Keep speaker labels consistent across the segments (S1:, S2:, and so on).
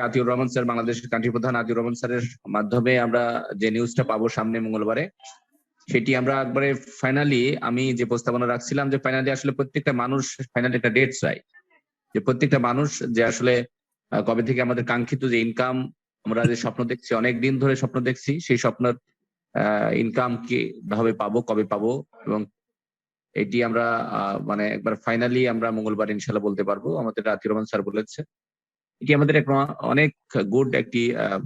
S1: Atiur Rahman sir, বাংলাদেশের country প্রধান আতিউর রহমান স্যারের মাধ্যমে আমরা যে নিউজটা পাবো সামনে মঙ্গলবারে, সেটি আমরা একবারে ফাইনালি, আমি যে প্রস্তাবনা রাখছিলাম যে ফাইনালি আসলে প্রত্যেকটা মানুষ ফাইনালি একটা ডেট চাই, যে প্রত্যেকটা মানুষ যে আসলে কবে থেকে আমাদের কাঙ্ক্ষিত যে ইনকাম, আমরা যে স্বপ্ন দেখছি, অনেক দিন ধরে স্বপ্ন দেখছি, সেই স্বপ্নের ইনকাম কি ভাবে পাবো, কবে পাবো, এবং এটি আমরা মানে একবার ফাইনালি আমরা মঙ্গলবার ইনশাল্লাহ বলতে পারবো। আমাদের আতিউর রহমান স্যার বলেছে এটি আমাদের অনেক গুড একটি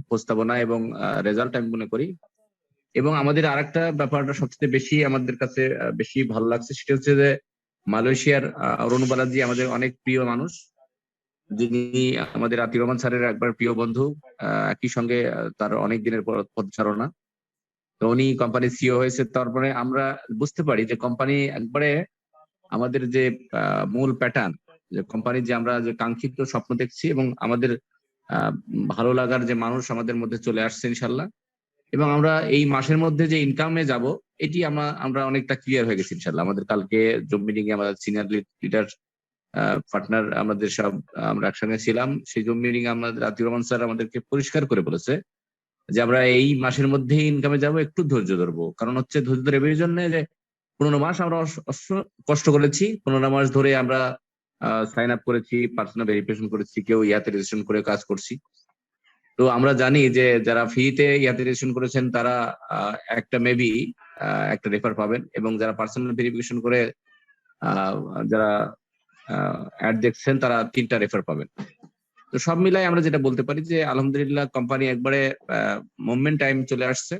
S1: প্রস্তাবনা এবং রেজাল্ট আমি মনে করি। এবং আমাদের আরেকটা ব্যাপারটা সবচেয়ে বেশি আমাদের কাছে বেশি ভালো লাগছে, সেটা হচ্ছে যে মালয়েশিয়ার অরুণ বালাজি আমাদের অনেক প্রিয় মানুষ, যিনি আমাদের আতিউর রহমান স্যারের একবার প্রিয় বন্ধু, একই সঙ্গে তার অনেক দিনের পদচারণা। তো উনি কোম্পানির সিইও হয়েছে। তারপরে আমরা বুঝতে পারি যে কোম্পানি একবারে আমাদের যে মূল প্যাটার্ন, যে কোম্পানির যে আমরা যে কাঙ্ক্ষিত স্বপ্ন দেখছি এবং আমাদের ভালো লাগার যে মানুষ আমাদের মধ্যে চলে আসছে ইনশাল্লাহ। এবং আমরা এই মাসের মধ্যে যে ইনকামে যাব, এটি আমরা অনেকটা ক্লিয়ার হয়ে গেছি ইনশাল্লাহ। আমাদের কালকে জুম মিটিং এ আমাদের সিনিয়র লিডার পার্টনার আমাদের সব আমরা একসঙ্গে ছিলাম। সেই জুম মিটিং এ আমাদের আতিউর রহমান স্যার আমাদেরকে পরিষ্কার করে বলেছে যে আমরা এই মাসের মধ্যেই ইনকামে যাব, একটু ধৈর্য ধরবো। কারণ হচ্ছে ধৈর্য ধরে এই জন্য যে 15 মাস আমরা কষ্ট করেছি, 15 মাস ধরে আমরা সাইন আপ করেছি, পার্সোনাল ভেরিফিকেশন করেছি, কেউ ইয়াতে রেজিস্ট্রেশন করে কাজ করছি। তো আমরা জানি যে যারা ফ্রিতে ইয়াতে রেজিস্ট্রেশন করেছেন তারা একটা মেবি একটা রেফার পাবেন, এবং যারা পার্সোনাল ভেরিফিকেশন করে যারা অ্যাড দেখছেন তারা 3টা রেফার পাবেন। তো সব মিলাই আমরা যেটা বলতে পারি যে আলহামদুলিল্লাহ কোম্পানি একবারে মুভমেন্ট টাইম চলে আসছে।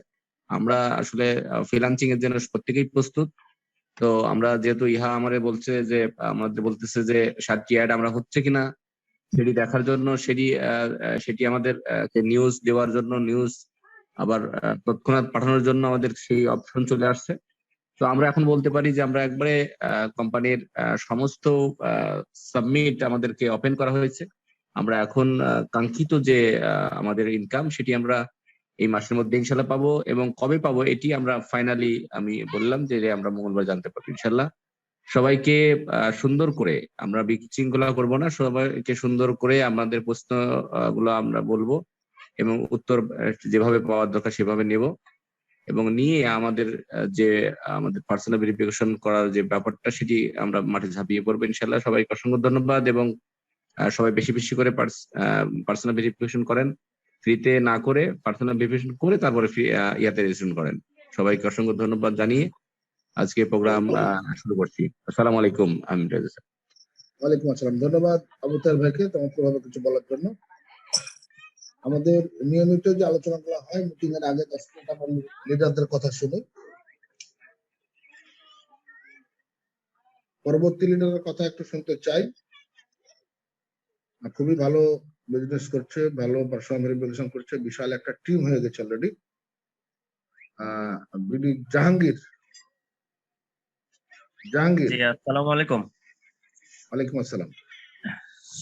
S1: আমরা আসলে ফ্রিল্যান্সিং এর জন্য প্রত্যেকেই প্রস্তুত। তো আমরা যেহেতু ইহা আমারে বলছে যে আমাদের বলতেছে যে 7টি অ্যাড আমরা হচ্ছে কিনা সেটি দেখার জন্য, সেটি আমাদের নিউজ দেওয়ার জন্য, নিউজ আবার তৎক্ষণাৎ পাঠানোর জন্য আমাদের সেই অপশন চলে আসছে। তো আমরা এখন বলতে পারি যে আমরা একবারে কোম্পানির সমস্ত সাবমিট আমাদেরকে ওপেন করা হয়েছে। আমরা এখন কাঙ্ক্ষিত যে আমাদের ইনকাম, সেটি আমরা এই মাসের মধ্যে ইনশাল্লাহ পাবো। এবং কবে পাবো এটি আমরা ফাইনালি আমি বললাম যে আমরা মঙ্গলবার জানতে পারবো ইনশাল্লাহ। সবাইকে সুন্দর করে, আমরা বিশৃঙ্খলা করব না, সবাইকে সুন্দর করে আমাদের প্রশ্ন গুলো আমরা বলবো এবং উত্তর যেভাবে পাওয়ার দরকার সেভাবে নেব, এবং নিয়ে আমাদের যে আমাদের পার্সোনাল ভেরিফিকেশন করার যে ব্যাপারটা সেটি আমরা মাঠে ঝাঁপিয়ে পড়বো ইনশাল্লাহ। সবাইকে অসংখ্য ধন্যবাদ, এবং সবাই বেশি বেশি করে পার্সোনাল ভেরিফিকেশন করেন, ফ্রিতে না করে পার্সোনাল ভেরিফিকেশন করে তারপরে ইয়াতে রেজিস্ট্রেশন করেন। সবাইকে অসংখ্য ধন্যবাদ জানিয়ে আজকে প্রোগ্রাম শুরু করছি। আসসালামু আলাইকুম। আমি রাজা স্যার।
S2: ওয়ালাইকুম আসসালাম। ধন্যবাদ আবু তাহের ভাইকে চমৎকারভাবে কিছু বলার জন্য। আমাদের নিয়মিত যে আলোচনাগুলো হয় মিটিং এর আগে 10 মিনিট আমরা লিডারদের কথা শুনি, পরবর্তী লিডারের কথা একটু শুনতে চাই। খুবই ভালো বিজনেস করছে, ভালো পার্সোনাল ভেরিফিকেশন করছে, বিশাল একটা টিম হয়ে গেছে অলরেডি। জাহাঙ্গীর
S3: জি, আসসালামু আলাইকুম।
S2: ওয়ালাইকুম আসসালাম।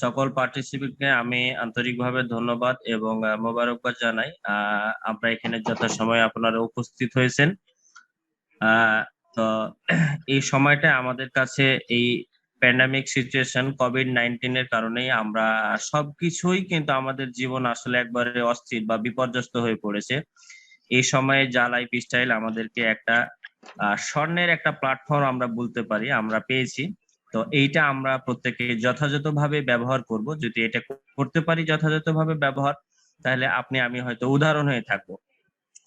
S3: সকল পার্টিসিপেন্টকে আমি আন্তরিকভাবে ধন্যবাদ এবং মোবারকবাদ জানাই। আমরা এখানে যথাসময়ে আপনারা উপস্থিত হয়েছেন। তো এই সময়টা আমাদের কাছে এই প্যান্ডামিক সিচুয়েশন কোভিড-19 এর কারণেই আমরা সবকিছুই কিন্তু আমাদের জীবন আসলে একবারে অস্থির বা বিপর্যস্ত হয়ে পড়েছে। এই সময়ে যা লাইফ স্টাইল আমাদেরকে একটা স্বর্ণের একটা প্ল্যাটফর্ম আমরা বলতে পারি আমরা পেয়েছি। তো এইটা আমরা প্রত্যেকে যথাযথভাবে ব্যবহার করব। যদি এটা করতে পারি যথাযথভাবে ব্যবহার, তাহলে আপনি আমি হয়তো উদাহরণ হয়ে থাকবো।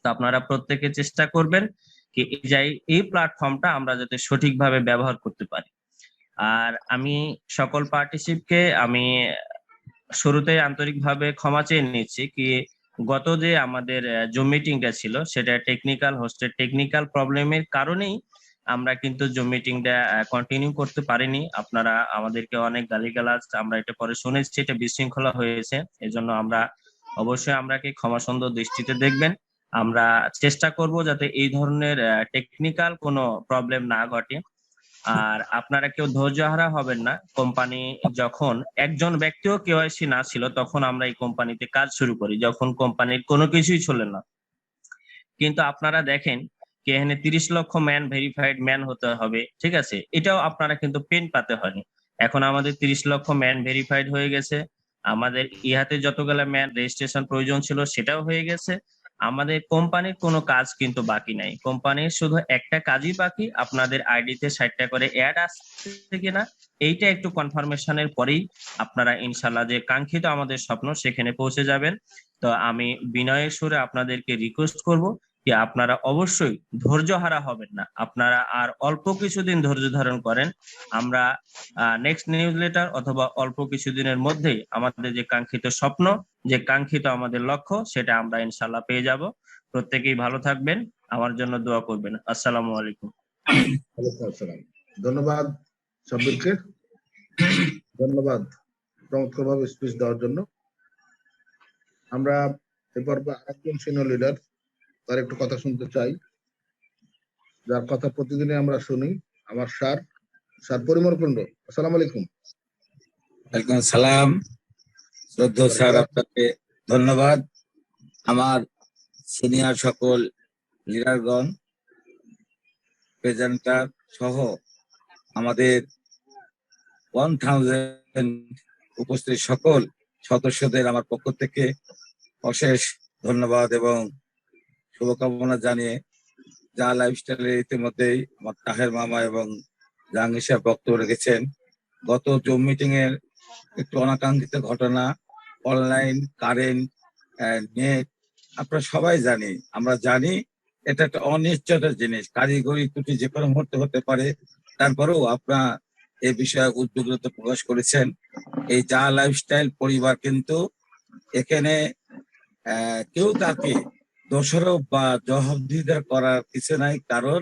S3: তো আপনারা প্রত্যেকে চেষ্টা করবেন কি এই প্ল্যাটফর্মটা আমরা যাতে সঠিকভাবে ব্যবহার করতে পারি। আর আমি সকল পার্টিসিপকে আমি শুরুতে আন্তরিকভাবে ক্ষমা চেয়ে নিচ্ছি কি গত যে আমাদের জুম মিটিংটা ছিল সেটা হোস্টের টেকনিক্যাল প্রবলেমের কারণেই আমরা কিন্তু জুম মিটিংটা কন্টিনিউ করতে পারিনি। আপনারা আমাদেরকে অনেক গালিগালাজ আমরা এটা পরে শুনেছি, এটা বিশৃঙ্খলা হয়েছে। এজন্য অবশ্যই আমরাকে ক্ষমা সুন্দর দৃষ্টিতে দেখবেন। আমরা চেষ্টা করব যাতে এই ধরনের টেকনিক্যাল কোনো প্রবলেম না ঘটে। আর আপনারা কেউ ধৈর্যহারা হবেন না। কোম্পানি যখন একজন ব্যক্তিও কেওয়াইসি না ছিল তখন আমরা এই কোম্পানিতে কাজ শুরু করি, যখন কোম্পানির কোনো কিছুই ছিল না। কিন্তু আপনারা দেখেন কি এখানে 30 লক্ষ ম্যান ভেরিফাইড ম্যান হতে হবে, ঠিক আছে? এটাও আপনারা কিন্তু পেন পাতে হয়নি। এখন আমাদের 30 লক্ষ ম্যান ভেরিফাইড হয়ে গেছে। আমাদের ইহাতে যতগুলা ম্যান রেজিস্ট্রেশন প্রয়োজন ছিল সেটাও হয়ে গেছে। আমাদের কোম্পানির কোনো কাজ কিন্তু বাকি নাই। কোম্পানির শুধু একটা কাজই বাকি, আপনাদের আইডিতে 60টা করে অ্যাড আসছে কিনা এইটা একটু কনফার্মেশনের পরেই আপনারা ইনশাল্লাহ যে কাঙ্ক্ষিত আমাদের স্বপ্ন সেখানে পৌঁছে যাবেন। তো আমি বিনয়ের সুরে আপনাদেরকে রিকোয়েস্ট করব যে আপনারা অবশ্যই ধৈর্যহারা হবেন না, আপনারা আর অল্প কিছুদিন ধৈর্য ধারণ করেন। আমরা নেক্সট নিউজ লেটার অথবা অল্প কিছুদিনের মধ্যেই আমাদের যে কাঙ্ক্ষিত স্বপ্ন, যে কাঙ্ক্ষিত আমাদের লক্ষ্য, সেটা আমরা ইনশাল্লাহ পেয়ে যাব। প্রত্যেকেই ভালো থাকবেন, আমার জন্য দোয়া করবেন। আসসালামু আলাইকুম।
S2: ওয়ালাইকুম আসসালাম। ধন্যবাদ সাব্বিরকে, ধন্যবাদ চমৎকার ভাবে স্পিচ দেওয়ার জন্য। আমরা এরপর আরেকজন সিনিয়র লিডার, তার একটু কথা শুনতে চাই, যার কথা প্রতিদিনই আমরা শুনি, আমার স্যার পরিমল কুণ্ড। আসসালামু আলাইকুম।
S4: ওয়ালাইকুম আসসালাম। শ্রদ্ধেয় স্যার, আপনাকে ধন্যবাদ। আমার সিনিয়র সকল লিডারগণ, প্রেজেন্টার সহ আমাদের 1000 উপস্থিত সকল সদস্যদের আমার পক্ষ থেকে অশেষ ধন্যবাদ এবং শুভকামনা জানিয়ে, যা লাইফস্টাইলের ইতিমধ্যেই আমার তাহের মামা এবং জাহাঙ্গীর সাহেব বক্তব্য রেখেছেন। গত জুম মিটিং এর একটু অনাকাঙ্ক্ষিত ঘটনা, অনলাইন কারেন্ট, নেট, আপনারা সবাই জানি, আমরা জানি এটা একটা অনিশ্চয়তার জিনিস, কারিগরি ত্রুটি যে কোনো মুহূর্তে হতে পারে। তারপরেও আপনারা এই বিষয়ে উদ্যোগতা প্রকাশ করেছেন। এই যা লাইফস্টাইল পরিবার কিন্তু এখানে কেউ তাকে দোষারোপ বা জবাবদিহিতা করার কিছু নাই, কারণ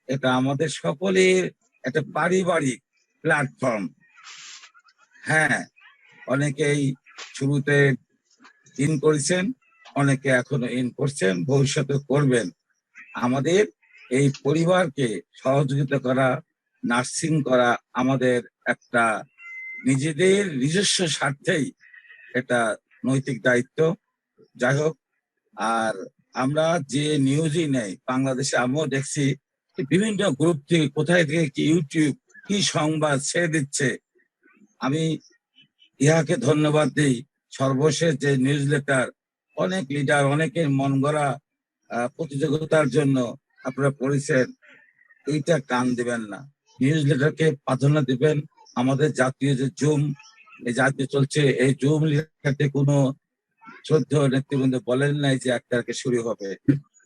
S4: এটা আমাদের সকলের একটা পারিবারিক প্ল্যাটফর্ম। হ্যাঁ, অনেকেই শুরুতে ইন করেছেন, অনেকে এখনো ইন করছেন, ভবিষ্যতে করবেন। আমাদের এই পরিবারকে সহযোগিতা করা, নার্সিং করা আমাদের একটা নিজেদের নিজস্ব স্বার্থেই এটা নৈতিক দায়িত্ব। যাই হোক, আর আমরা যে নিউজই নেই বাংলাদেশে, আমিও দেখছি বিভিন্ন গ্রুপ থেকে কোথায় থেকে কি ইউটিউব কি সংবাদ ছেড়ে দিচ্ছে। আমি ইহাকে ধন্যবাদ দিই। সর্বশেষ যে নিউজ লেটার, অনেক লিডার অনেকের মন গড়া প্রতিযোগিতার জন্য আপনারা পড়েছেন, এইটা কান দিবেন না, নিউজ লেটারকে প্রাধান্য দিবেন। আমাদের জাতীয় যে জুম, এই জাতীয় চলছে, এই জুম লেটারতে কোনো শ্রদ্ধেয় নেতৃবৃন্দ বলেন নাই যে 1 তারিখে শুরু হবে।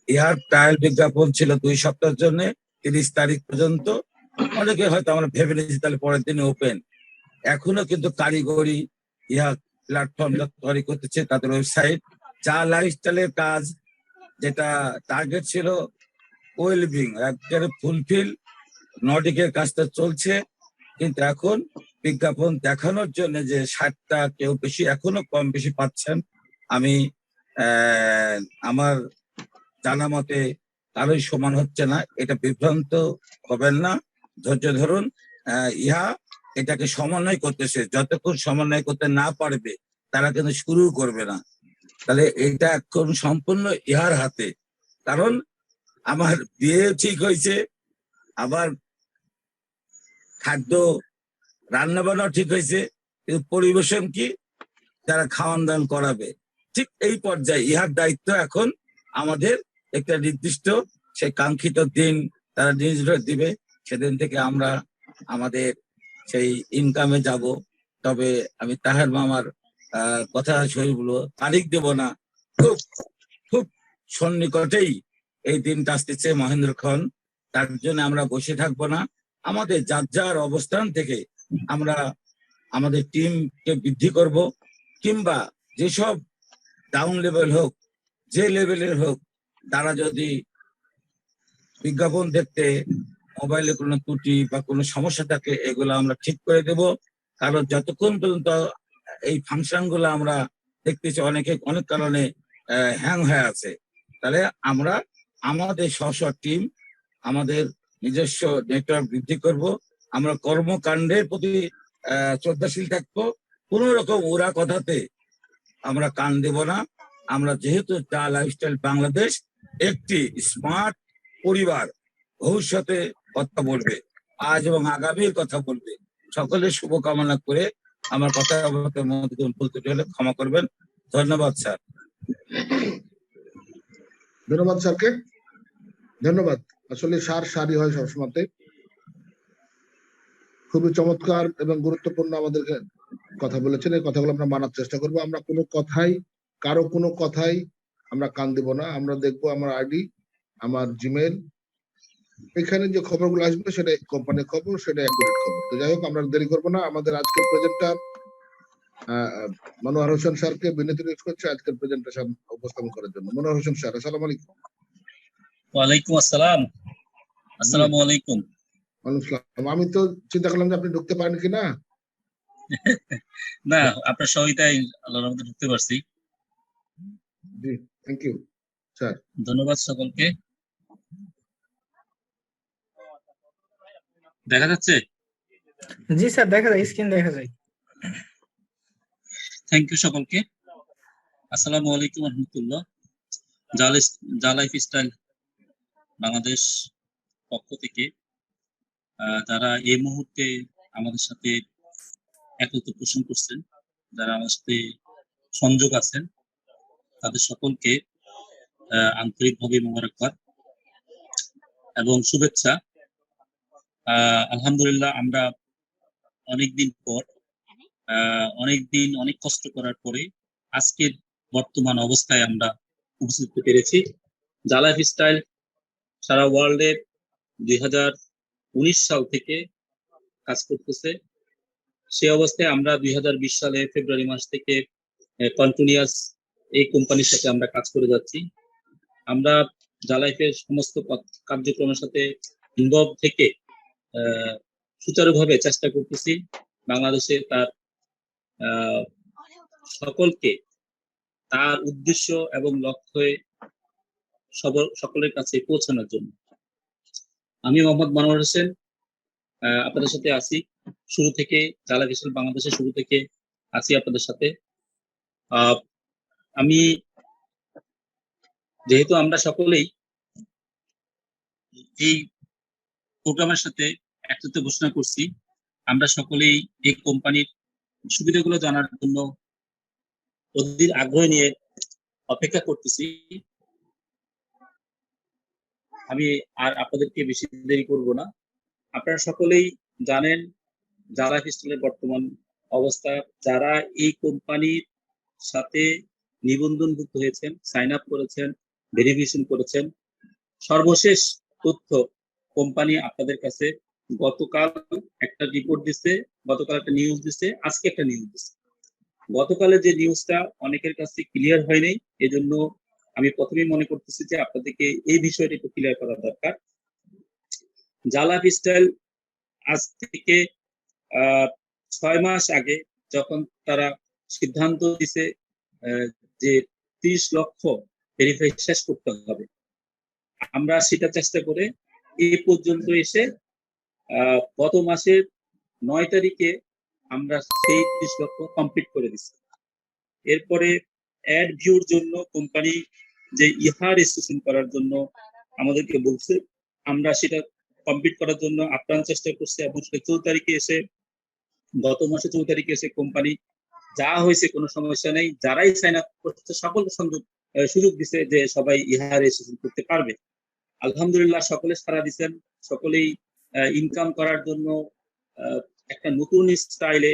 S4: ইহার ট্রায়াল বিজ্ঞাপন ছিল 2 সপ্তাহের জন্য, 30 তারিখ পর্যন্ত। অনেকে হয়তো আমরা ভেবে নিয়েছি তাহলে পরের দিনে ওপেন। এখনো কিন্তু কারিগরি ইহা প্ল্যাটফর্মটা তৈরি করতেছে, তাদের ওয়েবসাইট। যা লাইফস্টাইলের কাজ, যেটা টার্গেট ছিল ওয়েলবিং, একেবারে ফুলফিল, নর্ডিকের কাজটা চলছে। কিন্তু এখন বিজ্ঞাপন দেখানোর জন্য যে 60টা, কেউ বেশি, এখনো কম বেশি পাচ্ছেন। আমি আমার জানা মতে কারোই সমান হচ্ছে না, এটা বিভ্রান্ত হবেন না, ধৈর্য ধরুন। ইহা এটাকে সমন্বয় করতেছে, যতক্ষণ সমন্বয় করতে না পারবে তারা কিন্তু শুরু করবে না। তাহলে এটা এখন সম্পূর্ণ ইহার হাতে। কারণ আমার বিয়ে ঠিক হয়েছে, আবার খাদ্য রান্না বান্না ঠিক হয়েছে, কিন্তু পরিবেশন কি, যারা খাওয়ান দাওয়ান করাবে, ঠিক এই পর্যায়ে ইহার দায়িত্ব এখন আমাদের। একটা নির্দিষ্ট সেই কাঙ্ক্ষিত দিন তারা নিউজলেটার দিবে, সেদিন থেকে আমরা আমাদের সেই ইনকামে যাব। তবে আমি তাহের মামার কথা সহিগুলো তারিখ দেব না, খুব খুব সন্নিকটেই এই দিনটা আসতেছে মহেন্দ্রক্ষণ। তার জন্য আমরা বসে থাকবো না, আমাদের যার যার অবস্থান থেকে আমরা আমাদের টিমকে বৃদ্ধি করব, কিংবা যেসব ডাউন লেভেল হোক, যে লেভেলের হোক, তারা যদি বিজ্ঞাপন দেখতে মোবাইলে কোনো ত্রুটি বা কোনো সমস্যা থাকে, এগুলো আমরা ঠিক করে দেব। কারণ যতক্ষণ পর্যন্ত এই ফাংশন গুলো আমরা দেখতেছি অনেক কারণে হ্যাং হয়ে আছে, তাহলে আমরা আমাদের স্ব টিম, আমাদের নিজস্ব নেটওয়ার্ক বৃদ্ধি করব। আমরা কর্মকাণ্ডের প্রতি শ্রদ্ধাশীল থাকবো, কোন রকম ওরা কথাতে আমরা কান দেব না। আমরা যেহেতু যা লাইফস্টাইল বাংলাদেশ একটি স্মার্ট পরিবার, ভবিষ্যতে কথা বলবে, আজ এবং আগামীর কথা বলবে। সকলের শুভকামনা করে আমার কথাবার্তার মধ্যে ভুল ত্রুটি হলে ক্ষমা করবেন। ধন্যবাদ স্যার।
S2: ধন্যবাদ স্যারকে। ধন্যবাদ। আসলে সারি হয় সবসময়। খুবই চমৎকার এবং গুরুত্বপূর্ণ আমাদেরকে কথা বলেছেন। এই কথাগুলো আমরা মানার চেষ্টা করবো। আমরা কারো কোনো কথাই আমরা কান দিব না। আমরা দেখবো আমার আইডি, আমার জিমেল, এখানে যে খবরগুলো আসবে সেটা কোম্পানির খবর, সেটা অ্যাকুরেট খবর। তো যাই হোক, আমরা দেরি করবো না। আমাদের আজকের প্রেজেন্টার মনোয়ার হোসেন স্যারকে বিনীত রিকোয়েস্ট করছি আজকের প্রেজেন্টেশন উপস্থাপন করার জন্য। মনোয়ার হোসেন স্যার, আসসালামু আলাইকুম।
S5: ওয়ালাইকুম আসসালাম। আসসালামু আলাইকুম।
S2: আমি তো চিন্তা করলাম যে আপনি ঢুকতে পারেন কিনা।
S5: না, আপনার সহায়তায় আল্লাহর রহমতে ঢুকতে পারছি।
S2: জি, থ্যাংক ইউ স্যার।
S5: ধন্যবাদ সকলকে। দেখা যাচ্ছে?
S6: জি স্যার, দেখা যায়, স্ক্রিন দেখা যায়।
S5: থ্যাংক ইউ সকলকে। আসসালামু আলাইকুম ওয়া রাহমাতুল্লাহ। জা লাইফস্টাইল বাংলাদেশ পক্ষ থেকে যারা এই মুহূর্তে আমাদের সাথে একত্র পোষণ করছেন, যারা আমার সাথে সংযোগ আছেন, তাদের সকলকে আন্তরিকভাবে মোবারকবাদ এবং শুভেচ্ছা। আলহামদুলিল্লাহ, আমরা অনেকদিন পর অনেক কষ্ট করার পরে আজকের বর্তমান অবস্থায় আমরা উপস্থিত হতে পেরেছি। জা লাইফস্টাইল সারা ওয়ার্ল্ডে 2019 সাল থেকে কাজ করতেছে। সে অবস্থায় আমরা 2020 সালে ফেব্রুয়ারি মাস থেকে কন্টিনিউয়াস এই কোম্পানির সাথে আমরা কাজ করে যাচ্ছি। আমরা জা লাইফের সমস্ত কার্যক্রমের সাথে ইনভলভ থেকে সুচারুভাবে চেষ্টা করতেছি বাংলাদেশে তার সকলকে তার উদ্দেশ্য এবং লক্ষ্যে সকলের কাছে পৌঁছানোর জন্য। আমি মোহাম্মদ মনোয়ার হোসেন আপনাদের সাথে আছি শুরু থেকে, জা লাইফস্টাইল বাংলাদেশের শুরু থেকে আছি আপনাদের সাথে। আমি যেহেতু আমরা সকলেই এই প্রোগ্রামের সাথে একসাথে ঘোষণা করছি, আমরা সকলেই এই কোম্পানির সুবিধাগুলো জানার জন্য অধীর আগ্রহ নিয়ে অপেক্ষা করতেছি। আমি আর আপনাদেরকে বেশি দেরি করব না। আপনারা সকলেই জানেন জা লাইফস্টাইলের বর্তমান অবস্থা। যারা এই কোম্পানির সাথে নিবন্ধনভুক্ত হয়েছেন, সাইন আপ করেছেন, ভেরিফিকেশন করেছেন, সর্বশেষ তথ্য কোম্পানি আপনাদের কাছে গতকাল একটা রিপোর্ট দিচ্ছে, গতকাল একটা নিউজ দিচ্ছে, আজকে একটা নিউজ দিচ্ছে। গতকালের যে নিউজটা অনেকের কাছে ক্লিয়ার হয়নি, এজন্য আমি প্রথমেই মনে করতেছি যে আপনাদেরকে এই বিষয়টা একটু ক্লিয়ার করা দরকার। জা লাইফস্টাইল আজ থেকে 6 মাস আগে যখন তারা সিদ্ধান্ত দিছে যে 30 লক্ষ ভেরিফাই শেষ করতে হবে, আমরা সেটা চেষ্টা করে এই পর্যন্ত এসে গত মাসের 9 তারিখে আমরা সেই 30 লক্ষ কমপ্লিট করে দিচ্ছি। এরপরে অ্যাড ভিউর জন্য কোম্পানি যে ইহা রেজিস্ট্রেশন করার জন্য আমাদেরকে বলছে, আমরা সেটা কমপ্লিট করার জন্য আপ্রাণ চেষ্টা করছি এবং 14 তারিখে এসে, গত মাসে 14 তারিখে এসে কোম্পানি যা হয়েছে কোনো সমস্যা নেই, যারাই সাইন আপ করছে সকলকে সুযোগ দিছে যে সবাই ইহা রেজিস্ট্রেশন করতে পারবে। আলহামদুলিল্লাহ, সকলে সাড়া দিচ্ছেন। সকলেই ইনকাম করার জন্য একটা নতুন স্টাইলে,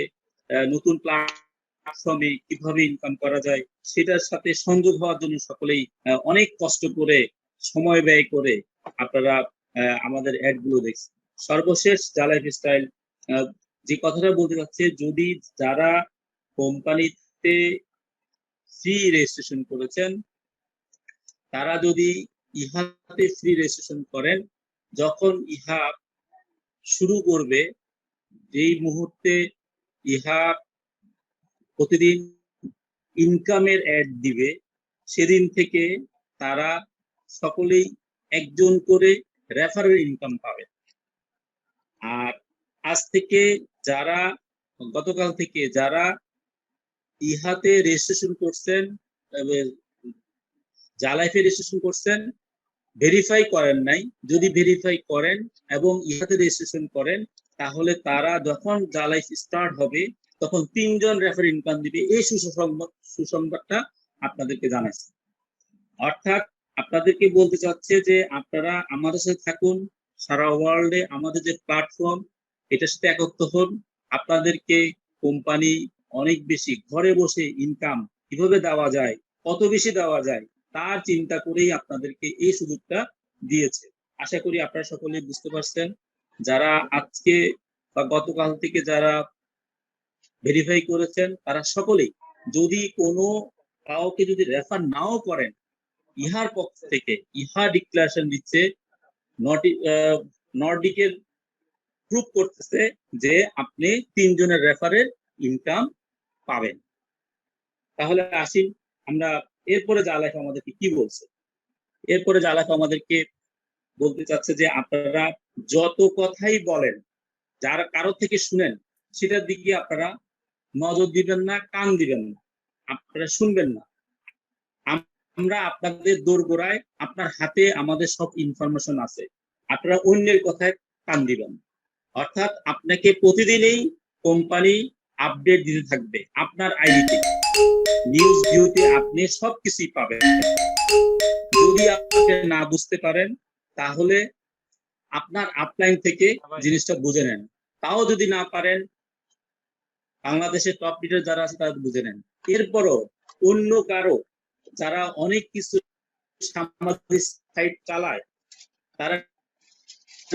S5: নতুন প্ল্যাটফর্মে কিভাবে ইনকাম করা যায় সেটার সাথে সংযোগ হওয়ার জন্য সকলেই অনেক কষ্ট করে, সময় ব্যয় করে আপনারা আমাদের অ্যাড গুলো দেখছেন। সর্বশেষ জা লাইফস্টাইল যে কথাটা বলতে চাচ্ছে, যদি যারা কোম্পানিতে ফ্রি রেজিস্ট্রেশন করেছেন, তারা যদি ইহাতে ফ্রি রেজিস্ট্রেশন করেন, যখন ইহা শুরু করবে, যেই মুহূর্তে ইহা প্রতিদিন ইনকামের অ্যাড দিবে, সেদিন থেকে তারা সকলেই একজন করে রেফারেল ইনকাম পাবে। আর আজ থেকে যারা, গতকাল থেকে যারা ইহাতে রেজিস্ট্রেশন করছেন, জা লাইফে রেজিস্ট্রেশন করছেন, ভেরিফাই করেন নাই, যদি ভেরিফাই করেন এবং ইহাতে রেজিস্ট্রেশন করেন, তাহলে তারা যখন জা লাইফ স্টার্ট হবে তখন 3 জন রেফারি ইনকাম দিবে। এই সুসংবাদটা আপনাদেরকে জানাচ্ছি। অর্থাৎ আপনাদেরকে বলতে চাচ্ছে যে আপনারা আমাদের সাথে থাকুন, সারা ওয়ার্ল্ডে আমাদের যে প্ল্যাটফর্ম এটার সাথে একত্র হন। আপনাদেরকে কোম্পানি অনেক বেশি ঘরে বসে ইনকাম কিভাবে দেওয়া যায়, কত বেশি দেওয়া যায় তার চিন্তা করেই আপনাদেরকে এই সুযোগটা দিয়েছে। আশা করি আপনারা সকলে বুঝতে পারছেন। যারা আজকে বা গতকাল থেকে যারা ভেরিফাই করেছেন তারা সকলেই যদি কোনো কাউকে যদি রেফার নাও করেন, ইহার পক্ষ থেকে ইহা ডিক্লারেশন দিচ্ছে, নর্ডিকের প্রুভ করতেছে যে আপনি 3 জনের রেফারের ইনকাম পাবেন। তাহলে আসি আমরা এরপরে জালাইফ আমাদেরকে কি বলছে। এরপরে জালাইফ আমাদেরকে বলতে চাচ্ছে যে আপনারা যত কথাই বলেন, যারা কারো থেকে শুনেন সেটার দিকে আপনারা নজর দিবেন না, কান দিবেন না, আপনারা শুনবেন না। আমরা আপনাদের দোরগোড়ায়, আপনার হাতে আমাদের সব ইনফরমেশন আছে, আপনারা অন্যের কথায় কান দিবেন। অর্থাৎ আপনাকে প্রতিদিনই কোম্পানি আপডেট দিতে থাকবে আপনার আইডিতে, নিউজ ভিউতে আপনি সবকিছুই পাবেন। যদি আপনি না বুঝতে পারেন তাহলে আপনার আপলাইন থেকে জিনিসটা বুঝে নেন। তাও যদি না পারেন বাংলাদেশের টপ লিডার যারা আছে তারা বুঝে নেন। এরপরও অন্য কারো যারা অনেক কিছু সামাজিক সাইট চালায় তারা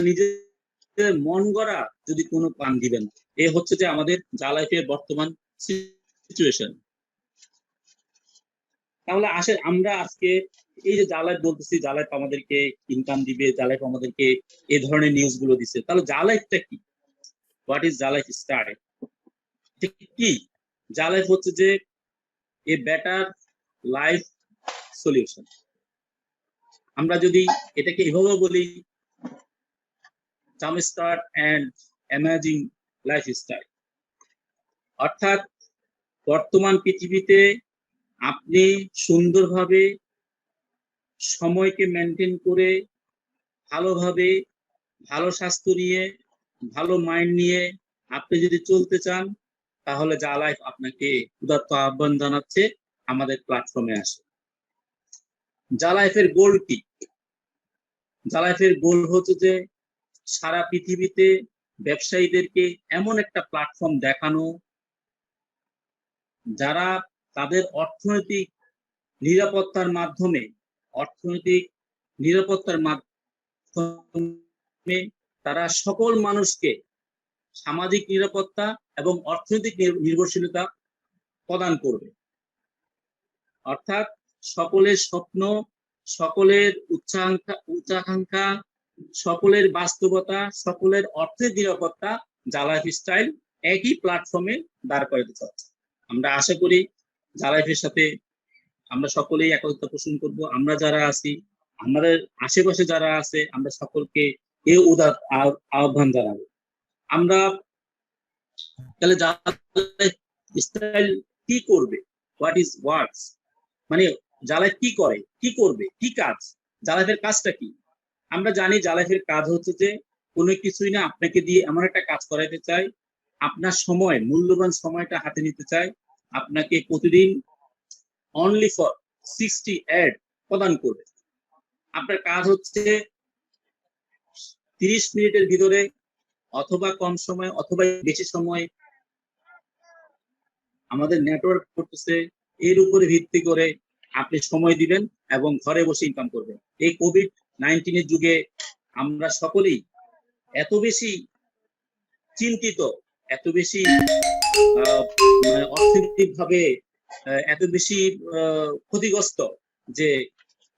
S5: নিজেদের মন গড়া যদি কোনো কান দিবেন। এ হচ্ছে যে আমাদের জালাইফের বর্তমান সিচুয়েশন। তাহলে আসেন আমরা আজকে এই যে জালাইফ বলতেছি, জালাইফ আমাদেরকে ইনকাম দিবে, জালাইফ আমাদেরকে এই ধরনের নিউজ গুলো দিচ্ছে, তাহলে জালাইফটা কি? হোয়াট ইজ জালাইফ স্টাইল? কি জালাইফ হচ্ছে যে এ বেটার লাইফ সলিউশন। আমরা যদি এটাকে এভাবে বলি, জামস্টার্ট এন্ড অ্যামেজিং লাইফস্টাইল। অর্থাৎ বর্তমান পৃথিবীতে আপনি সুন্দরভাবে সময়কে মেনটেন করে ভালোভাবে, ভালো স্বাস্থ্য নিয়ে, ভালো মাইন্ড নিয়ে আপনি যদি চলতে চান তাহলে জালাইফ আপনাকে উদাত্ত আহ্বান জানাচ্ছে আমাদের প্ল্যাটফর্মে আসে। জালাইফের গোল কি? জালাইফের গোল হচ্ছে যে সারা পৃথিবীতে ব্যবসায়ীদেরকে এমন একটা প্ল্যাটফর্ম দেখানো যারা তাদের অর্থনৈতিক নিরাপত্তার মাধ্যমে তারা সকল মানুষকে সামাজিক নিরাপত্তা এবং অর্থনৈতিক নির্ভরশীলতা প্রদান করবে। অর্থাৎ সকলের স্বপ্ন, সকলের উচ্চাকাঙ্ক্ষা, সকলের বাস্তবতা, সকলের অর্থের নিরাপত্তা জালাইফ স্টাইল একই প্ল্যাটফর্মে দাঁড় করাতে চাচ্ছে। আমরা আশা করি জালাইফের সাথে আমরা সকলেই একত্রতা পোষণ করব। আমরা যারা আছি, আমাদের আশেপাশে যারা আছে, আমরা সকলকে এই উদার আহ্বান জানাবো। আমরা তাহলে জালাইফ স্টাইল কি করবে? হোয়াট ইজ ওয়ার্কস, মানে জালাইফ কি করে, কি করবে, কি কাজ, জালাইফের কাজটা কি? আমরা জানি জালাইফের কাজ হচ্ছে যে কোনো কিছুই না, আপনাকে দিয়ে এমন একটা কাজ করাইতে চাই, আপনার সময়, মূল্যবান সময়টা হাতে নিতে চাই, আপনাকে প্রতিদিন অনলি ফর 60 অ্যাড প্রদান করবে। আপনার কাজ হচ্ছে 30 মিনিটের ভিতরে অথবা কম সময় অথবা বেশি সময় আমাদের নেটওয়ার্ক করতেছে, এর উপরে ভিত্তি করে আপনি সময় দিবেন এবং ঘরে বসে ইনকাম করবেন। এই কোভিড-19 এর যুগে আমরা সকলেই এত বেশি চিন্তিত, এত বেশি অর্থনৈতিকভাবে এত বেশি ক্ষতিগ্রস্ত যে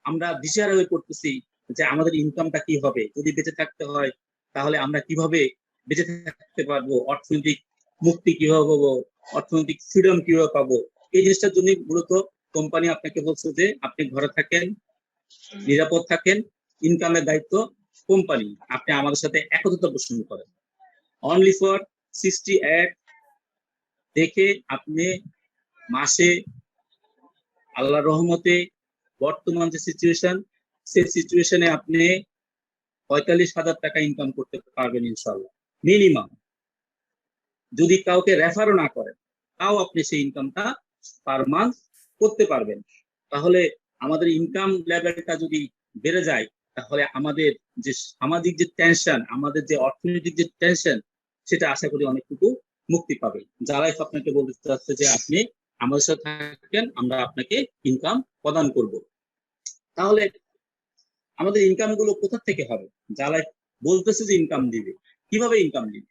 S5: আমরা দিশেহারা হয়ে পড়তেছি যে আমাদের ইনকামটা কি হবে, যদি বেঁচে থাকতে হয় তাহলে আমরা কিভাবে বেঁচে থাকতে পারবো, অর্থনৈতিক মুক্তি কিভাবে পাবো, অর্থনৈতিক ফ্রিডম কিভাবে পাবো। এই জিনিসটার জন্য মূলত কোম্পানি আপনাকে বলছে যে আপনি ঘরে থাকেন, নিরাপদ থাকেন, ইনকামের দায়িত্ব কোম্পানি, আপনি আমাদের সাথে একত্রতা পোষণ করেন। অনলি ফর 60 অ্যাড দেখে আপনি মাসে আল্লাহর রহমতে বর্তমান যে সিচুয়েশন, সেই সিচুয়েশনে আপনি 45,000 টাকা ইনকাম করতে পারবেন ইনশাআল্লাহ, মিনিমাম। যদি কাউকে রেফারও না করেন তাও আপনি সেই ইনকামটা পার মান্থ করতে পারবেন। তাহলে আমাদের ইনকাম লেভেলটা যদি বেড়ে যায় তাহলে আমাদের যে সামাজিক যে টেনশন, আমাদের যে অর্থনৈতিক যে টেনশন, সেটা আশা করি অনেকটুকু মুক্তি পাবে। যারাই আপনাকে বলতে চাচ্ছে যে আপনি আমাদের সাথে থাকেন, আমরা আপনাকে ইনকাম প্রদান করব। তাহলে আমাদের ইনকাম গুলো কোথা থেকে হবে? জালাইফ বলতেছে যে ইনকাম দিবে, কিভাবে ইনকাম দিবে?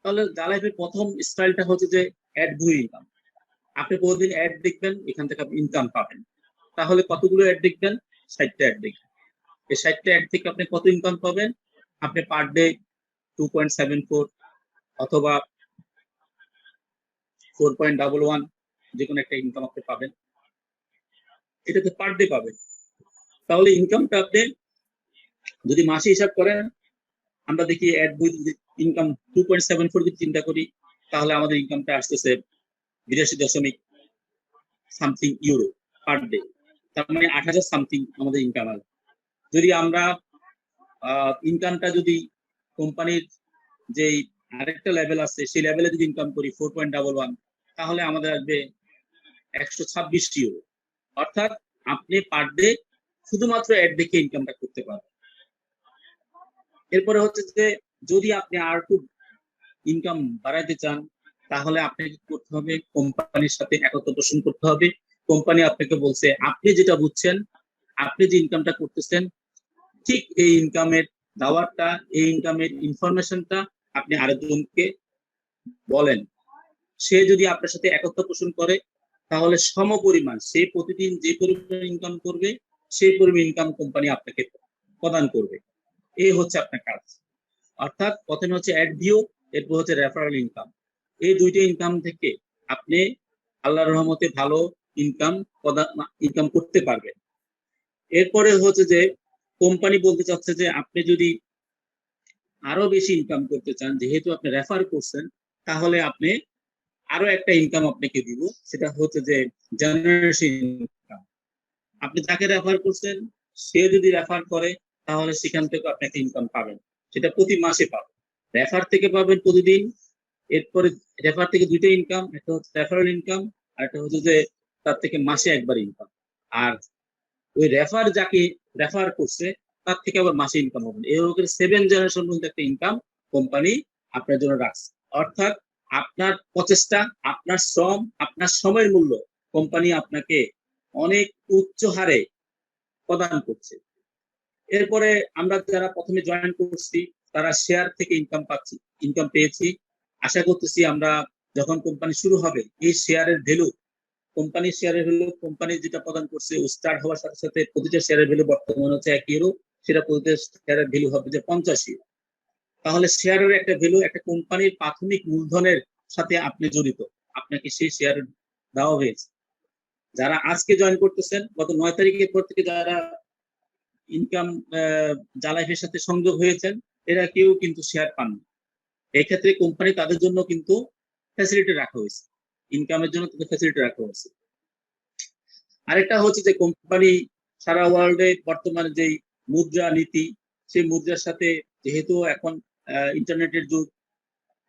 S5: তাহলে জালাইফের প্রথম স্টাইলটা হচ্ছে যে অ্যাড ভিউ ইনকাম। আপনি প্রতিদিন অ্যাড দেখবেন, এখান থেকে আপনি ইনকাম পাবেন। তাহলে কতগুলো অ্যাড দেখবেন? 60টা অ্যাড দেখবেন। এই 60টা অ্যাড থেকে আপনি কত ইনকাম পাবেন? আপনি পার ডে 2.74 অথবা 4.11 যে কোনো একটা ইনকাম আপনি পাবেন, এটাতে পার ডে পাবেন। তাহলে ইনকামটা আপনি যদি মাসে হিসাব করেন, আমরা দেখি অ্যাড বই ইনকাম 2.74 যদি চিন্তা করি, তাহলে আমাদের ইনকামটা আসতেছে 82.সামথিং ইউরো পার ডে। তার মানে 8,000 সামথিং আমাদের ইনকাম আসবে। যদি আমরা ইনকামটা যদি কোম্পানির যে আরেকটা লেভেল আছে সেই লেভেলে যদি ইনকাম করি 4.11, তাহলে আমাদের আসবে 126 ইউরো। অর্থাৎ আপনি পার ডে শুধুমাত্র অ্যাড দেখে ইনকামটা করতে পারবেন। এরপরে হচ্ছে যে যদি আপনি আর একটু ইনকাম বাড়াইতে চান, তাহলে আপনাকে করতে হবে কোম্পানির সাথে একত্র পোষণ করতে হবে। কোম্পানি আপনাকে বলছে আপনি যেটা বুঝছেন, আপনি যে ইনকামটা করতেছেন, ঠিক এই ইনকামের দাওয়ারটা, এই ইনকামের ইনফরমেশনটা আপনি আরেকজনকে বলেন। সে যদি আপনার সাথে একত্র পোষণ করে, তাহলে সমপরিমাণ সে প্রতিদিন যে পরিমাণ ইনকাম করবে সেই পরিমাণ ইনকাম কোম্পানি আপনাকে প্রদান করবে। এই হচ্ছে আপনার কাজ। অর্থাৎ প্রথমে হচ্ছে অ্যাড ভিউ, এরপর হচ্ছে রেফারেল ইনকাম। এই দুইটা ইনকাম থেকে আপনি আল্লাহর রহমতে ভালো ইনকাম করতে পারবেন। এরপরে হচ্ছে যে কোম্পানি বলতে চাচ্ছে যে আপনি যদি আরো বেশি ইনকাম করতে চান, যেহেতু আপনি রেফার করছেন, তাহলে আপনি আরো একটা ইনকাম আপনাকে দিব, সেটা হচ্ছে যে জেনারেশন ইনকাম। আপনি যাকে রেফার করছেন সে যদি রেফার করে, তাহলে সেখান থেকে আপনি একটা ইনকাম পাবেন, সেটা প্রতি মাসে পাবেন। রেফার থেকে পাবেন প্রতিদিন। এরপরে রেফার থেকে দুইটা ইনকাম, একটা হচ্ছে রেফারেল ইনকাম, আর একটা হচ্ছে যে তার থেকে মাসে একবার ইনকাম। আর ওই রেফার যাকে রেফার করছে তার থেকে আবার মাসে ইনকাম হবে। এরকম 7 জেনারেশন পর্যন্ত একটা ইনকাম কোম্পানি আপনার জন্য রাখছে। অর্থাৎ আপনার প্রচেষ্টা, আপনার শ্রম, আপনার সময়ের মূল্য কোম্পানি আপনাকে অনেক উচ্চ হারে প্রদান করছে। এরপরে আমরা যারা প্রথমে জয়েন করছি তারা শেয়ার থেকে ইনকাম পেয়েছি। আশা করতেছি আমরা যখন কোম্পানি শুরু হবে, এই শেয়ারের ভ্যালু, কোম্পানির শেয়ারের ভ্যালু, কোম্পানি যেটা প্রদান করছে স্টার্ট হওয়ার সাথে সাথে প্রতিটা শেয়ারের ভ্যালু বর্তমানে হচ্ছে 1 ইউরো, সেটা প্রতিটা শেয়ারের ভ্যালু হবে যে 50 ইউরো। তাহলে শেয়ারের একটা ভ্যালু, একটা কোম্পানির প্রাথমিক মূলধনের সাথে আপনি জড়িত, আপনাকে সেই শেয়ার দেওয়া হয়েছে। যারা আজকে জয়েন করতেছেন, গত 9 তারিখের পর থেকে যারা ইনকাম জালাইফের সাথে সংযোগ হয়েছেন, এরা কেউ কিন্তু শেয়ার পাননি। এই ক্ষেত্রে কোম্পানি তাদের জন্য কিন্তু ফ্যাসিলিটি রাখা হয়েছে, ইনকামের জন্য তাদের ফ্যাসিলিটি রাখা হয়েছে। আরেকটা হচ্ছে যে কোম্পানি সারা ওয়ার্ল্ডে বর্তমানে যে মুদ্রা নীতি, সেই মুদ্রার সাথে যেহেতু এখন ইন্টারনেটের যুগ,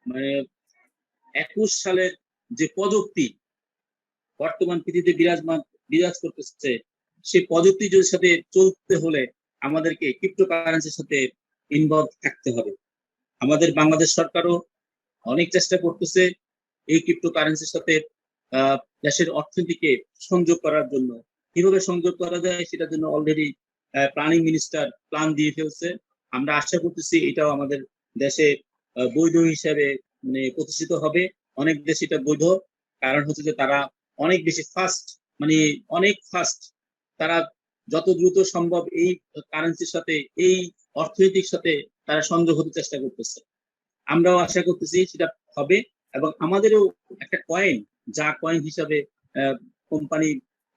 S5: মানে 21 সালের যে প্রযুক্তি বর্তমান পৃথিবীতে বিরাজ করতেছে, সেই প্রযুক্তির সাথে চলতে হলে আমাদেরকে ক্রিপ্টোকারেন্সির সাথে ইনভলভ থাকতে হবে। আমাদের বাংলাদেশ সরকারও অনেক চেষ্টা করতেছে এই ক্রিপ্টোকারেন্সির সাথে দেশের অর্থনীতিকে সংযোগ করার জন্য। কিভাবে সংযোগ করা যায় সেটার জন্য অলরেডি প্ল্যানিং মিনিস্টার প্ল্যান দিয়ে ফেলছে। আমরা আশা করতেছি এটাও আমাদের দেশে বৈধ হিসাবে মানে প্রতিষ্ঠিত হবে। অনেক দেশ এটা বৈধ, কারণ হচ্ছে যে তারা অনেক বেশি ফাস্ট, মানে অনেক ফাস্ট, তারা যত দ্রুত সম্ভব এই কারেন্সির সাথে, এই অর্থনৈতিক সাথে তারা সংযোগ হতে চেষ্টা করতেছে। আমরাও আশা করতেছি সেটা হবে। এবং আমাদেরও একটা কয়েন, যা কয়েন হিসাবে কোম্পানি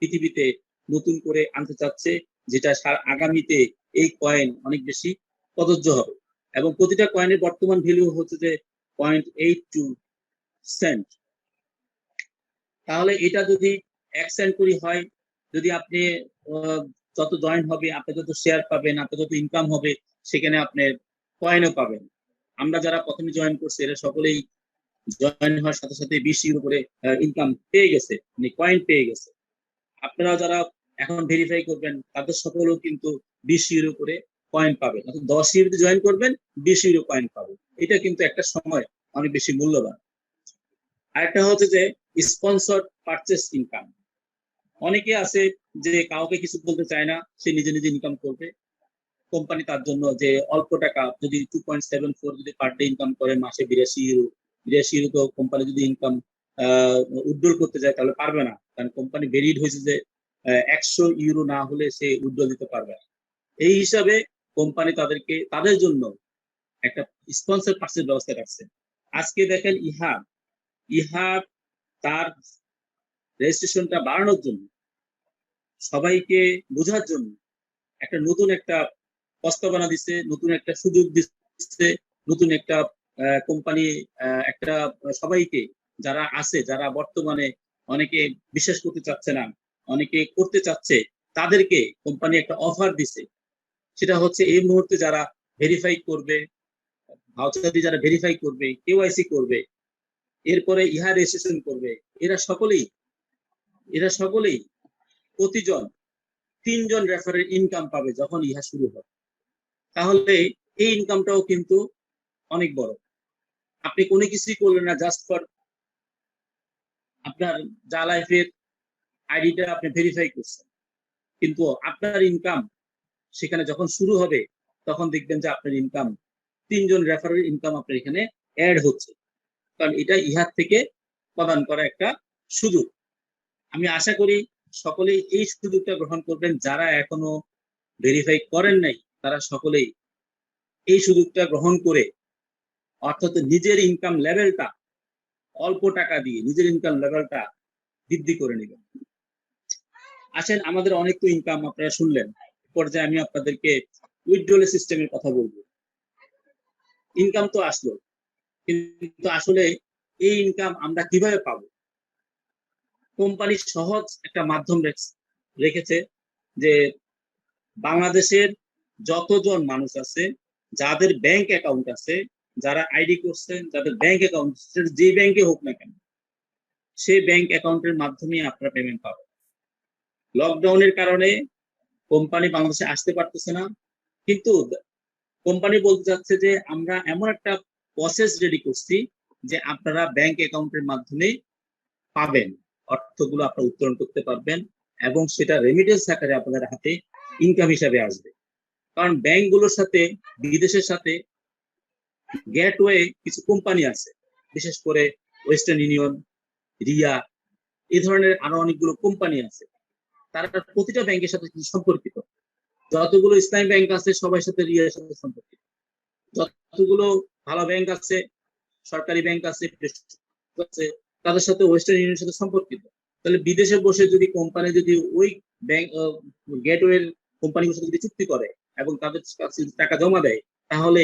S5: পৃথিবীতে নতুন করে আনতে চাচ্ছে, যেটা আগামীতে এই কয়েন অনেক বেশি প্রযোজ্য হবে। এবং প্রতিটা কয়েনের বর্তমান ভ্যালু হচ্ছে যে 0.82 সেন্ট। তাহলে এটা যদি 1 সেন্ট করে হয়, যদি আপনি যত জয়েন হবে, আপনি যত শেয়ার পাবেন, আপনার যত ইনকাম হবে, সেখানে আপনি কয়েনও পাবেন। আমরা যারা প্রথমে জয়েন করছি এরা সকলেই জয়েন হওয়ার সাথে সাথে 20 ইউরো করে ইনকাম পেয়ে গেছে, মানে কয়েন পেয়ে গেছে। আপনারা যারা এখন ভেরিফাই করবেন তাদের সকলেও কিন্তু 20 ইউরো করে কয়েন পাবে, 10 ইউরোতে জয়েন করবেন 20 ইউরো কয়েন পাবে। এটা কিন্তু একটা সময় অনেক বেশি মূল্যবান। আরেকটা হচ্ছে যে স্পন্সর পারচেস ইনকাম। অনেকে আছে যে কাউকে কিছু বলতে চায় না, সে নিজে নিজে ইনকাম করবে। কোম্পানি তার জন্য যে অল্প টাকা, যদি 2.74 যদি পার ডে ইনকাম করে মাসে 82 ইউরো তো কোম্পানি যদি ইনকাম উইথড্রল করতে যায় তাহলে পারবে না, কারণ কোম্পানি ভেরিড হয়েছে যে 100 ইউরো না হলে সে উইথড্রল দিতে পারবে না। এই হিসাবে কোম্পানি তাদের জন্য একটা স্পন্সর পার্সেস ব্যবস্থা রাখছে। আজকে দেখেন ইহাব তার রেজিস্ট্রেশনটা বাড়ানোর জন্য, সবাইকে বোঝার জন্য নতুন একটা প্রস্তাবনা দিচ্ছে, নতুন একটা সুযোগ দিচ্ছে, নতুন একটা কোম্পানি একটা সবাইকে যারা আছে, যারা বর্তমানে অনেকে বিশ্বাস করতে চাচ্ছে না, অনেকে করতে চাচ্ছে, তাদেরকে কোম্পানি একটা অফার দিছে। সেটা হচ্ছে এই মুহূর্তে যারা ভেরিফাই করবে, ভাউচার দিয়ে যারা ভেরিফাই করবে, কেওয়াইসি করবে, এরপরে ইহা রেজিস্ট্রেশন করবে, এরা সকলেই প্রতিজন 3 জন রেফারের ইনকাম পাবে যখন ইহা শুরু হবে। তাহলে এই ইনকামটাও কিন্তু অনেক বড়। আপনি কোনো কিছুই করলেন না, জাস্ট ফর আপনার যা লাইফের আইডিটা আপনি ভেরিফাই করছেন, কিন্তু আপনার ইনকাম সেখানে যখন শুরু হবে তখন দেখবেন যে আপনার ইনকাম 3 জন রেফারের ইনকাম আপনার এখানে অ্যাড হচ্ছে, কারণ এটা ইহার থেকে প্রদান করা একটা সুযোগ। আমি আশা করি সকলেই এই সুযোগটা গ্রহণ করবেন। যারা এখনো ভেরিফাই করেন নাই তারা সকলেই এই সুযোগটা গ্রহণ করে, অর্থাৎ নিজের ইনকাম লেভেলটা অল্প টাকা দিয়ে নিজের ইনকাম লেভেলটা বৃদ্ধি করে নেবেন। আসেন, আমাদের অনেক তো ইনকাম আপনারা শুনলেন, পর্যায়ে আমি আপনাদেরকে উইথড্রল সিস্টেমের কথা বলবো। ইনকাম তো আসলো, কিন্তু আসলে এই ইনকাম আমরা কিভাবে পাবো? কোম্পানি সহজ একটা মাধ্যম রেখেছে যে বাংলাদেশের যতজন মানুষ আছে, যাদের ব্যাংক অ্যাকাউন্ট আছে, যারা আইডি করছেন, যাদের ব্যাংক অ্যাকাউন্ট, যে ব্যাংকে হোক না কেন, সেই ব্যাংক অ্যাকাউন্টের মাধ্যমে আপনারা পেমেন্ট পাবেন। লকডাউনের কারণে কোম্পানি বাংলাদেশে আসতে পারতেছে না, কিন্তু কোম্পানি বলতে চাচ্ছে যে আমরা এমন একটা প্রসেস রেডি করছি যে আপনারা ব্যাংক অ্যাকাউন্টের মাধ্যমে পাবেন, অর্থগুলো আপনারা উত্তোলন করতে পারবেন এবং সেটা রেমিটেন্স আকারে আপনাদের হাতে ইনকাম হিসাবে আসবে। কারণ ব্যাংকগুলোর সাথে, বিদেশের সাথে গেটওয়ে কিছু কোম্পানি আছে, বিশেষ করে ওয়েস্টার্ন ইউনিয়ন, রিয়া, এই ধরনের আরো অনেকগুলো কোম্পানি আছে। তারা প্রতিটা ব্যাংকের সাথে সম্পর্কিত। যতগুলো ইসলামী ব্যাংক আছে সবার সাথে রিয়ার সাথে সম্পর্কিত, যতগুলো ভালো ব্যাংক আছে, সরকারি ব্যাংক আছে, তাদের সাথে ওয়েস্টার্ন ইউনিয়নের সাথে সম্পর্কিত। তাহলে বিদেশে বসে যদি কোম্পানি যদি ওই ব্যাংক গেটওয়ে কোম্পানিগুলোর সাথে যদি চুক্তি করে এবং তাদের কাছে টাকা জমা দেয়, তাহলে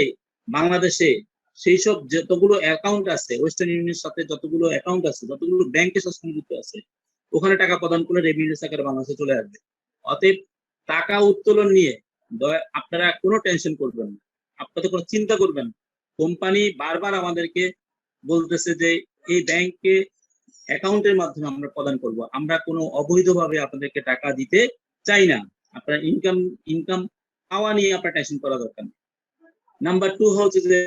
S5: বাংলাদেশে সেই সব যতগুলো অ্যাকাউন্ট আছে, ওয়েস্টার্ন ইউনিয়নের সাথে যতগুলো অ্যাকাউন্ট আছে, যতগুলো ব্যাংকের সাথে সংযুক্ত আছে, ওখানে টাকা প্রদান করে রেমিটেন্স আকারে বাংলাদেশে চলে আসবে। অতএব টাকা উত্তোলন নিয়ে আপনারা কোনো টেনশন করবেন না, আপনাদের কোনো চিন্তা করবেন না। কোম্পানি বারবার আমাদেরকে বলতেছে যে এই ব্যাংকে অ্যাকাউন্টের মাধ্যমে আমরা প্রদান করব, আমরা কোনো অবৈধভাবে আপনাদেরকে টাকা দিতে চাই না। আপনার ইনকাম পাওয়া নিয়ে আপনার টেনশন করা দরকার নেই। নাম্বার 2 হচ্ছে যে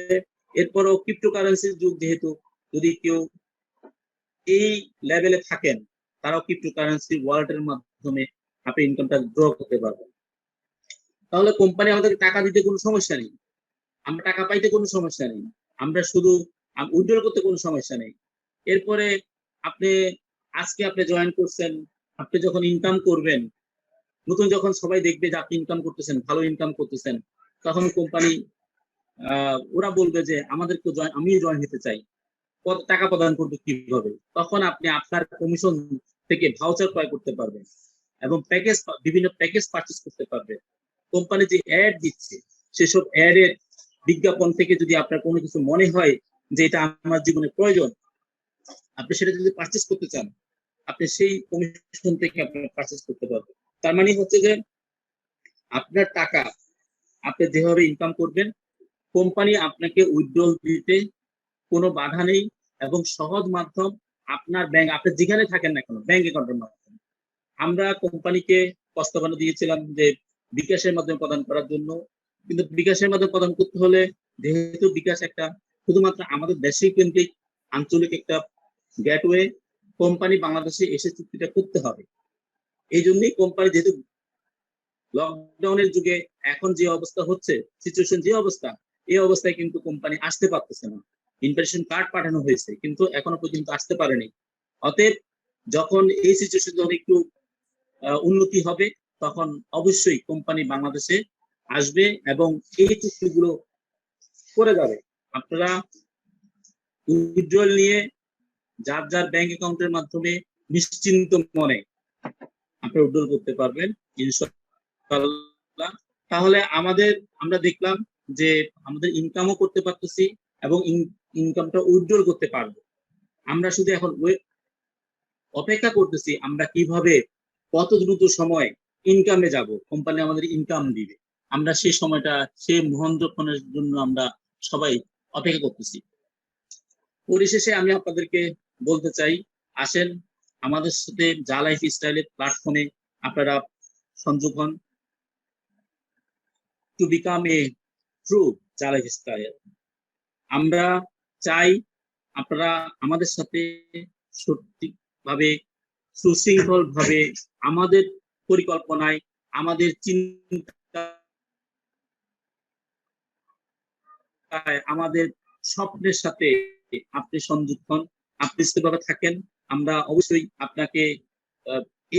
S5: এরপরও ক্রিপ্টোকারেন্সির যুগ, যেহেতু যদি কেউ এই লেভেলে থাকেন, তারাও ক্রিপ্টোকারেন্সি ওয়ালেটের মাধ্যমে আপনি ইনকামটা ড্র করতে পারবেন। তাহলে কোম্পানি আমাদেরকে টাকা দিতে কোনো সমস্যা নেই, আমরা টাকা পাইতে কোনো সমস্যা নেই, আমরা শুধু উইথড্রল করতে কোনো সমস্যা নেই। এরপরে আজকে আপনি জয়েন করছেন, আপনি যখন ইনকাম করবেন, নতুন যখন সবাই দেখবে যে আপনি ইনকাম করতেছেন, ভালো ইনকাম করতেছেন, তখন কোম্পানি ওরা বলবে যে আমাদেরকে আমি জয়েন হতে চাই, টাকা প্রদান করবে কিভাবে? তখন আপনি আপনার কমিশন থেকে ভাউচার ক্রয় করতে পারবেন এবং বিভিন্ন প্যাকেজ পারচেজ করতে পারবেন। কোম্পানি যে অ্যাড দিচ্ছে, সেসব অ্যাডের বিজ্ঞাপন থেকে যদি আপনার কোনো কিছু মনে হয় যে এটা আমার জীবনে প্রয়োজন, আপনি সেটা যদি পারচেজ করতে চান, আপনি সেই কমিশন থেকে আপনি পারচেজ করতে পারবেন। তার মানে হচ্ছে যে আপনার টাকা আপনি যেভাবে ইনকাম করবেন, কোম্পানি আপনাকে উইথড্রল দিতে কোনো বাধা নেই এবং সহজ মাধ্যম আপনার ব্যাংক, আপনি যেখানে থাকেন না কেন ব্যাংক অ্যাকাউন্টের মাধ্যমে। আমরা কোম্পানিকে প্রস্তাবনা দিয়েছিলাম যে বিকাশের মাধ্যমে প্রদান করার জন্য, কিন্তু বিকাশের মাধ্যমে প্রদান করতে হলে যেহেতু বিকাশ একটা শুধুমাত্র আমাদের দেশে কেন্দ্রিক আঞ্চলিক একটা গেটওয়ে, কোম্পানি বাংলাদেশে এসে চুক্তিটা করতে হবে। এই জন্যই কোম্পানি যেহেতু লকডাউনের যুগে এখন যে অবস্থা হচ্ছে, সিচুয়েশন যে অবস্থা, এই অবস্থায় কিন্তু কোম্পানি আসতে পারতেছে না। ইনভিটেশন কার্ড পাঠানো হয়েছে কিন্তু এখনো পর্যন্ত আসতে পারেনি। অতএব যখন এই সিচুয়েশন যখন একটু উন্নতি হবে তখন অবশ্যই কোম্পানি বাংলাদেশে আসবে এবং এই চুক্তিগুলো করে যাবে। আপনারা উইথড্রয়াল নিয়ে যার যার ব্যাংক অ্যাকাউন্টের মাধ্যমে নিশ্চিন্ত মনে আপনি উইথড্রয়াল করতে পারবেন ইনশাআল্লাহ। তাহলে আমরা দেখলাম যে আমাদের ইনকামও করতে পারতেছি এবং ইনকামটা উইথড্রয়াল করতে পারবো। আমরা শুধু এখন অপেক্ষা করতেছি আমরা কিভাবে কত দ্রুত সময় ইনকামে যাব, কোম্পানি আমাদের ইনকাম দিবে। আমরা সেই সময়টা, সেই মুহূর্তক্ষণের জন্য আমরা সবাই অপেক্ষা করতেছি। পরিশেষে আমি আপনাদেরকে বলতে চাই, আসেন আমাদের সাথে যা লাইফ স্টাইলের প্ল্যাটফর্মে আপনারা সংযোগ হন, টু বিকাম এ ট্রু যা লাইফ স্টাইল। আমরা চাই আপনারা আমাদের সাথে সঠিকভাবে, সুশৃঙ্খল ভাবে আমাদের পরিকল্পনায়, আমাদের চিন্তায়, আমাদের স্বপ্নের সাথে আপনি সংযুক্ত হন, আপনি স্থিরভাবে থাকেন। আমরা অবশ্যই আপনাকে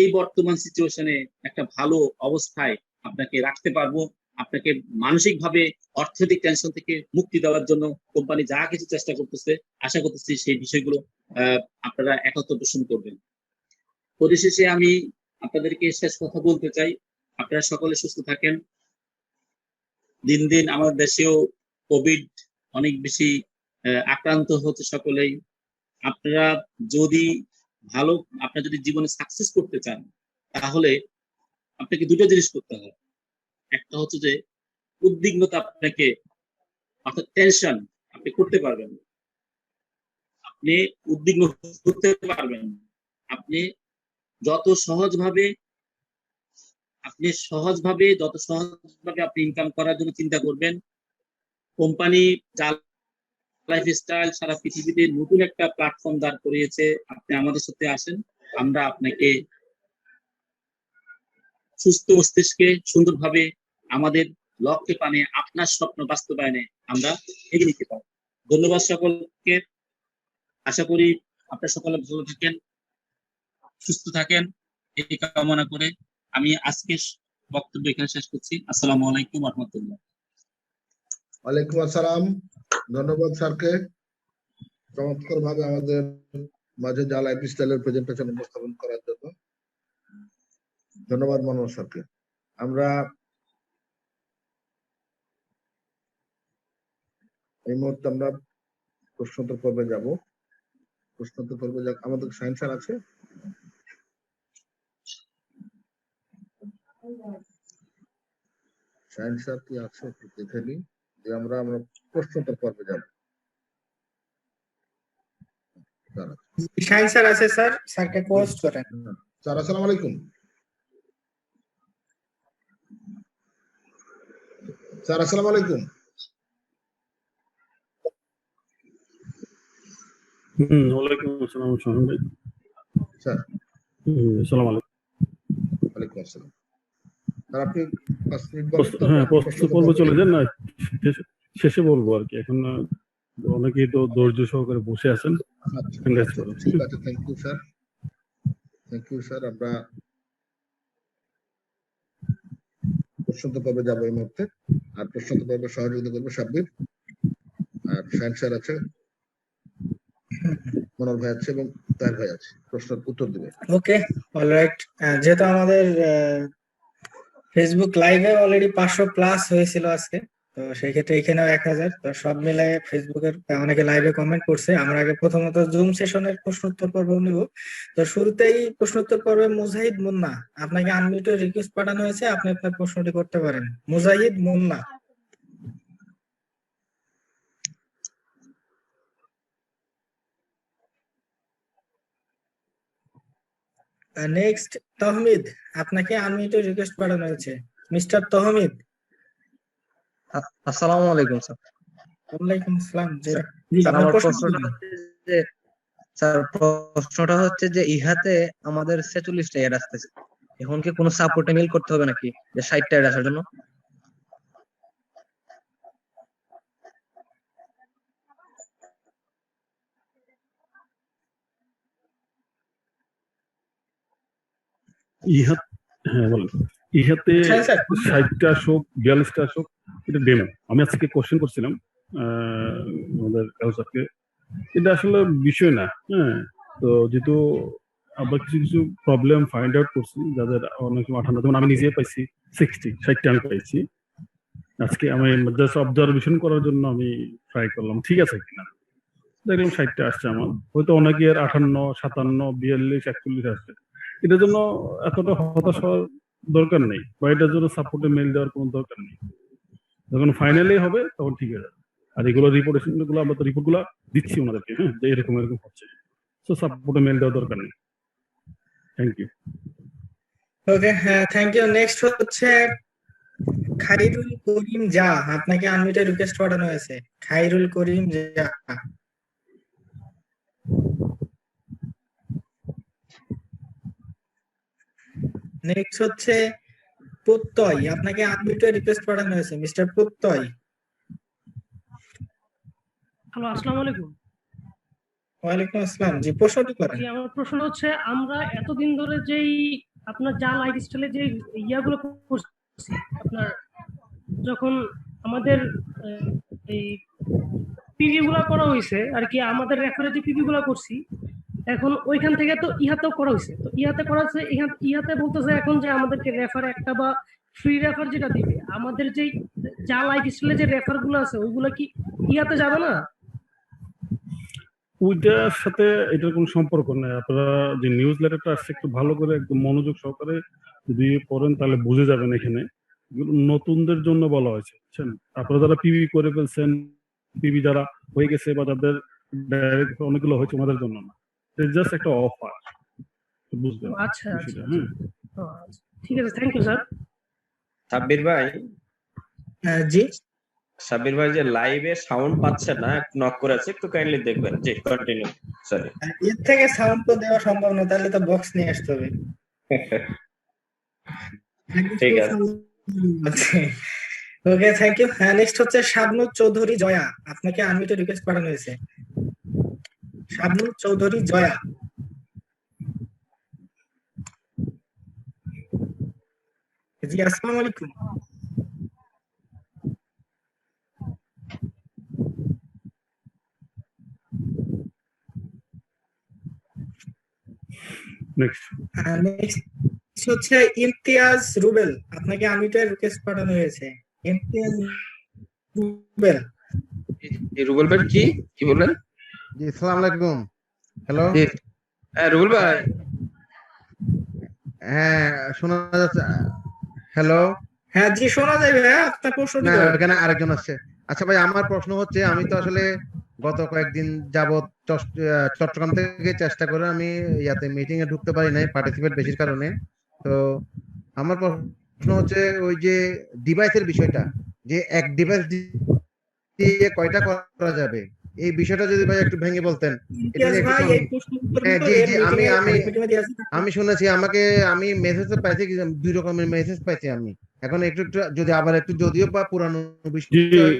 S5: এই বর্তমান সিচুয়েশনে একটা ভালো অবস্থায় আপনাকে রাখতে পারবো। আপনাকে মানসিকভাবে অর্থনৈতিক টেনশন থেকে মুক্তি দেওয়ার জন্য কোম্পানি যা কিছু চেষ্টা করতেছে, আশা করতেছি সেই বিষয়গুলো আপনারা একত্র পোষণ করবেন। পরিশেষে আমি আপনাদেরকে শেষ কথা বলতে চাই, আপনারা সকলে সুস্থ থাকেন। দিন দিন আমাদের দেশেও কোভিড অনেক বেশি আক্রান্ত হচ্ছে সকলেই। আপনারা যদি জীবনে সাকসেস করতে চান তাহলে আপনাকে দুটো জিনিস করতে হবে। একটা হচ্ছে যে উদ্বিগ্নতা আপনাকে, অর্থাৎ টেনশন আপনি করতে পারবেন, আপনি উদ্বিগ্ন করতে পারবেন। আপনি যত সহজভাবে আপনি ইনকাম করার জন্য চিন্তা করবেন। কোম্পানি লাইফস্টাইল সারা পৃথিবীতে নতুন একটা প্ল্যাটফর্ম দাঁড় করিয়েছে, আপনি আমাদের সাথে আসেন। আমরা আপনাকে সুস্থ মস্তিষ্কে সুন্দরভাবে আমাদের লক্ষ্যে পানে, আপনার স্বপ্ন বাস্তবায়নে আমরা এগিয়ে নিতে পারব। ধন্যবাদ সকলকে। আশা করি আপনারা সকলে ভালো থাকেন, সুস্থ থাকেন, এই কামনা করে আমি আজকে বক্তব্য এখানে শেষ করছি। আসসালামু আলাইকুম ওয়া রাহমাতুল্লাহ।
S2: ওয়ালাইকুম আসসালাম। ধন্যবাদ স্যারকে চমৎকার ভাবে আমাদের মাঝে যা লাইফ স্টাইলের প্রেজেন্টেশন উপস্থাপন করার জন্য। ধন্যবাদ মনোজ স্যারকে। আমরা এই মুহূর্তে আমরা প্রশ্নোত্তর পর্বে যাব। প্রশ্নোত্তর পর্বে আমাদের সায়েন্স স্যার আছে? সায়েন্স স্যার কি আছে একটু দেখে নিই। আমরা প্রশ্নোত্তর পর্বে যাব।
S6: শাহিন স্যার আছে স্যার, স্যারকে পোস্ট করেন।
S2: স্যার আসসালামু আলাইকুম। স্যার আসসালামু আলাইকুম।
S7: ওয়ালাইকুম আসসালাম সোহান ভাই।
S2: স্যার
S7: আসসালামু আলাইকুম।
S2: ওয়ালাইকুম আসসালাম। স্যার আপনি 5 মিনিট
S7: প্রশ্ন পর্ব চলে যান না, শেষে বলবো আর কি। এখন অনেকেই তো ধৈর্য সহকারে বসে আছেন।
S2: ঠিক আছে, থ্যাংক ইউ স্যার। আমরা প্রশ্নোত্তর পর্বে যাবো এই মুহূর্তে। আর প্রশ্নোত্তর পর্বে সহযোগিতা করবে সাব্বির, আর সায়েন্স স্যার আছে, মনোর ভাই আছে এবং তার ভাই আছে, প্রশ্নের উত্তর দিবে।
S6: ওকে, অলরাইট। যেহেতু আমাদের ফেসবুক লাইভে অলরেডি 500+ হয়েছিল আজকে, তো সেই ক্ষেত্রে এখানেও 1000, তো সব মিলাই ফেসবুকের অনেকে লাইভে কমেন্ট করছে। আমরা আগে প্রথমত জুম সেশনের প্রশ্নোত্তর পর্ব নিব। তো শুরুতেই প্রশ্নোত্তর পর্বে মুজাহিদ মুন্না, আপনাকে আনমিউটের রিকোয়েস্ট পাঠানো হয়েছে, আপনি আপনার প্রশ্নটি করতে পারেন। মুজাহিদ মুন্না। নেক্সট তহমিদ, আপনাকে আনমিউটেড রিকোয়েস্ট পাঠানো হয়েছে। মিস্টার তহমিদ।
S8: আসসালামু আলাইকুম স্যার।
S6: ওয়ালাইকুম আসসালাম। জি,
S8: স্যার
S6: আপনার
S8: আমার
S6: প্রশ্ন
S8: প্রশ্নটা
S6: কি?
S8: হচ্ছে যে ইহাতে আমাদের 46টা অ্যাড আসতেছে, এখন কি কোনো সাপোর্টে মেল করতে হবে নাকি যে 60টা অ্যাড আসার জন্য?
S7: ইহাত হ্যাঁ বলেন। ইহাতে
S6: হ্যাঁ স্যার।
S7: 60টা আসুক 42টা আসুক, এটা ডেমো। আমি আজকে কোশ্চেন করছিলাম আমাদের কাউসারকে, এটা আসলে বিষয় না। হ্যাঁ, তো যেহেতু আমরা কিছু কিছু প্রবলেম ফাইন্ড আউট করছি, যাদের অনেক সময় 58, যেমন আমি নিজে পাইছি 60টা আমি পাইছি। আজকে আমি জাস্ট অবজারভেশন করার জন্য আমি ট্রাই করলাম ঠিক আছে কিনা, দেখলাম 60টা আসছে আমার। হয়তো অনেকের 58, 57, 42, 41 আসছে। এটার জন্য এতটা হতাশ হওয়ার দরকার নেই, বা এটার জন্য সাপোর্টে মেল দেওয়ার কোনো দরকার নেই। যখন ফাইনালি হবে তখন ঠিক হয়ে যাবে। আর এগুলো রিপোর্টেশন গুলো আমরা তো রিপোর্ট গুলো দিচ্ছি ওনাদেরকে, হ্যাঁ, যে এরকম এরকম হচ্ছে, তো সাপোর্টে মেল দেওয়ার দরকার নেই। Thank you.
S6: ওকে, হ্যাঁ, থ্যাংক ইউ। নেক্সট হচ্ছে খাইরুল করিম জা, আপনাকে আনমিউটেড রিকোয়েস্ট পাঠানো হয়েছে। খাইরুল করিম জা। নেক্সট হচ্ছে প্রত্যয়, আপনাকে আনমিউটেড রিকোয়েস্ট পাঠানো হয়েছে। মিস্টার প্রত্যয়।
S9: হ্যালো, আসসালামু আলাইকুম।
S6: ওয়ালাইকুম আসসালাম। জি, প্রশ্নটি করেন।
S9: জি, আমার প্রশ্ন হচ্ছে, আমরা এতদিন ধরে যেই আপনার যা লাইফ স্টাইলে যে ইয়াগুলো করছি, আপনার যখন আমাদের এই পিভি গুলা করা হয়েছে আর কি, আমাদের রেফারে যে পিভি গুলা করছি, এখন ওইখান থেকে তো ইহাতেও করা হয়েছে। তো ইহাতে করা হয়েছে, ইহাতে বলতেছে এখন যে আমাদেরকে রেফার একটা বা ফ্রি রেফার যেটা দিবে, আমাদের যেই যা লাইফ স্টাইলে যে রেফার গুলো আছে ওইগুলা কি ইহাতে যাবে না?
S7: ওইটার সাথে এটার কোনো সম্পর্ক নেই। আপনারা যে নিউজ লেটারটা আসছে একটু ভালো করে একদম মনোযোগ সহকারে যদি পড়েন তাহলে বুঝে যাবেন। এখানে এগুলো নতুনদের জন্য বলা হয়েছে, বুঝছেন? আপনারা যারা পিভি করে ফেলছেন, পিভি যারা হয়ে গেছে বা যাদের ডাইরেক্ট অনেকগুলো হয়েছে, ওনাদের জন্য না। জাস্ট একটা অফার, বুঝলেন
S9: আচ্ছা আচ্ছা
S7: বিষয়টা?
S9: আচ্ছা।
S7: হ্যাঁ,
S9: ও, আচ্ছা। ঠিক আছে, থ্যাংক ইউ স্যার।
S10: সাব্বির ভাই,
S6: জি,
S10: সাব্বির ভাই যে লাইভে সাউন্ড পাচ্ছে না, নক করেছে, একটু কাইন্ডলি দেখবেন। জি, কন্টিনিউ। সরি।
S6: এর থেকে সাউন্ড তো দেওয়া সম্ভব না, তাহলে তো বক্স নিয়ে আসতে হবে।
S10: ঠিক আছে।
S6: ওকে, থ্যাংক ইউ। হ্যাঁ, নেক্সট হচ্ছে শাবনুর চৌধুরী জয়া, আপনাকে আনমিউটেড রিকোয়েস্ট পাঠানো হয়েছে। শাবনুর চৌধুরী জয়া। জি, আসসালামু আলাইকুম।
S7: নেক্সট
S6: নেক্সট হচ্ছে ইমতিয়াজ রুবেল, আপনাকে আনমিউটেড রিকোয়েস্ট পাঠানো হয়েছে। ইমতিয়াজ রুবেল।
S10: রুবেল ভাই কি বললেন?
S11: জি, আসসালামু আলাইকুম। হ্যালো।
S10: হ্যাঁ রুবেল ভাই।
S11: হ্যাঁ, শোনা যাচ্ছে? হ্যালো।
S6: হ্যাঁ জি, শোনা যায় ভাইয়া, আপনার প্রশ্নটি
S11: না,
S6: করেন।
S11: এখানে আরেকজন আসছে। আচ্ছা ভাই, আমার প্রশ্ন হচ্ছে, আমি তো আসলে গত কয়েকদিন যাবত চট্টগ্রাম থেকে চেষ্টা করে আমি ইয়াতে মিটিং এ ঢুকতে পারি নাই, পার্টিসিপেট বেশির কারণে। তো আমার প্রশ্ন হচ্ছে, ওই যে ডিভাইসের বিষয়টা, যে এক ডিভাইস দিয়ে কয়টা করা যাবে, এই বিষয়টা যদি ভাই একটু ভেঙে বলতেন। এটা নিয়ে একটু
S6: ভাই, এই প্রশ্নের উত্তর
S11: হ্যাঁ,
S6: কিন্তু
S11: জি
S6: এর
S11: জি,
S6: meeting
S11: আমি
S6: এ meeting এ দেয়া আছে।
S11: আমি শুনেছি, আমি মেসেজ পাইছি, দুই রকমের মেসেজ পাইছি আমি। এখন একটু একটু যদি আবার একটু, যদিও বা পুরানো
S7: জি,
S11: বিষয়,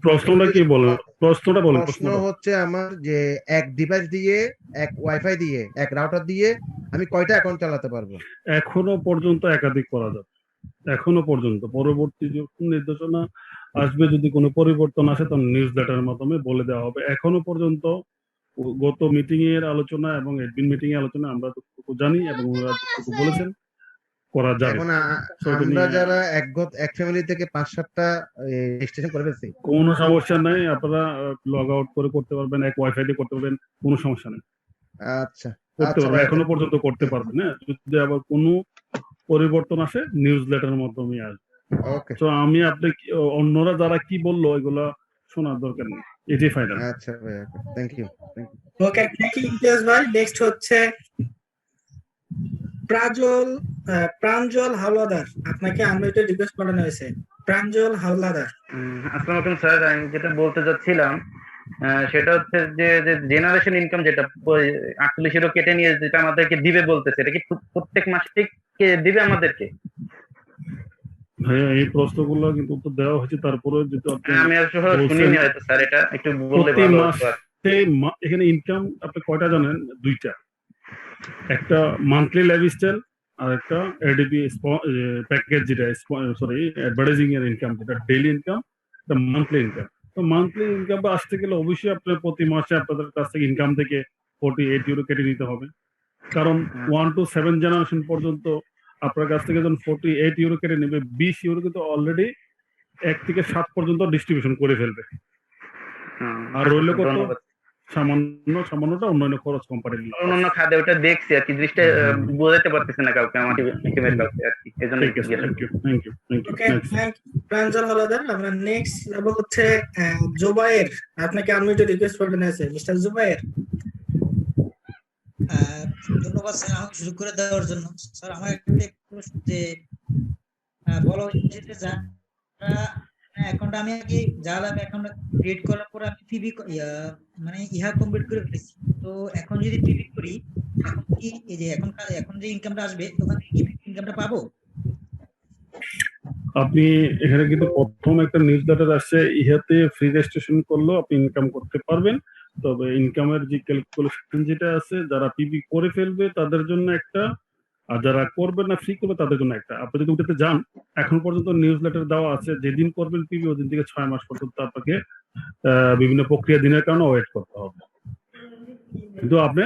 S7: প্রশ্নটা কি বলেন? প্রশ্নটা বলেন।
S11: প্রশ্ন হচ্ছে আমার, যে এক ডিভাইস দিয়ে, এক ওয়াইফাই দিয়ে, এক রাউটার দিয়ে আমি কয়টা অ্যাকাউন্ট চালাতে পারবো?
S7: এখনো পর্যন্ত একাধিক করা যাবে, এখনো পর্যন্ত। পরবর্তী যখন নির্দেশনা আসবে, যদি কোনো পরিবর্তন আসে, তখন নিউজ লেটারের মাধ্যমে বলে দেওয়া হবে। এখনো পর্যন্ত গত মিটিং এর আলোচনা এবং এডমিন মিটিং এর আলোচনা আমরা যতটুকু জানি এবং ওরা যতটুকু বলেছেন করা যাবে।
S11: এখন
S7: So, এটা
S11: আমরা
S7: নিয়ে
S11: যারা এক ফ্যামিলি থেকে 5-7টা রেজিস্ট্রেশন করে ফেলছি,
S7: কোনো সমস্যা নেই, আপনারা লগ আউট করে করতে পারবেন, এক ওয়াইফাই দিয়ে করতে পারবেন, কোনো সমস্যা নেই,
S11: আচ্ছা
S7: করতে
S11: আচ্ছা
S7: পারবেন,
S11: ভাই,
S7: এখনো পর্যন্ত করতে পারবেন। হ্যাঁ, যদি আবার কোনো পরিবর্তন আসে নিউজ লেটারের মাধ্যমে আসবে।
S11: ওকে।
S7: তো আমি অন্যরা যারা কি বললো এগুলা শোনার দরকার নেই, এটাই ফাইনাল।
S11: আচ্ছা ভাই, thank you.
S6: Okay, thank you Imtiaz ভাই। নেক্সট হচ্ছে প্রাঞ্জল হাওলাদার, আপনাকে আনমিউটেড রিকোয়েস্ট পাঠানো হয়েছে। প্রাঞ্জল হাওলাদার।
S12: আসসালামু আলাইকুম স্যার, আমি যেটা বলতে যাচ্ছিলাম সেটা হচ্ছে যে জেনারেশন ইনকাম যেটা 48 কেটে নিয়ে যেটা আমাদেরকে দিবে বলতেছে, এটা কি প্রত্যেক মাসে কে দিবে আমাদেরকে?
S7: ভাইয়া এই প্রশ্নগুলো কিন্তু উত্তর দেওয়া হয়েছে, তারপরে যেহেতু আপনি
S12: আমি আসলে শুনিনি হয়তো স্যার, এটা একটু বললে
S7: প্রতি
S12: ভালো হতো।
S7: মাসে এখানে ইনকাম আপনি কয়টা জানেন? দুইটা, একটা মান্থলি লাইফস্টাইল আর একটা এডিপি প্যাকেজ, যেটা সরি অ্যাডভার্টাইজিং এর ইনকাম, যেটা ডেইলি ইনকাম, এটা মান্থলি ইনকাম। তো মান্থলি ইনকাম আসতে গেলে অবশ্যই আপনার প্রতি মাসে আপনাদের কাছ থেকে ইনকাম থেকে 48 ইউরো কেটে নিতে হবে, কারণ 1 to 7 জেনারেশন পর্যন্ত আপনার কাছ থেকে যখন 48 ইউরো কেটে নেবে, 20 ইউরো কিন্তু অলরেডি 1 থেকে 7 পর্যন্ত ডিস্ট্রিবিউশন করে ফেলবে। আর রইল কত? সামান্যটা উন্নয়ন খরচ কোম্পানির,
S12: অন্যান্য খাদ্য ওটা দেখছি আর কি, জিনিসটা বোঝাতে পারতেছে না কাউকে, আমার টিমের কাউকে আর কি, এজন্য
S7: থ্যাংক ইউ।
S6: ওকে, প্রাঞ্জল হাওলাদার। আমরা নেক্সট যাব হচ্ছে জুবায়ের, আপনাকে আনমিউটেড রিকোয়েস্ট পাঠানো হয়েছে। মিস্টার জুবায়ের।
S13: ধন্যবাদ স্যার আমাকে সুযোগ করে দেওয়ার জন্য। স্যার আমার একটা প্রশ্ন, যে বলা হচ্ছে যে যারা অ্যাকাউন্ট আমি আগে জালাম অ্যাকাউন্ট ক্রিয়েট করার পর আমি পিবি মানে ইহা কমপ্লিট করে ফেলেছি, তো এখন যদি পিবি করি, এখন কি এই যে এখন যে ইনকামটা আসবে ওখান থেকে কি ইনকামটা পাবো?
S7: আপনি এখানে কিন্তু প্রথম একটা নিউজ লেটার আসছে, ইহাতে ফ্রি রেজিস্ট্রেশন করলেও আপনি ইনকাম করতে পারবেন। তবে ইনকামের যে ক্যালকুলেশন যেটা আছে, যারা পিবি করে ফেলবে তাদের জন্য একটা, আর যারা করবে না ফ্রি করবে তাদের জন্য একটা। আপনি যদি ওটাতে যান, এখন পর্যন্ত নিউজ লেটার দেওয়া আছে, যেদিন করবেন পিবি ওদিন থেকে 6 মাস পর্যন্ত আপনাকে বিভিন্ন প্রক্রিয়া দিনের কারণে ওয়েট করতে হবে। কিন্তু আপনি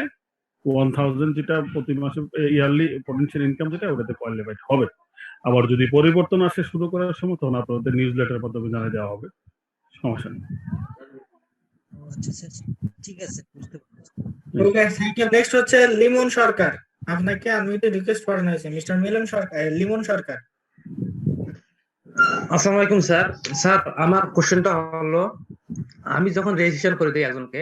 S7: 1000 যেটা প্রতি মাসে ইয়ারলি পটেনশিয়াল ইনকাম যেটা, ওটাতে কোয়ালিফাইড হবে। আবার যদি পরিবর্তন আসে শুরু করার সময়, তখন আপনাদের নিউজ লেটারের মাধ্যমে জানিয়ে দেওয়া হবে, সমস্যা নেই।
S13: আচ্ছা ঠিক আছে, বুঝতে পারছি।
S6: ওকে, থ্যাংক ইউ। নেক্সট হচ্ছে লিমন সরকার, আপনাকে আনমিউটেড রিকোয়েস্ট পাঠানো হয়েছে। মিস্টার মিলন সরকার, লিমন সরকার।
S14: আসসালামু আলাইকুম স্যার। স্যার আমার কোশ্চেনটা হলো, আমি যখন রেজিস্ট্রেশন করে দিই একজনকে,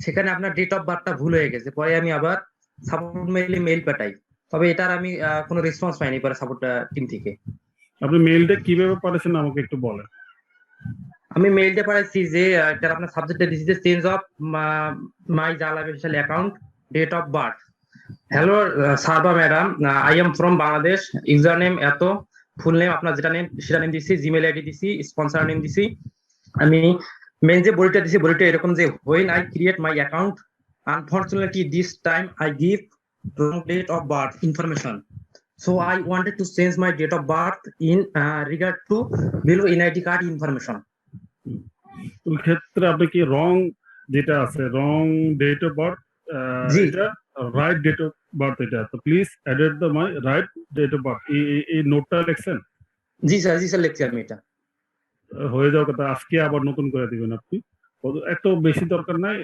S14: সেখানে আপনার ডেট অফ বার্থটা ভুল হয়ে গেছে, পরে আমি আবার সাপোর্ট মেইল পাঠাই, তবে এটার আমি কোনো রেসপন্স পাইনি পরে সাপোর্ট টিম থেকে।
S7: আপনি মেইলটা কিভাবে পাঠাচ্ছেন আমাকে একটু বলেন।
S14: আমি মেইলটা পাঠাচ্ছি যে এটার আপনার সাবজেক্টটা দিচ্ছি যে চেঞ্জ অফ মাই জালা beneficiary account date of birth. Hello সারবা madam, I am from Bangladesh, user name এত, ফুল নেম আপনার যেটা নেম সেটা নেম দিচ্ছি, জিমেল আইডি দিচ্ছি, স্পন্সর নেম দিচ্ছি। আমি মেন যে বডিটা দিচ্ছি, বডিটা এরকম যে when I create my account unfortunately this time I give wrong date of birth information, so I wanted to change my date of birth in regard to below NID card information.
S7: ওই ক্ষেত্রে আপনি কি wrong যেটা আছে, wrong date of birth, এটা right date of birth, এটা তো please edit the my right date of birth, এই নোটটা লিখছেন?
S14: জি স্যার লিখছি আমি। এটা
S7: হয়ে যাওয়ার কথা, আজকে আবার নতুন করে দিবেন আপনি, এত বেশি দরকার নাই।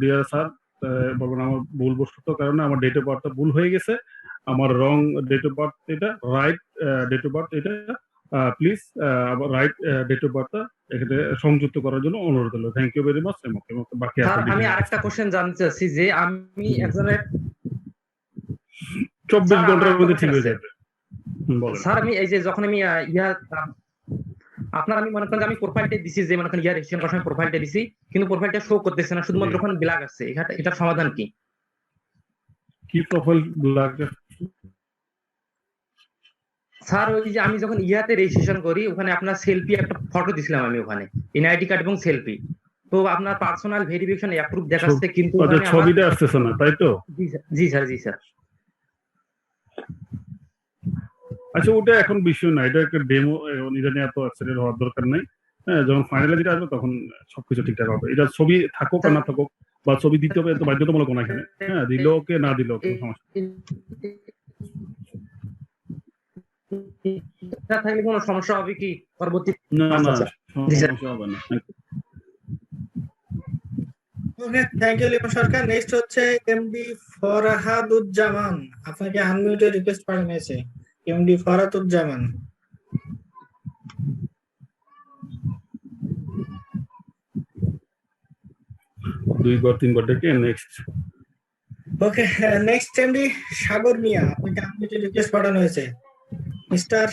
S7: ডিয়ার স্যার, বলবেন আমার ভুল বশত কারণে আমার ডেট অফ বার্থটা ভুল হয়ে গেছে, আমার রং ডেট অফ বার্থ এটা, রাইট ডেট অফ বার্থ এটা, প্লিজ আবার রাইট ডেট অফ বার্থটা এখানে সংযুক্ত করার জন্য অনুরোধ হলো। Thank you very much. বাকি
S14: আমি আরেকটা কোশ্চেন জানতে চাচ্ছি যে আমি একজনের
S7: 24 ঘন্টার মধ্যে ঠিক হয়ে যাবে।
S14: স্যার আমি এই যে যখন আমি আপনার আমি মনে করেন আমি প্রোফাইলটা দিছি, যে মনে করেন রেজিস্ট্রেশন করার সময় প্রোফাইলটা দিছি, কিন্তু প্রোফাইলটা শো করতেছে না, শুধুমাত্র ওখানে ব্ল্যাক আছে। এটার সমাধান কি?
S7: কি প্রোফাইল ব্ল্যাক?
S14: স্যার ওই যে আমি যখন ইয়াতে রেজিস্ট্রেশন করি, ওখানে আপনার সেলফি একটা ফটো দিছিলাম আমি, ওখানে এনআইডি কার্ড এবং সেলফি, তো আপনার পার্সোনাল ভেরিফিকেশন অ্যাপ্রুভ দেখাচ্ছে, কিন্তু
S7: ছবিটা আসতেছে না, তাই তো?
S14: জি স্যার।
S7: আচ্ছা, ওটা এখন বিষয় না, এটা একটা ডেমো, এটা নিয়ে এত অ্যাক্সিডেন্ট হওয়ার দরকার নাই। হ্যাঁ, যখন ফাইনালি যেটা আসবে তখন সবকিছু ঠিকঠাক হবে। এটা ছবি থাকুক আর না থাকুক, বা ছবি দিতে হবে তো বাধ্যতামূলক না এখানে। হ্যাঁ, দিলেও কে না দিলেও কোনো সমস্যা
S14: থাকলে কোনো সমস্যা হবে কি পরবর্তী?
S7: না, সমস্যা হবে না।
S6: Okay, thank you Limon Sarkar. Next হচ্ছে এমডি ফরহাদুজ্জামান, আপনাকে আনমিউটেড রিকোয়েস্ট পাঠানো হয়েছে। এমডি ফরহাদুজ্জামান।
S7: 2 ঘর 3 ঘর থেকে নেক্সট।
S6: ওকে, নেক্সট এমডি সাগর মিয়া, আপনাকে আনমিউটেড রিকোয়েস্ট পাঠানো হয়েছে। মিস্টার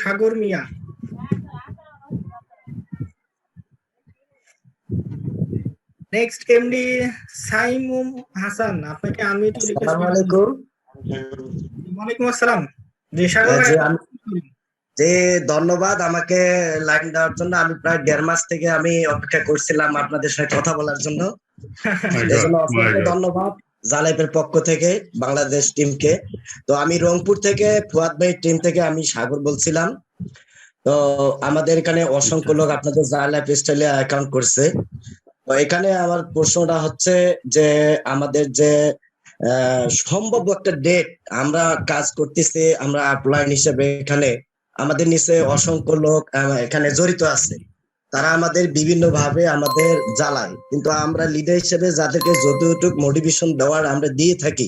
S6: সাগর মিয়া। নেক্সট এমডি সাইমুম হাসান, আপনাকে আনমিউটেড রিকোয়েস্ট
S15: আসসালামু
S6: পাঠানো
S15: আলাইকুম।
S6: ওয়ালাইকুম আসসালাম। জি সাগর ভাই,
S15: যে ধন্যবাদ আমাকে লাইন দেওয়ার জন্য। আমি প্রায় 1.5 মাস থেকে আমি অপেক্ষা করছিলাম আপনাদের সাথে কথা বলার জন্য। এই জন্য অসংখ্য ধন্যবাদ জালাইপের পক্ষ থেকে বাংলাদেশ টিমকে। তো আমি রংপুর থেকে ফুয়াদ ভাইয়ের টিম থেকে আমি সাগর বলছিলাম। তো আমাদের এখানে অসংখ্য লোক আপনাদের জালাইপ স্টাইলে অ্যাকাউন্ট করছে। তো এখানে আমার প্রশ্নটা হচ্ছে যে আমাদের যে সম্ভব একটা ডেট আমরা কাজ করতেছি, আমরা আপলাইন হিসেবে এখানে আমাদের নিচে অসংখ্য লোক এখানে জড়িত আছে। তারা আমাদের বিভিন্ন ভাবে আমাদের জ্বালায়, কিন্তু আমরা লিডার হিসেবে যাদেরকে যতটুকু মোটিভেশন দেওয়ার আমরা দিয়ে থাকি,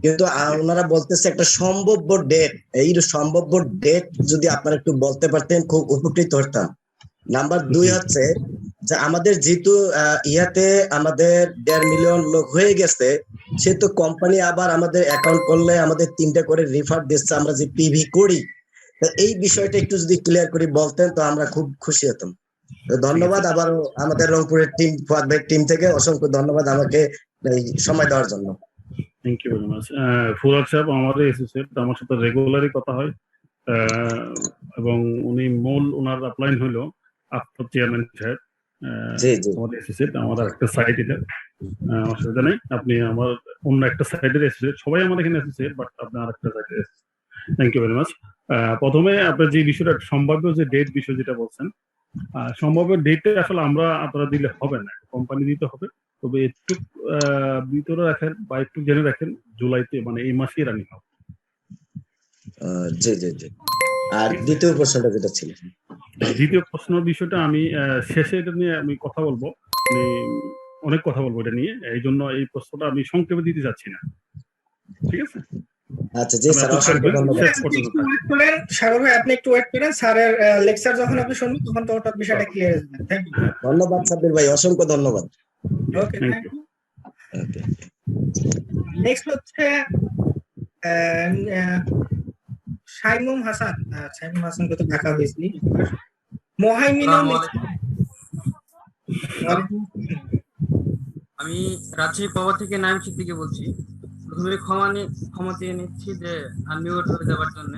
S15: কিন্তু ওনারা বলতেছে একটা সম্ভাব্য ডেট। এই সম্ভাব্য ডেট যদি আপনারা একটু বলতে পারতেন খুব উপকৃত হতাম। নাম্বার 2 হচ্ছে যে আমাদের যেহেতু ইয়াতে আমাদের 1.5 মিলিয়ন লোক হয়ে গেছে, সেহেতু কোম্পানি আবার আমাদের অ্যাকাউন্ট করলে আমাদের 3টা করে রিফার দিচ্ছে আমরা যে পিভি করি। তো এই বিষয়টা একটু যদি ক্লিয়ার করে বলতেন তো আমরা খুব খুশি হতাম। ধন্যবাদ আবার আমাদের রংপুরের টিম, ফুয়াদ ভাই টিম থেকে অসংখ্য ধন্যবাদ আমাকে এই সময় দেওয়ার জন্য।
S7: Thank you very much. Fuad Saheb আমাদের অ্যাসোসিয়েট, আমার সাথে রেগুলারই কথা হয়, এবং উনি মূল ওনার আপলাইন হইলো আপনার চেয়ারম্যান সাহেব, আমাদের অ্যাসোসিয়েট। আমার একটা সাইট এটা, আমার সাথে নেই, আপনি আমার অন্য একটা সাইডের অ্যাসোসিয়েট, সবাই আমাদের এখানে অ্যাসোসিয়েট, বাট আপনি আর একটা সাইডের associate. Thank you very much. প্রথমে আপনার যে বিষয়টা সম্ভাব্য যে ডেট বিষয় যেটা বলছেন, সম্ভাব্য ডেটটা আসলে আমরা আপনারা দিলে হবে না, কোম্পানি দিতে হবে। তবে একটু ভিতরে রাখেন বা একটু জেনে রাখেন, জুলাইতে মানে এই মাসেই রানিং হবে।
S15: জি জি জি। আর দ্বিতীয় প্রশ্নটা যেটা ছিল,
S7: দ্বিতীয় প্রশ্ন বিষয়টা আমি শেষে এটা নিয়ে আমি কথা বলবো, মানে অনেক কথা বলবো এটা নিয়ে, এই জন্য এই প্রশ্নটা আমি সংক্ষেপে দিতে যাচ্ছি না, ঠিক আছে?
S15: আচ্ছা জি স্যার, অসংখ্য ধন্যবাদ।
S6: সাগর ভাই আপনি একটু ওয়েট করেন, স্যারের লেকচার যখন আপনি শুনবেন তখন তো ওটা বিষয়টা ক্লিয়ার হয়ে যাবে। Thank you.
S15: ধন্যবাদ সাব্বির ভাই, অসংখ্য ধন্যবাদ।
S6: ওকে, থ্যাংক ইউ। নেক্সট হচ্ছে সাইমুম হাসান। সাইমুম হাসানকে তো দেখা হয়েছে। মোহাইমিনুল ইসলাম,
S16: আমি রাজশাহী পাওয়া থেকে নাইম সিদ্দিকী বলছি। প্রথমে ক্ষমা চেয়ে নিচ্ছি যে আনমিউট হয়ে যাওয়ার জন্য।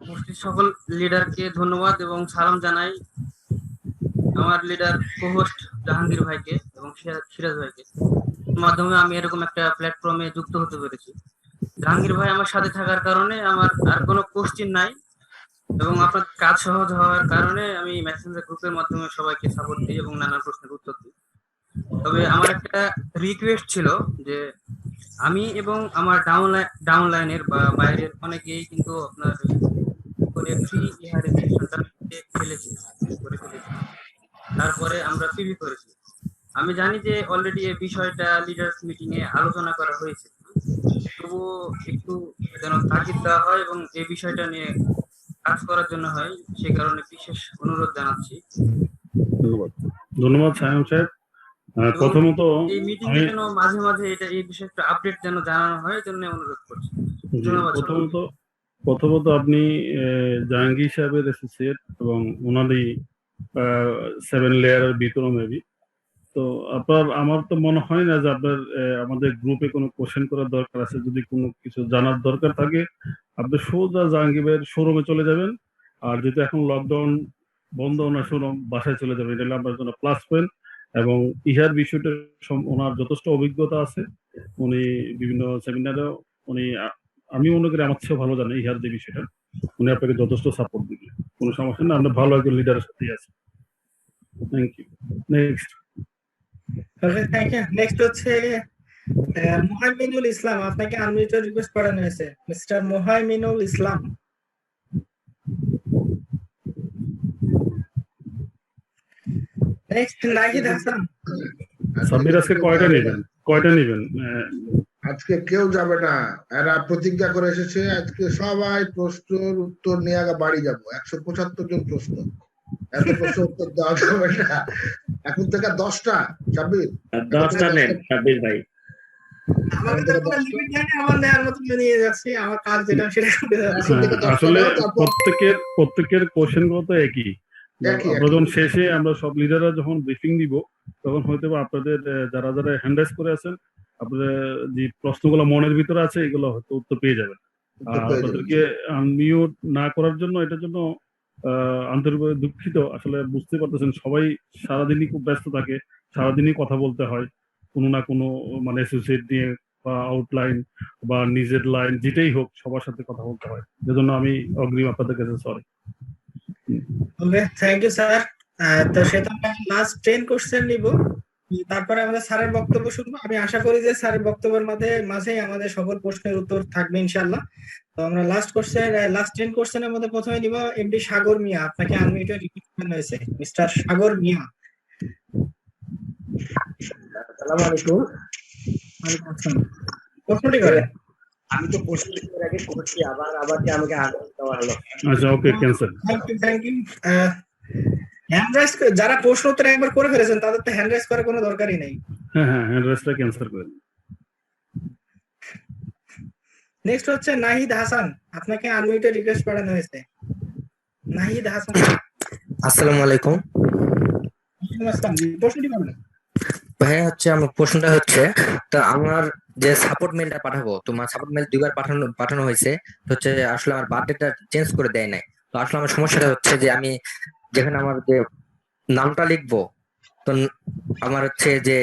S16: উপস্থিত সকল লিডারকে ধন্যবাদ এবং সালাম জানাই আমার লিডার কোহোস্ট জাহাঙ্গীর ভাইকে এবং সিরাজ ভাইকে। মাধ্যমে আমি এরকম একটা প্ল্যাটফর্মে যুক্ত হতে পেরেছি। জাহাঙ্গীর ভাই আমার সাথে থাকার কারণে আমার আর কোনো কোশ্চেন নাই এবং আপনার কাজ সহজ হওয়ার কারণে আমি মেসেঞ্জার গ্রুপের মাধ্যমে সবাইকে সাপোর্ট দিই এবং নানা প্রশ্নের উত্তর দিই। তবে আমার একটা রিকোয়েস্ট ছিল যে আমি এবং আমার ডাউনলাইনের বা বাইরের অনেকেই কিন্তু আপনার ফ্রি ইহারিং সেশনটা ফেলেছি, তারপরে আমরা পিভি করেছি। আমি জানি যে অলরেডি এই বিষয়টা লিডার্স মিটিং এ আলোচনা করা হয়েছে, তবুও একটু যেন তাগিদ দেওয়া হয় এবং এই বিষয়টা নিয়ে কাজ করার জন্য হয়, সে কারণে বিশেষ অনুরোধ জানাচ্ছি।
S7: ধন্যবাদ। ধন্যবাদ সায়ন সাহেব। প্রথমত
S16: এই মিটিং এর জন্য মাঝে মাঝে এটা এই বিষয়ে একটা আপডেট যেন জানানো হয়, এই জন্য অনুরোধ করছি।
S7: প্রথমত আপনি জাহাঙ্গীর সাহেবের অ্যাসোসিয়েট এবং ওনারই 7 লেয়ারের ভিতরে মেবি। তো আমার তো মনে হয় না যে আপনার আমাদের গ্রুপে কোনো কোশ্চেন করার দরকার আছে। যদি কোনো কিছু জানার দরকার থাকে আপনি সোজা জাহাঙ্গীরের শোরুমে চলে যাবেন, আর যেহেতু এখন লকডাউন বন্ধ, ওনার শোরুম বাসায় চলে যাবেন, এটা আপনার জন্য প্লাস পয়েন্ট। এবং ইহার বিষয়টা ওনার যথেষ্ট অভিজ্ঞতা আছে, উনি বিভিন্ন সেমিনারে আমি মনে করি আমার চেয়েও ভালো জানে ইহার যে বিষয়টা, উনি আপনাকে যথেষ্ট সাপোর্ট দিবে, কোনো সমস্যা না। আমরা ভালো একজন লিডারের সাথেই আছি। Thank you. Next.
S6: Thank you. Next হচ্ছে মোহাইমিনুল ইসলাম, আপনাকে আনমিউটেড রিকোয়েস্ট পাঠানো হয়েছে। মিস্টার মোহাইমিনুল ইসলাম। নেক্সট নাহিদ হাসান।
S7: সাব্বির আজকে কয়টা নেবেন?
S2: আজকে কেউ যাবে না, এরা প্রতিজ্ঞা করে এসেছে আজকে সবাই প্রশ্নের উত্তর নিয়ে আগে বাড়ি যাবো। 175 জন প্রশ্ন, এত প্রশ্ন উত্তর দেওয়া যাবে না। এখন থেকে 10টা। সাব্বির
S10: 10টা নেন সাব্বির ভাই।
S6: আমাকে তো কোনো লিমিট দেয়নি, আমার নেওয়ার মতো নিয়ে যাচ্ছি, আমার কাজ যেটা সেটা করে যাচ্ছি।
S7: আসলে প্রত্যেকের কোশ্চেন গুলো তো একই। আমরা যখন শেষে আমরা সব লিডাররা যখন ব্রিফিং দিব তখন হয়তো বা আপনাদের যারা যারা হ্যান্ড রাইজ করে আছেন আপনাদের যে প্রশ্নগুলো মনের ভিতরে আছে এগুলো হয়তো উত্তর পেয়ে যাবেন। আপনাদেরকে আনমিউট না করার জন্য এটার জন্য আন্তরিকভাবে দুঃখিত। আসলে বুঝতে পারতেছেন সবাই সারাদিনই খুব ব্যস্ত থাকে, সারাদিনই কথা বলতে হয় কোনো না কোনো মানে অ্যাসোসিয়েট নিয়ে বা আউটলাইন বা নিজের লাইন যেটাই হোক সবার সাথে কথা বলতে হয়। সেজন্য আমি অগ্রিম আপনাদের কাছে sorry.
S6: Okay, thank you sir. তো সেটা লাস্ট 10 কোশ্চেন নিব, তারপরে আমরা স্যারের বক্তব্য শুনবো। আমি আশা করি যে স্যারের বক্তব্যের মাঝেই আমাদের সকল প্রশ্নের উত্তর থাকবে ইনশাআল্লাহ। তো আমরা লাস্ট 10 কোশ্চেনের মধ্যে প্রথমে নিব এমডি সাগর মিয়া। আপনাকে আনমিউটেড রিকোয়েস্ট করা হয়েছে, মিস্টার সাগর মিয়া।
S15: আসসালামু আলাইকুম।
S6: ওয়ালাইকুম আসসালাম। প্রশ্নটি করেন।
S15: আমি তো প্রশ্ন দেওয়ার আগে করছি, আবার কি আমাকে আগে দেওয়া হলো?
S7: আচ্ছা, okay, cancel.
S6: Thank you. Hand raise যারা প্রশ্ন উত্তর একবার করে ফেলেছেন তাদের তো হ্যান্ড রাইজ করার কোনো দরকারই নেই।
S7: হ্যাঁ, হ্যান্ড রাইজটা ক্যান্সেল করে দিন।
S6: নেক্সট হচ্ছে নাহিদ হাসান। আপনাকে আনমিউটেড রিকোয়েস্ট পাঠানো হয়েছে। নাহিদ হাসান।
S17: আসসালামু আলাইকুম।
S6: প্রশ্নটি বলুন।
S17: ভাই হচ্ছে আমার প্রশ্নটা হচ্ছে, তো আমার যে সাপোর্ট মেলটা পাঠাবো, তোমার সাপোর্ট মেল 2বার পাঠানো হয়েছে, তো হচ্ছে আসলে আমার বার্থডেটা চেঞ্জ করে দেয় নাই। তো আসলে আমার সমস্যাটা হচ্ছে যে আমি যেখানে আমার যে নামটা লিখবো, তো আমার হচ্ছে যে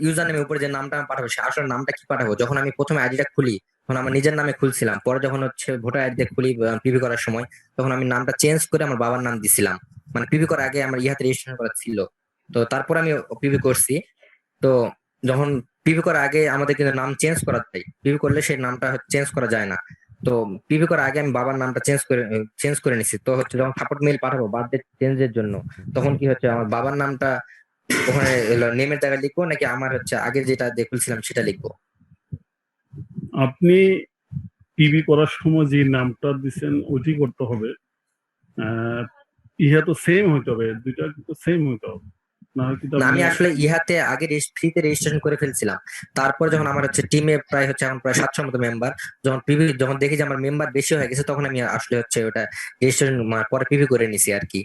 S17: ইউজার নেমের উপরে যে নামটা আমি পাঠাবো সে আসলে নামটা কি পাঠাবো? যখন আমি প্রথমে আইডিটা খুলি তখন আমার নিজের নামে খুলছিলাম, পরে যখন হচ্ছে ভোটার আইডি খুলি পিভি করার সময় তখন আমি নামটা চেঞ্জ করে আমার বাবার নাম দিছিলাম, মানে পিভি করার আগে আমার ইহাতে রেজিস্ট্রেশন করা ছিল। তো তারপর আমি পিভি করছি। তো যখন পিভি করার আগে আমাদের কিন্তু নাম চেঞ্জ করা যায়, পিভি করলে সেই নামটা চেঞ্জ করা যায় না। তো পিভি করার আগে আমি বাবার নামটা চেঞ্জ করে নিছি। তো হচ্ছে যখন সাপোর্ট মেইল পাঠাবো বার্থডে চেঞ্জের জন্য, তখন কি হচ্ছে আমার বাবার নামটা ওখানে নেমের জায়গায় লিখবো নাকি আমার হচ্ছে আগে যেটা দেখছিলাম সেটা লিখবো?
S7: আপনি পিভি করার সময় যে নামটা দিচ্ছেন ওইটি করতে হবে। ইহা তো সেম হইতে হবে, দুইটা কিন্তু সেম হইতে হবে।
S17: না, আমি আসলে ইহাতে আগে ফ্রিতে রেজিস্ট্রেশন করে ফেলছিলাম। তারপর যখন আমার হচ্ছে টিমে প্রায় 700 মতো মেম্বার, যখন দেখি যে আমার মেম্বার বেশি হয়ে গেছে তখন আমি আসলে হচ্ছে ওটা রেজিস্ট্রেশন পরে পিভি করে নিছি আর কি।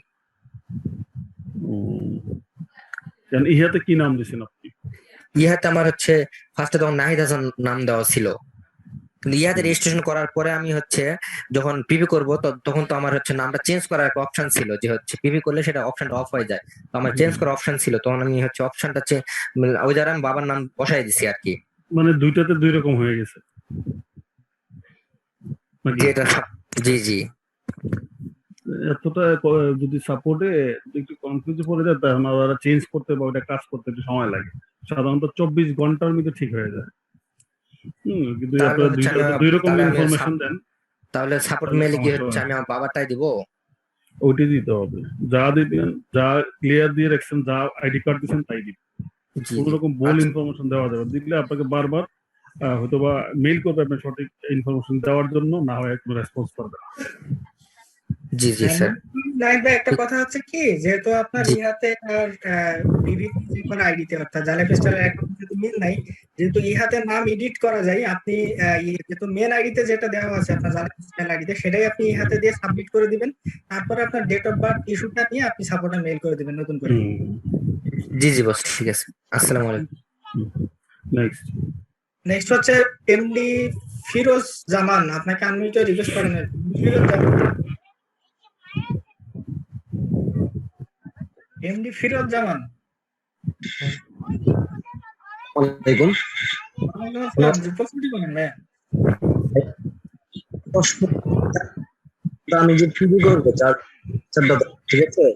S7: ইহাতে কি নাম দিয়েছেন আপনি?
S17: ইহাতে আমার হচ্ছে ফার্স্টে তখন নাহিদ হাসান নাম দেওয়া ছিল, কিন্তু ইহাতে রেজিস্ট্রেশন করার পরে আমি হচ্ছে যখন পিভি করব তখন তো আমার হচ্ছে নামটা চেঞ্জ করার একটা অপশন ছিল, যে হচ্ছে পিভি করলে সেটা অপশনটা অফ হয়ে যায়। তো আমার চেঞ্জ করার অপশন ছিল, তখন আমি হচ্ছে অপশনটা ওই জায়গায় আমি বাবার নাম বসাই দিছি আর কি।
S7: মানে দুইটাতে দুই রকম হয়ে গেছে।
S17: জি জি।
S7: এতটা যদি সাপোর্টে একটু কনফিউজ পড়ে যায় তখন ওরা চেঞ্জ করতে বা ওটা কাজ করতে একটু সময় লাগে। সাধারণত 24 ঘন্টার মধ্যে ঠিক হয়ে যায়। কিন্তু আপনারা দুই রকম ইনফরমেশন দেন।
S17: তাহলে সাপোর্ট মেইলে কি হচ্ছে আমি আমার বাবারটাই দিব?
S7: ওইটাই দিতে হবে, যা দিবেন, যা ক্লিয়ার দিয়ে রাখছেন, যা আইডি কার্ড দিচ্ছেন তাই দিবেন। কোন রকম ভুল ইনফরমেশন দেওয়া যাবে, দিলে আপনাকে বারবার হয়তোবা মেইল করবে আপনার সঠিক ইনফরমেশন দেওয়ার জন্য, না হয় কোনো রেসপন্স করবে।
S17: জি জি স্যার।
S6: নাইট ভাই, একটা কথা হচ্ছে কি, যেহেতু আপনার ইহাতে আর পিভি কোনো আইডিতে অর্থাৎ জালা ফেস্টারের অ্যাকাউন্ট যেহেতু মিল নাই, যেহেতু ইহাতে নাম এডিট করা যায়, আপনি যেহেতু মেন আইডিতে যেটা দেওয়া আছে আপনার জালা ফেস্টার আইডিতে সেটাই আপনি ইহাতে দিয়ে সাবমিট করে দিবেন। তারপরে আপনার ডেট অফ বার্থ ইস্যুটা নিয়ে আপনি সাপোর্টে মেইল করে দিবেন নতুন করে।
S17: জি জি বস, ঠিক আছে। আসসালামু আলাইকুম।
S6: নেক্সট হচ্ছে এমডি ফিরোজ জামান। আপনাকে আনমিউটেড রিকোয়েস্ট করেন। ফিরোজ জামান। এমডি ফিরোজ জামান।
S15: ওয়ালাইকুম। আমি যে পিভি করবো ঠিক আছে,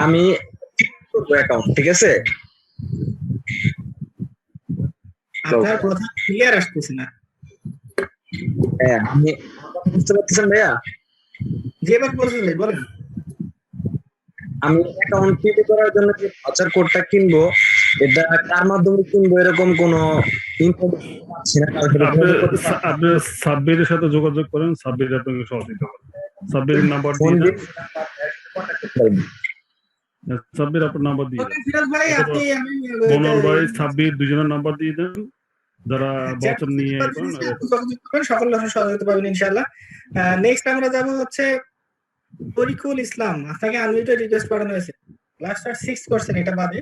S15: আমি অ্যাকাউন্ট ঠিক আছে,
S6: আপনার কথা ক্লিয়ার আসতেছে না।
S15: হ্যাঁ, আমি বুঝতে পারতেছেন ভাইয়া?
S6: যেবার বলছেন বলেন।
S15: আমি অ্যাকাউন্ট পিভি করার জন্য যে ভাউচার কোডটা কিনবো, এটা কার মাধ্যমে কিনবো এরকম কোনো ইনফরমেশন পাচ্ছি না।
S7: আপনি সাব্বিরের সাথে যোগাযোগ করেন, সাব্বির আপনাকে সহযোগিতা করবে। সাব্বিরের নাম্বার দিয়ে সাব্বির আপনার নাম্বার দিয়ে
S6: ওকে
S7: দেন।
S6: ফিরোজ ভাই, আপনি
S7: মনোহর ভাই, সাব্বির দুজনের নাম্বার দিয়ে দেন যারা
S6: চ্যাট
S7: ভাউচার নিয়ে
S6: যোগাযোগ করবেন, সকল ধরনের সহযোগিতা পাবেন ইনশাআল্লাহ। নেক্সট আমরা যাব হচ্ছে তরিকুল ইসলাম, আপনাকে আনমিউটেড রিকোয়েস্ট পাঠানো হয়েছে। লাস্ট আর 6% এটা বাদে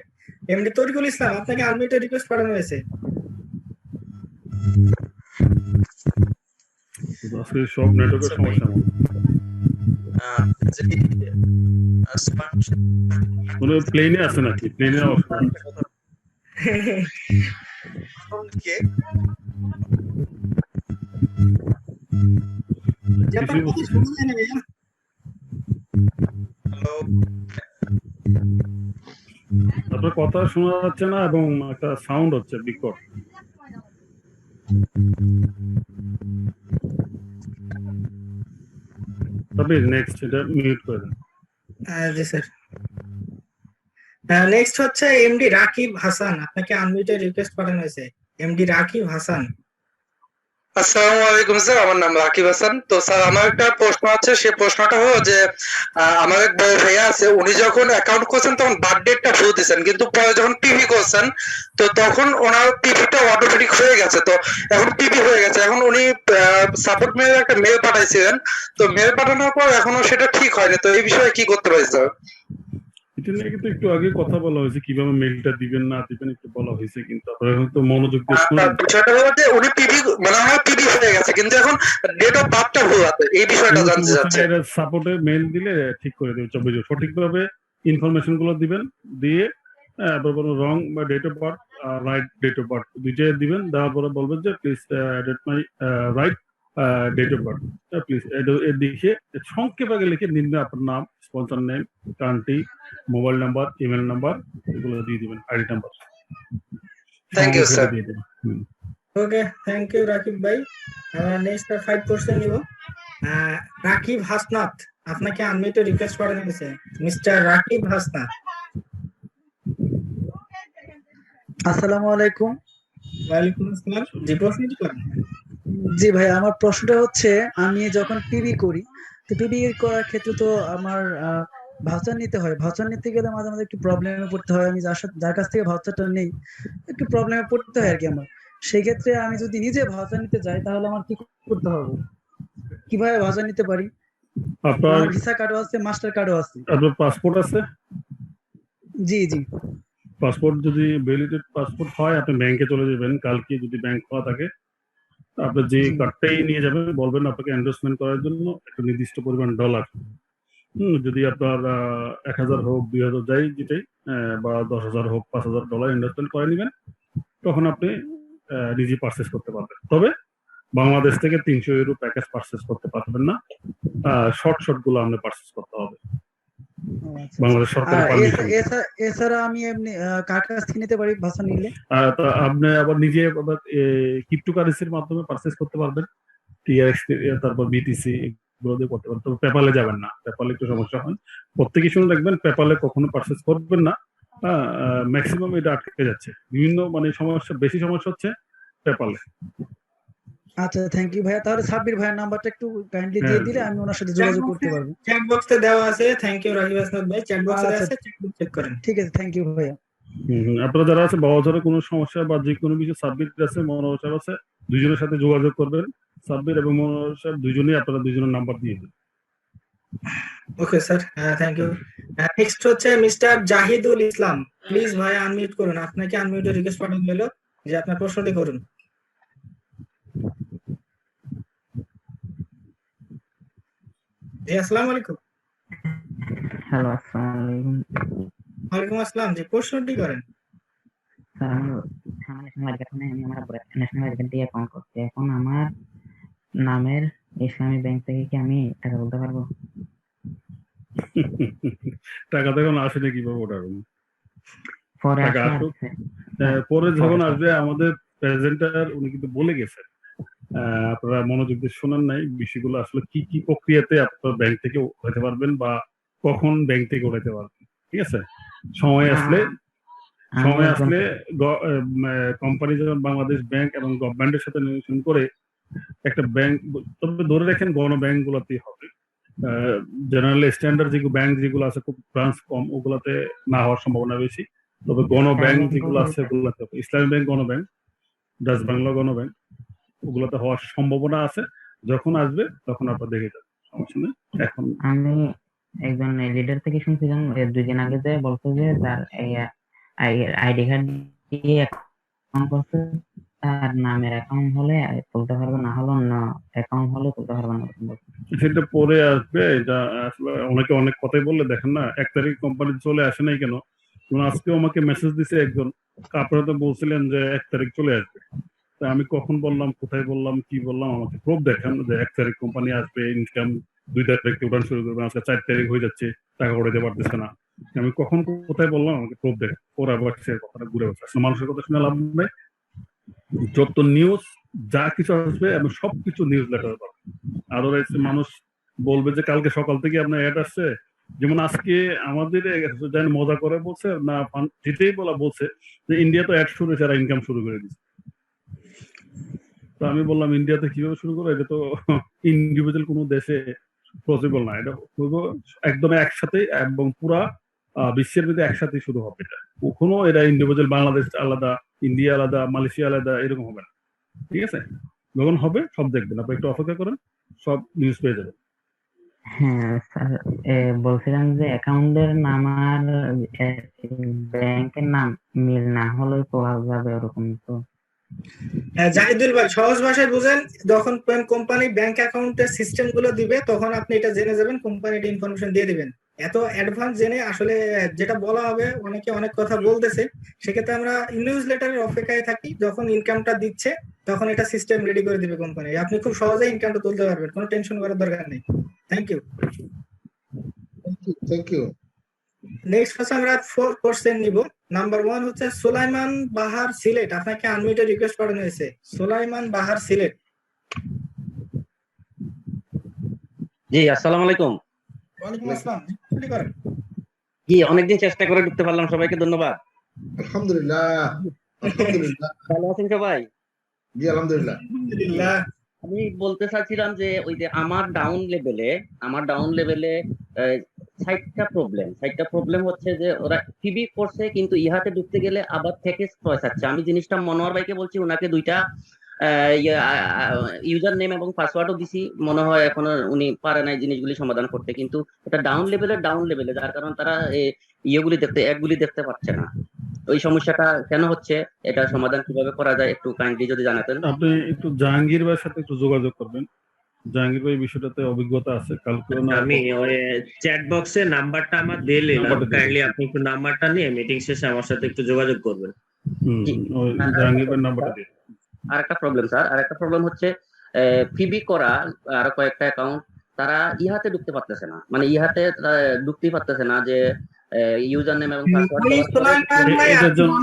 S6: এমডি তরিকুল ইসলাম, আপনাকে আনমিউটেড রিকোয়েস্ট পাঠানো হয়েছে।
S7: আজকে সব নেটওয়ার্কের সমস্যা কোনো প্লেনে আছে নাকি? প্লেনে আপনার কথা শোনা যাচ্ছে না এবং একটা সাউন্ড হচ্ছে বিকট। তবে নেক্সট এটা মিউট করে দেন।
S6: জি স্যার। নেক্সট হচ্ছে এমডি রাকিব হাসান, আপনাকে আনমিউটেড রিকোয়েস্ট পাঠানো হয়েছে। এমডি রাকিব হাসান।
S18: আসসালামু আলাইকুম স্যার, আমার নাম রাকিব হাসান। তো স্যার আমার একটা প্রশ্ন আছে, সেই প্রশ্নটা হলো যে আমার এক বড় ভাইয়া আছে, উনি যখন অ্যাকাউন্ট করছেন তখন বার্থডেটটা ভুল দিয়েছেন, কিন্তু পরে যখন পিভি করছেন তো তখন ওনার পিভিটা অটোমেটিক হয়ে গেছে, তো এখন পিভি হয়ে গেছে। এখন উনি সাপোর্ট মেলে একটা মেল পাঠাইছিলেন, তো মেল পাঠানোর পর এখনো সেটা ঠিক হয়নি, তো এই বিষয়ে কি করতে পারি স্যার?
S7: এটা নিয়ে কিন্তু একটু আগে কথা বলা হয়েছে, কিভাবে মেলটা দিবেন না দিবেন একটু বলা হয়েছে, কিন্তু আপনারা হয়তো মনোযোগ দিয়ে শুনুন।
S18: বিষয়টা হলো যে উনি পিভি মানে আমার পিভি হয়ে গেছে, কিন্তু এখন ডেট অফ বার্থটা ভুল আছে, এই বিষয়টা জানতে চাচ্ছি।
S7: সাপোর্টে মেল দিলে ঠিক করে দেবে, সঠিকভাবে ইনফরমেশন গুলো দিবেন, দিয়ে রং বা date of birth, right date of birth দুইটাই দিবেন। দেওয়ার পরে বলবেন যে please date my right date of birth, please লিখে সংক্ষেপে লিখে নিম্নে আপনার নাম, sponsor name, country, mobile number, email number এগুলো দিয়ে দিবেন, ID number.
S18: Thank you sir.
S6: Okay, thank you Rakib ভাই। নেক্সট 5% নিব। রাকিব হাসনাত, আপনাকে আনমিউটেড রিকোয়েস্ট পাঠানো হয়েছে। মিস্টার রাকিব হাসনাত।
S19: আসসালামু আলাইকুম।
S6: ওয়ালাইকুম আসসালাম। জি, প্রশ্ন করেন।
S19: জি ভাই, আমার প্রশ্নটা হচ্ছে আমি যখন পিবি করি, তো পিবি করার ক্ষেত্রে তো আমার ভাউচার নিতে হয়। ভাউচার নিতে গেলে মাঝে মাঝে একটু প্রবলেমে পড়তে হয়। আমি যার কাছ থেকে ভাউচারটা নেই একটু প্রবলেমে পড়তে হয় আর কি আমার। সেই ক্ষেত্রে আমি যদি নিজে ভাউচার নিতে যাই তাহলে আমার কি করতে হবে? কিভাবে ভাউচার নিতে পারি?
S7: আপনার
S19: ভিসা কার্ডও আছে, মাস্টার কার্ডও আছে।
S7: আপনার পাসপোর্ট আছে?
S19: জি জি।
S7: পাসপোর্ট যদি ভ্যালিডেড পাসপোর্ট হয় আপনি ব্যাংকে চলে যাবেন, কালকে যদি ব্যাংক খোলা থাকে আপনি যে কার্ডটাই নিয়ে যাবেন, বলবেন আপনাকে এন্ডোর্সমেন্ট করার জন্য একটা নির্দিষ্ট পরিমাণ ডলার। যদি আপনার 1000 হোক 2000 যাই যেটাই, বা 10,000 হোক 5,000 ডলার ইনভেস্টমেন্ট করে নেবেন, তখন আপনি নিজে পারচেস করতে পারবেন। তবে বাংলাদেশ থেকে 300 ইউরো প্যাকেজ পারচেস করতে পারবেন না, শর্ট গুলো আপনি পারচেস করতে হবে বাংলাদেশ সরকারের পারমিশন।
S19: এছাড়া আমি এমনি কার কাছ থেকে নিতে পারি ভাষা নিলে?
S7: আপনি আবার নিজে ক্রিপ্টোকারেন্সির মাধ্যমে পারচেস করতে পারবেন, টিআরএক্স, তারপর বিটিসি এগুলো দিয়ে করতে পারবেন। তবে পেপালে যাবেন না, পেপালে একটু সমস্যা হয়। প্রত্যেকে শুনে রাখবেন, পেপালে কখনো পারচেস করবেন না, ম্যাক্সিমাম এটা আটকে যাচ্ছে। বিভিন্ন সমস্যা, বেশি সমস্যা হচ্ছে পেপালে।
S19: আচ্ছা, থ্যাংক ইউ ভাইয়া। তাহলে সাব্বির ভাইয়ের নাম্বারটা একটু কাইন্ডলি দিয়ে দিলে আমি ওনার সাথে যোগাযোগ করতে পারবো।
S6: চ্যাট বক্সে দেওয়া আছে। থ্যাংক ইউ রাকিব হাসনাত ভাই, চ্যাট বক্সে দেওয়া আছে, চ্যাট বক্স চেক করেন।
S19: ঠিক আছে, থ্যাংক ইউ ভাইয়া।
S7: আপনারা যারা আছে বাওয়াজারে কোনো সমস্যা বা যে কোনো কিছু, সাব্বির আছে, মনোহর সাহেব আছে, দুইজনের সাথে যোগাযোগ করবেন। সাব্বির এবং মনোহর সাহেব দুইজনেই আপনারা দুইজনের নাম্বার দিয়ে দেন।
S6: Okay sir, thank you. Next হচ্ছে মিস্টার জাহিদুল ইসলাম, প্লিজ ভাই আনমিউট করুন। আপনাকে আনমিউটেড রিকোয়েস্ট পাঠানো হলো যে আপনার প্রশ্নটি করুন। জি, আসসালামু আলাইকুম।
S20: হ্যালো, আসসালামু আলাইকুম।
S6: ওয়ালাইকুম আসসালাম। জি, প্রশ্নটি করেন।
S20: স্যার, আমি ন্যাশনাল আইডি আমি আমার ন্যাশনাল আইডি দিয়ে অ্যাকাউন্ট করতে, এখন আমার নামের ইসলামী ব্যাংক থেকে কি আমি টাকা বলতে পারবো?
S7: টাকা তখন আসে কিভাবে ওটা
S20: পরে
S7: টাকা আসুক, পরে যখন আসবে আমাদের প্রেজেন্টার উনি কিন্তু বলে গেছেন, আপনারা মনোযোগ দিয়ে শোনেন নাই বিষয়গুলো, আসলে কি কি প্রক্রিয়াতে আপনার ব্যাংক থেকে উঠাতে পারবেন বা কখন ব্যাংক থেকে উঠাতে পারবেন। ঠিক আছে, সময় আসলে কোম্পানি যখন বাংলাদেশ ব্যাংক এবং গভর্নমেন্টের সাথে নির্বাচন করে একটা ব্যাংক, তবে ধরে রাখেন গণ ব্যাংক গুলোতেই হবে, জেনারেল স্ট্যান্ডার্ড যেগুলো ব্যাংক যেগুলো আছে খুব ব্রাঞ্চ কম, ওগুলাতে না হওয়ার সম্ভাবনা বেশি। তবে গণ ব্যাংক যেগুলো আছে ওগুলাতে, ইসলামী ব্যাংক, গণ ব্যাংক, ডাচ বাংলা গণ ব্যাংক, ওগুলাতে হওয়ার সম্ভাবনা আছে। যখন আসবে তখন আপনার দেখে যাবে, সমস্যা নেই। এখন
S20: আমি একজন লিডার থেকে শুনছিলাম 2 দিন আগে যে বলতো যে তার আইডি কার্ড দিয়ে অ্যাকাউন্ট করছে, তার নামের অ্যাকাউন্ট হলে তুলতে পারবে, না হলে অন্য অ্যাকাউন্ট হলে তুলতে পারবে না।
S7: সেটা পরে আসবে। এটা আসলে অনেকে অনেক কথাই বললে, দেখেন না 1 তারিখ কোম্পানি চলে আসে নাই কেন? আজকেও আমাকে মেসেজ দিছে একজন, আপনারা তো বলছিলেন যে 1 তারিখ চলে আসবে। তা আমি কখন বললাম, কোথায় বললাম, কি বললাম, আমাকে প্রুফ দেখান যে 1 তারিখ কোম্পানি আসবে, ইনকাম 2 তারিখ উঠান শুরু করবে, আজকে 4 তারিখ হয়ে যাচ্ছে, টাকা উঠাতে পারতেছে না। আমি কখন কোথায় বললাম, আমাকে প্রুফ দেখ। ওরা আবার সে কথাটা ঘুরে বসে। আসলে মানুষের কথা শুনে লাভ নেই। যত নিউজ যা কিছু আসবে আমি সবকিছু নিউজ লেটার পাবো। আদারওয়াইজ মানুষ বলবে যে কালকে সকাল থেকে আপনার অ্যাড আসছে। যেমন আজকে আমাদের মজা করে বলছে না, যেটাই বলা বলছে যে ইন্ডিয়া তো অ্যাড শুরু হয়েছে, আর ইনকাম শুরু করে দিচ্ছে। তো আমি বললাম ইন্ডিয়াতে কিভাবে শুরু করে, এটা তো ইন্ডিভিজুয়াল কোনো দেশে পসিবল না। এটা একদম একসাথে এবং পুরা বিশ্বের মধ্যে একসাথে শুরু হবে। এটা কখনো এটা ইন্ডিভিজুয়াল, বাংলাদেশ আলাদা, ইন্ডিয়া আলাদা, মালয়েশিয়া আলাদা, এরকম হবে না। ঠিক আছে, যখন হবে সব দেখবেন। আপনি একটু অপেক্ষা করেন, সব নিউজ পেয়ে যাবেন।
S20: হ্যাঁ স্যার, বলছিলাম যে অ্যাকাউন্টের নাম আর ব্যাংকের নাম মিল না হলে পাওয়া যাবে ওরকম তো?
S6: জাহিদুল ভাই, সহজ ভাষায় বুঝেন, যখন কোম্পানি ব্যাংক অ্যাকাউন্টের সিস্টেম গুলো দিবে তখন আপনি এটা জেনে যাবেন, কোম্পানিটা ইনফরমেশন দিয়ে দিবেন। এত অ্যাডভান্স জেনে আসলে যেটা বলা হবে, অনেকে অনেক কথা বলতেছে, সেক্ষেত্রে আমরা নিউজ লেটারের অপেক্ষায় থাকি। যখন ইনকামটা দিচ্ছে তখন এটা সিস্টেম রেডি করে দিবে কোম্পানি, আপনি খুব সহজেই ইনকামটা তুলতে পারবেন, কোনো টেনশন করার দরকার নেই। Thank you.
S2: Thank you.
S6: Next হচ্ছে আমরা 4 কোশ্চেন নিব। নাম্বার 1 হচ্ছে সুলাইমান বাহার সিলেট, আপনাকে আনমিউটেড রিকোয়েস্ট পাঠানো হয়েছে। সুলাইমান বাহার সিলেট।
S21: জি, আসসালামু আলাইকুম।
S6: ওয়ালাইকুম আসসালাম। কি করেন?
S21: জি, অনেকদিন চেষ্টা করে ঢুকতে পারলাম, সবাইকে ধন্যবাদ।
S2: আলহামদুলিল্লাহ। আলহামদুলিল্লাহ।
S21: ভালো আছেন সবাই?
S2: জি আলহামদুলিল্লাহ।
S6: আলহামদুলিল্লাহ।
S21: আমি বলতে চাচ্ছিলাম যে ওই যে আমার ডাউন লেভেলে 60টা প্রবলেম হচ্ছে যে ওরা টিভি করছে, কিন্তু ইহাতে ঢুকতে গেলে আবার প্যাকেজ ক্রয় চাচ্ছে। আমি জিনিসটা মনোয়ার ভাইকে বলছি, ওনাকে 2টা ইউজার নেম এবং পাসওয়ার্ডও দিছি, মনে হয় এখনো উনি পারে নাই জিনিসগুলি সমাধান করতে। কিন্তু এটা ডাউন লেভেলে, যার কারণে তারা অ্যাডগুলি দেখতে পাচ্ছে না। ওই সমস্যাটা কেন হচ্ছে, এটা সমাধান কিভাবে করা যায় একটু কাইন্ডলি যদি জানাতেন।
S7: আপনি একটু জাহাঙ্গীর ভাইয়ের সাথে একটু যোগাযোগ করবেন, জাহাঙ্গীর ভাই বিষয়টাতে অভিজ্ঞতা আছে। কালকে
S10: আমি ওই চ্যাট বক্সে নাম্বারটা আমার দিয়ে নিলাম, কাইন্ডলি আপনি একটু নাম্বারটা নিয়ে মিটিং শেষে আমার সাথে একটু যোগাযোগ করবেন।
S7: জাহাঙ্গীর ভাইয়ের নাম্বারটা দিয়ে।
S21: আরেকটা প্রবলেম হচ্ছে ফিবি করা আর কয়েকটা অ্যাকাউন্ট তারা ইহাতে ঢুকতে পারতেছে না, মানে ইহাতে ঢুকতেই পারতেছে না যে ইউজার নেম এবং পাসওয়ার্ড।
S7: এটার জন্য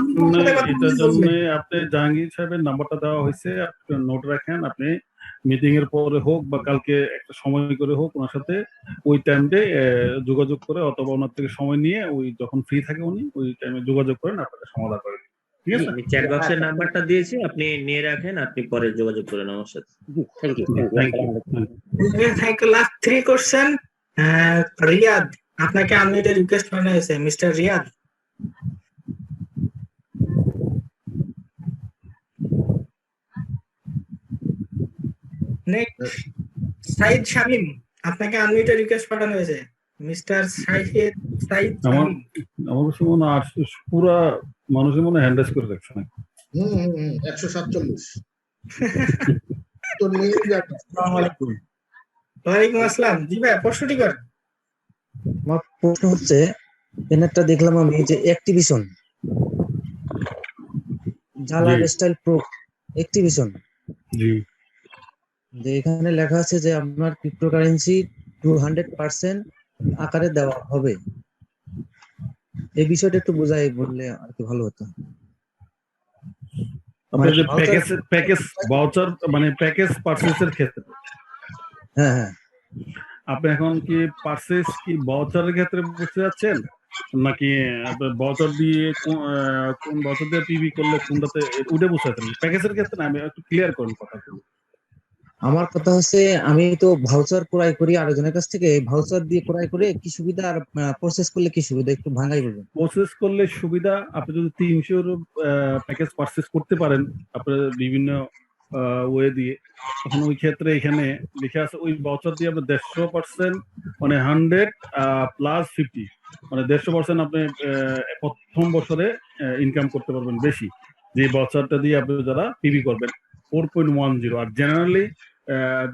S7: আপনি জাহাঙ্গীর সাহেবের নাম্বারটা দেওয়া হয়েছে, আপনি নোট রাখেন। আপনি মিটিং এর পরে হোক বা কালকে একটা সময় করে হোক ওনার সাথে ওই টাইমে যোগাযোগ করে, অথবা ওনার থেকে সময় নিয়ে ওই যখন ফ্রি থাকে উনি ওই টাইমে যোগাযোগ করেন, আপনাকে সমাধান করেন। ঠিক আছে,
S10: আমি চ্যাট বক্সের নাম্বারটা দিয়েছি, আপনি নিয়ে রাখেন, আপনি পরে যোগাযোগ করেন আমার সাথে।
S21: Thank you.
S6: Last 3 question. Riyad, আপনাকে আনমিউটেড রিকোয়েস্ট পাঠানো হয়েছে, মিস্টার রিয়াদ। নেক্সট সাইদ শামীম, আপনাকে আনমিউটেড রিকোয়েস্ট পাঠানো হয়েছে, মিস্টার সাইদ শামীম।
S7: আমার কাছে মনে হয় পুরা মানুষের মনে হ্যান্ডেস করে রাখছে না।
S2: 147।
S6: ওয়ালাইকুম আসসালাম। জি ভাই, প্রশ্নটি কর।
S22: আমার প্রশ্ন হচ্ছে, এনারটা দেখলাম আমি যে অ্যাক্টিভিশন, জালা স্টাইল প্রো অ্যাক্টিভিশন,
S7: জি,
S22: যে এখানে লেখা আছে যে আপনার ক্রিপ্টোকারেন্সি 200% আকারে দেওয়া হবে। এই বিষয়টা একটু বুঝাই বললে আর কি ভালো হতো।
S7: আপনার যে প্যাকেজ ভাউচার মানে প্যাকেজ পারচেজের ক্ষেত্রে,
S22: হ্যাঁ,
S7: আপনি এখন কি পারচেজ কি ভাউচারের ক্ষেত্রে বুঝতে যাচ্ছেন, নাকি আপনার ভাউচার দিয়ে কোন ভাউচার দিয়ে পিবি করলে কোনটাতে ওটা বুঝতে যাচ্ছেন? প্যাকেজের ক্ষেত্রে আমি একটু ক্লিয়ার করুন কথাগুলো।
S22: আমার কথা হচ্ছে আমি তো ভাউচার ক্রয় করি আরেকজনের কাছ থেকে, ভাউচার দিয়ে ক্রয় করে কি সুবিধা আর প্রসেস করলে কি সুবিধা একটু ভাঙাই বলবেন।
S7: প্রসেস করলে সুবিধা, আপনি যদি 300 প্যাকেজ পারচেস করতে পারেন আপনার বিভিন্ন ওয়ে দিয়ে, তখন ওই ক্ষেত্রে এখানে লেখা আছে ওই ভাউচার দিয়ে আপনি 150% মানে 100+50 মানে 150% আপনি প্রথম বছরে ইনকাম করতে পারবেন বেশি, যে ভাউচারটা দিয়ে আপনি যারা পিবি করবেন 4.10। আর জেনারেলি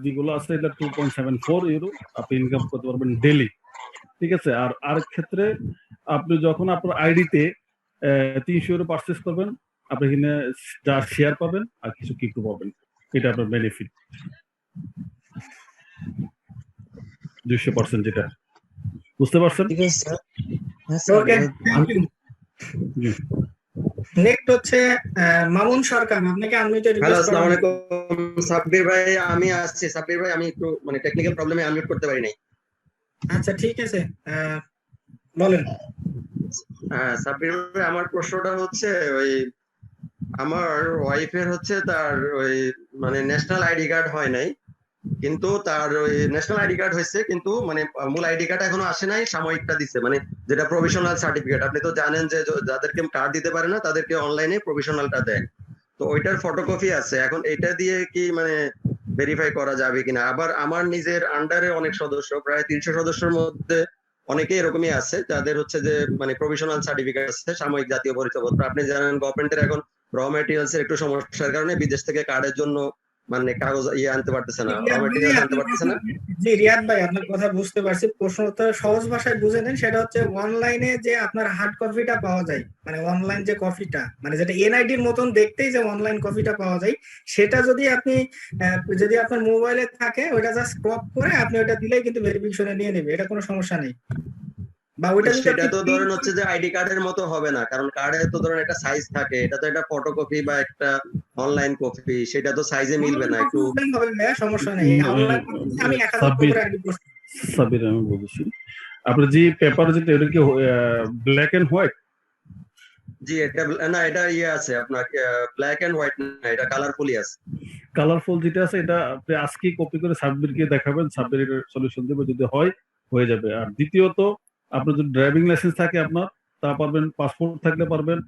S7: যেগুলো আছে এটা 2.74 ইউরো আপনি ইনকাম করতে পারবেন ডেলি। ঠিক আছে। আর আরেক ক্ষেত্রে আপনি যখন আপনার আইডিতে 300 ইউরো পারচেস করবেন, আপনি এখানে যা শেয়ার পাবেন আর কিছু ক্রিপ্টো পাবেন, এটা আপনার বেনিফিট 200%, যেটা বুঝতে পারছেন?
S22: ঠিক আছে স্যার। হ্যাঁ স্যার,
S6: ওকে,
S7: জি।
S6: নেক্সট হচ্ছে মামুন সরকার, আপনাকে আনমিউটে
S1: হ্যালো,
S6: রিকোয়েস্ট
S1: আসসালামু
S6: করা হলো।
S1: আলাইকুম সাব্বির ভাই। আমি আসছি সাব্বির ভাই, আমি একটু মানে টেকনিক্যাল প্রবলেমে আনমিউট করতে পারি নাই।
S6: আচ্ছা ঠিক আছে, বলেন।
S1: হ্যাঁ সাব্বির ভাই, আমার প্রশ্নটা হচ্ছে ওই আমার ওয়াইফের হচ্ছে তার ওই মানে ন্যাশনাল আইডি কার্ড হয় নাই, কিন্তু তার ওই ন্যাশনাল আইডি কার্ড হয়েছে, কিন্তু মানে মূল আইডি কার্ড এখনো আসে নাই, সাময়িকটা দিছে, মানে যেটা প্রভিশনাল সার্টিফিকেট। আপনি তো জানেন যে যাদেরকে কার্ড দিতে পারে না তাদেরকে অনলাইনে প্রভিশনালটা দেয়, তো ওইটার ফটোকপি আছে। এখন এটা দিয়ে কি মানে ভেরিফাই করা যাবে কিনা? আবার আমার নিজের আন্ডারে অনেক সদস্য, প্রায় 300 সদস্যের মধ্যে অনেকেই এরকমই আছে যাদের হচ্ছে যে মানে প্রভিশনাল সার্টিফিকেট আছে, সাময়িক জাতীয় পরিচয়পত্র। আপনি জানেন গভর্নমেন্টের এখন র ম্যাটেরিয়ালস এর একটু সমস্যার কারণে বিদেশ থেকে কার্ডের জন্য মানে কাগজ আনতে পারতেছে না, র ম্যাটেরিয়ালস আনতে পারতেছে না।
S6: জি রিয়াদ ভাই, আপনার কথা বুঝতে পারছি। প্রশ্নটা সহজ ভাষায় বুঝে নেন, সেটা হচ্ছে অনলাইনে যে আপনার হার্ড কপিটা পাওয়া যায়, মানে অনলাইন যে কপিটা, মানে যেটা এনআইডির মতন দেখতেই যে অনলাইন কপিটা পাওয়া যায়, সেটা যদি আপনি যদি আপনার মোবাইলে থাকে ওইটা জাস্ট ক্রপ করে আপনি ওটা দিলেই কিন্তু ভেরিফিকেশনে নিয়ে নেবে, এটা কোনো সমস্যা নেই। বা ওইটা যদি
S1: সেটা
S6: আপনি
S1: তো ধরেন হচ্ছে যে আইডি কার্ডের মতো হবে না, কারণ কার্ডের তো ধরেন একটা সাইজ থাকে, এটা তো একটা ফটোকপি বা একটা অনলাইন কপি, সেটা তো সাইজে মিলবে না। একটু
S6: হবে না, সমস্যা নেই। অনলাইন আমি 1000 করে আইডি করছি।
S7: সাবির আমি বলছি, আপনার যে পেপার যেটা এটা কি ব্ল্যাক এন্ড হোয়াইট?
S1: জি এটা না, এটা ইয়ে আছে আপনার ব্ল্যাক এন্ড হোয়াইট না, এটা কালারফুলই আছে।
S7: কালারফুল যেটা আছে এটা আপনি আজকে কপি করে সাব্বিরকে দেখাবেন, সাব্বির এর সলিউশন দেবে, যদি হয় হয়ে যাবে। আর দ্বিতীয়ত আপনার যদি ড্রাইভিং লাইসেন্স থাকে আপনার তা পারবেন, পাসপোর্ট থাকলে পারবেন।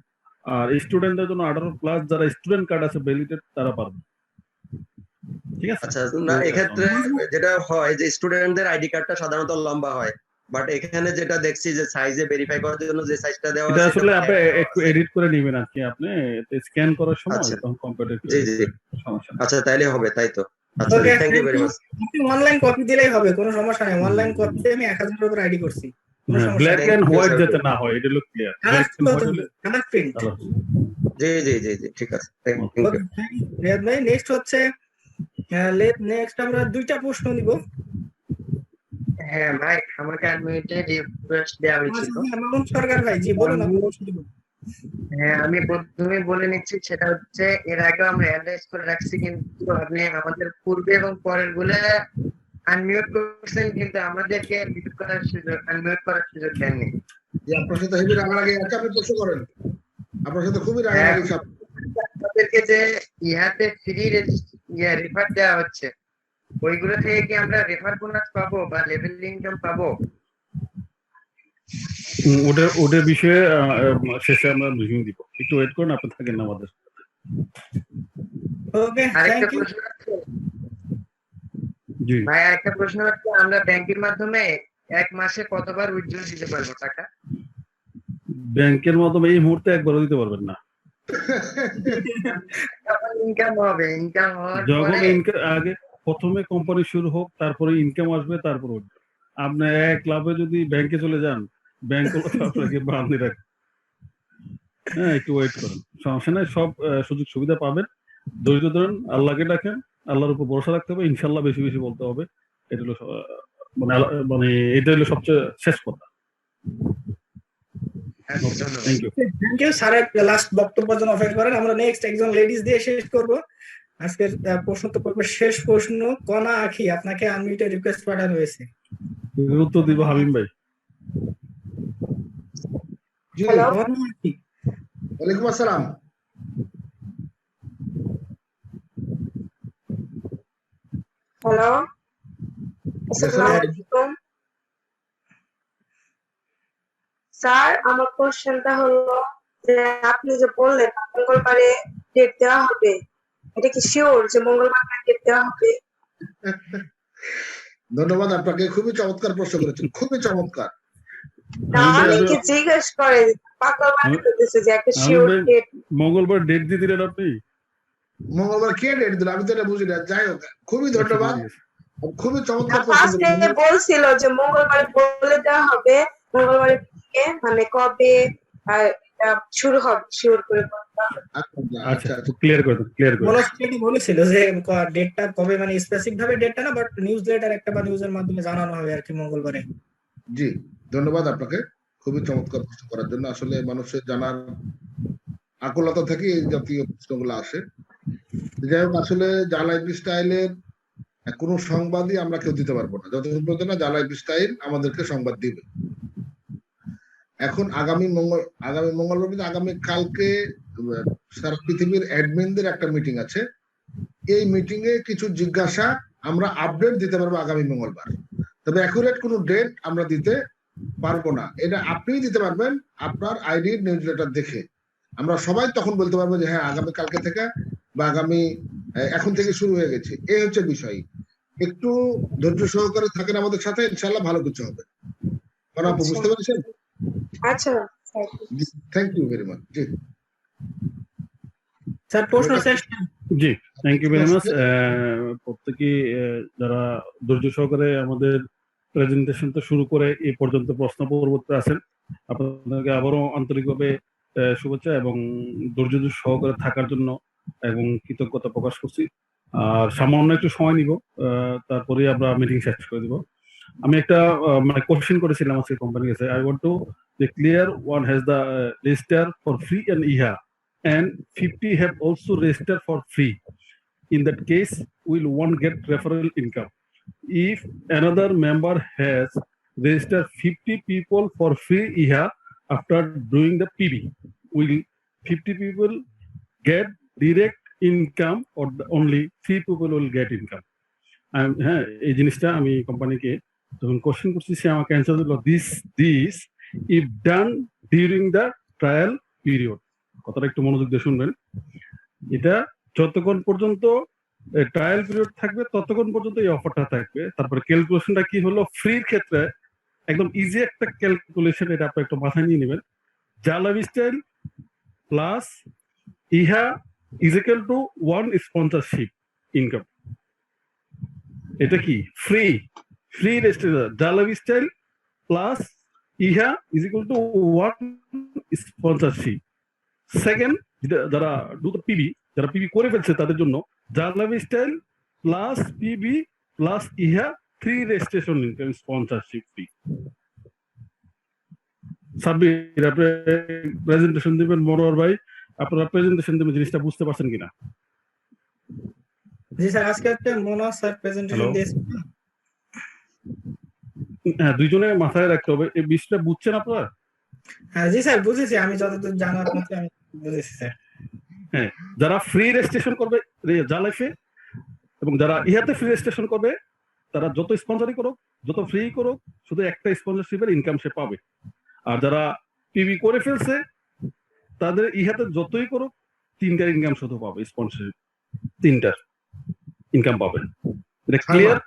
S7: আর স্টুডেন্টদের জন্য 18+ যারা স্টুডেন্ট কার্ড আছে ভ্যালিডেড তারা পারবেন। ঠিক আছে।
S1: আচ্ছা, না এক্ষেত্রে যেটা হয় যে স্টুডেন্টদের আইডি কার্ডটা সাধারণত লম্বা হয়, বাট এখানে যেটা দেখছি যে সাইজে ভেরিফাই করার জন্য যে সাইজটা দেওয়া
S7: এটা
S1: আছে
S7: আসলে আপনি একটু এডিট করে নেবেন আর কি, আপনি স্ক্যান করার সময়
S1: আচ্ছা
S7: তখন কম্পিউটার
S1: জি জি
S7: সমস্যা নেই।
S1: আচ্ছা তাইলে হবে, তাই তো। আচ্ছা
S6: ওকে,
S1: থ্যাংক ইউ ভেরি মাচ।
S6: আপনি অনলাইন কপি দিলেই হবে, কোনো সমস্যা নেই। অনলাইন কপি আমি 1000 উপর আইডি করছি, কোনো সমস্যা
S7: ব্ল্যাক
S6: নেই।
S7: এন্ড হোয়াইট যাতে না হয়, এটা হলো ক্লিয়ার।
S6: Colour print.
S1: জি জি জি জি ঠিক আছে, থ্যাংক ইউ।
S6: রিয়াদ ভাই, নেক্সট হচ্ছে নেক্সট আমরা দুইটা প্রশ্ন নিব।
S3: হ্যাঁ ভাই, আমাকে আনমিউটে রিকোয়েস্ট দেওয়া হয়েছিল।
S6: মামুন সরকার ভাই, জি বলুন, আপনি প্রশ্ন দিবেন।
S3: হ্যাঁ, আমি প্রথমে বলে নিচ্ছি, সেটা হচ্ছে এর আগে আমরা অ্যাড্রেস করে রাখছি, কিন্তু আপনি আমাদের পূর্বে এবং পরের গুলো আনমিউট করছেন, কিন্তু আমাদেরকে মিউট করার সুযোগ, আনমিউট করার সুযোগ দেননি।
S2: যে আপনার সাথে হেভি রাগারাগি আছে, আপনি প্রশ্ন করেন। আপনার সাথে খুবই রাগারাগি সব।
S3: আমাদেরকে যে ইহাতে ফ্রি রেফার দেওয়া হচ্ছে, ওইগুলো থেকে কি আমরা রেফার বোনাস পাবো বা লেভেল ইনকাম পাবো?
S7: ওটার বিষয়ে শেষে আমরা রিভিউ দিব, একটু ওয়েট করুন, আপনি থাকেন না আমাদের।
S6: ওকে,
S3: আরেকটা প্রশ্ন আছে
S7: জি
S3: ভাই, আরেকটা প্রশ্ন হচ্ছে, আমরা ব্যাংকের মাধ্যমে এক মাসে কতবার উইথড্র দিতে পারবো টাকা?
S7: ব্যাংকের মাধ্যমে এই মুহূর্তে একবারও দিতে পারবেন না।
S3: যখন ইনকাম হবে, ইনকাম হওয়ার
S7: যখন
S3: পরে
S7: আগে প্রথমে কোম্পানি শুরু হোক, তারপরে ইনকাম আসবে, তারপর আপনি এক লাভে যদি ব্যাংকে চলে যান, ব্যাংক আপনাকে বান্ধে রাখবে। হ্যাঁ, একটু ওয়েট করুন, সমস্যা নাই, সব সুযোগ সুবিধা পাবেন। ধৈর্য ধরুন, আল্লাহকে ডাকেন, আল্লাহর উপর ভরসা রাখতে হবে, ইনশাল্লাহ বেশি বেশি বলতে হবে। এটা হলো মানে এটা হলো সবচেয়ে শেষ কথা। Thank you.
S6: Thank you sir, last বক্তব্যের জন্য অপেক্ষা করেন। আমরা নেক্সট একজন লেডিস দিয়ে শেষ করব আজকের প্রশ্ন তো পর্বের শেষ প্রশ্ন। কনা আখি, আপনাকে আনমিউটে রিকোয়েস্ট পাঠানো হয়েছে,
S7: উত্তর দিব হাবিব ভাই।
S2: জি ওয়ালাইকুম আসসালাম।
S4: হ্যালো, আসসালামু আলাইকুম স্যার। আমার কোশ্চেনটা হলো যে আপনি যে বললেন মঙ্গলবারে ডেট দেওয়া হবে, এটা কি শিওর যে মঙ্গলবার ডেট দেওয়া হবে?
S2: ধন্যবাদ আপনাকে, খুবই চমৎকার প্রশ্ন করেছেন, খুবই চমৎকার।
S4: না, অনেকে জিজ্ঞেস করে পাগল বানিয়ে দিতেছে যে একটা শিওর ডেট।
S7: মঙ্গলবার ডেট দিয়ে দিলেন আপনি?
S2: মঙ্গলবার কে ডেট দিল আমি তো এটা বুঝি না। যাই হোক, খুবই ধন্যবাদ, খুবই চমৎকার প্রশ্ন
S4: ফার্স্টে
S2: করেছেন।
S4: বলছিল যে মঙ্গলবার বলে দেওয়া হবে, মঙ্গলবার থেকে মানে কবে এটা শুরু হবে শিওর করে বলতে হবে।
S7: আচ্ছা ক্লিয়ার করে দেন, ক্লিয়ার করে দেন।
S6: মনস্পতি বলেছিল যে ডেটটা কবে, মানে স্পেসিফিক ভাবে ডেটটা না, বাট নিউজ লেটার একটা বা নিউজের মাধ্যমে জানানো হবে আর কি মঙ্গলবারে।
S2: জি ধন্যবাদ আপনাকে খুবই চমৎকার প্রশ্ন করার জন্য। আসলে মানুষের জানার আকুলতা থেকে এই জাতীয় প্রশ্নগুলো আসে। যাই হোক, আসলে জালাইফ স্টাইলের কোনো সংবাদই আমরা কেউ দিতে পারবো না যতক্ষণ পর্যন্ত না জালাইফ স্টাইল আমাদেরকে সংবাদ দিবে। এখন আগামী মঙ্গলবার আগামী কালকে সারা পৃথিবীর অ্যাডমিনদের একটা মিটিং আছে। এই মিটিং এ কিছু জিজ্ঞাসা আমরা আপডেট দিতে পারবো আগামী মঙ্গলবার, তবে অ্যাকুরেট কোনো ডেট আমরা দিতে পারবো না। এটা আপনিই দিতে পারবেন আপনার আইডি নিউজ লেটার দেখে। আমরা সবাই তখন বলতে পারবো যে হ্যাঁ আগামী কালকে থেকে বা আগামী এখন থেকে শুরু হয়ে গেছে। এই হচ্ছে বিষয়। একটু ধৈর্য সহকারে থাকেন আমাদের সাথে, ইনশাআল্লাহ ভালো কিছু হবে। আপু বুঝতে পেরেছেন?
S4: আচ্ছা,
S2: থ্যাংক ইউ ভেরি মাচ। জি
S6: স্যার, প্রশ্ন শেষ।
S7: জি থ্যাংক ইউ ভেরি মাচ। প্রত্যেকে যারা ধৈর্য সহকারে আমাদের প্রেজেন্টেশন তো শুরু করে এই পর্যন্ত প্রশ্ন পরবর্তী আছেন, আপনাদেরকে আবারও আন্তরিকভাবে শুভেচ্ছা এবং ধৈর্য সহকারে থাকার জন্য এবং কৃতজ্ঞতা প্রকাশ করছি। আর সামান্য একটু সময় নিব, তারপরে আমরা মিটিং শেষ করে দিব। আমি একটা মানে কোশ্চেন করেছিলাম আজকে কোম্পানির কাছে। I want to clear one has the register for free and ইহা and 50 have also registered for free. In that case, will one get referral income? If another member has registered 50 people for free IHA after doing the PB, will 50 people get direct income or only 3 people will get income? হ্যাঁ, এই জিনিসটা আমি কোম্পানিকে যখন question করছি সে আমাকে answer দিল this if done during the trial period. কথাটা একটু মনোযোগ দিয়ে শুনবেন। এটা যতক্ষণ পর্যন্ত ট্রায়াল পিরিয়ড থাকবে ততক্ষণ পর্যন্ত এই অফারটা থাকবে। তারপরে ক্যালকুলেশনটা কি হলো, ফ্রির ক্ষেত্রে একদম ইজি একটা ক্যালকুলেশন, এটা আপনি একটু মাথায় নিয়ে নেবেন। জালাইফ স্টাইল প্লাস ইহা is equal to 1 sponsorship income. এটা কি ফ্রি রেজিস্ট্রেশন। জালাইফ স্টাইল প্লাস ইহা is equal to 1 sponsorship. Second, যারা পিবি, যারা পিবি করে ফেলছে তাদের জন্য জালাইফ স্টাইল প্লাস পিবি প্লাস ইহা 3 রেজিস্ট্রেশন ইনকাম স্পন্সরশিপ ফি। সাব্বির, আপনি প্রেজেন্টেশন দিবেন। মনোহর ভাই, আপনারা প্রেজেন্টেশন দিবেন, জিনিসটা বুঝতে পারছেন কিনা?
S6: জি স্যার, আজকে একটা মনোহর স্যার প্রেজেন্টেশন দিয়েছেন।
S7: হ্যাঁ, দুইজনে মাথায় রাখতে হবে। এই বিষয়টা বুঝছেন আপনারা?
S6: হ্যাঁ জি স্যার, বুঝেছি। আমি যতদূর জানার মতো আমি বুঝেছি স্যার।
S7: হ্যাঁ, যারা ফ্রি রেজিস্ট্রেশন করবে জালাইফে এবং যারা ইহাতে ফ্রি রেজিস্ট্রেশন করবে, তারা যত স্পন্সরই করুক, যত ফ্রি করুক, শুধু একটা স্পন্সরশিপের ইনকাম সে পাবে। আর যারা পিবি করে ফেলছে তাদের ইহাতে যতই করুক 3টার ইনকাম শুধু পাবে, স্পন্সরশিপ 3টার ইনকাম পাবেন। এটা ক্লিয়ার?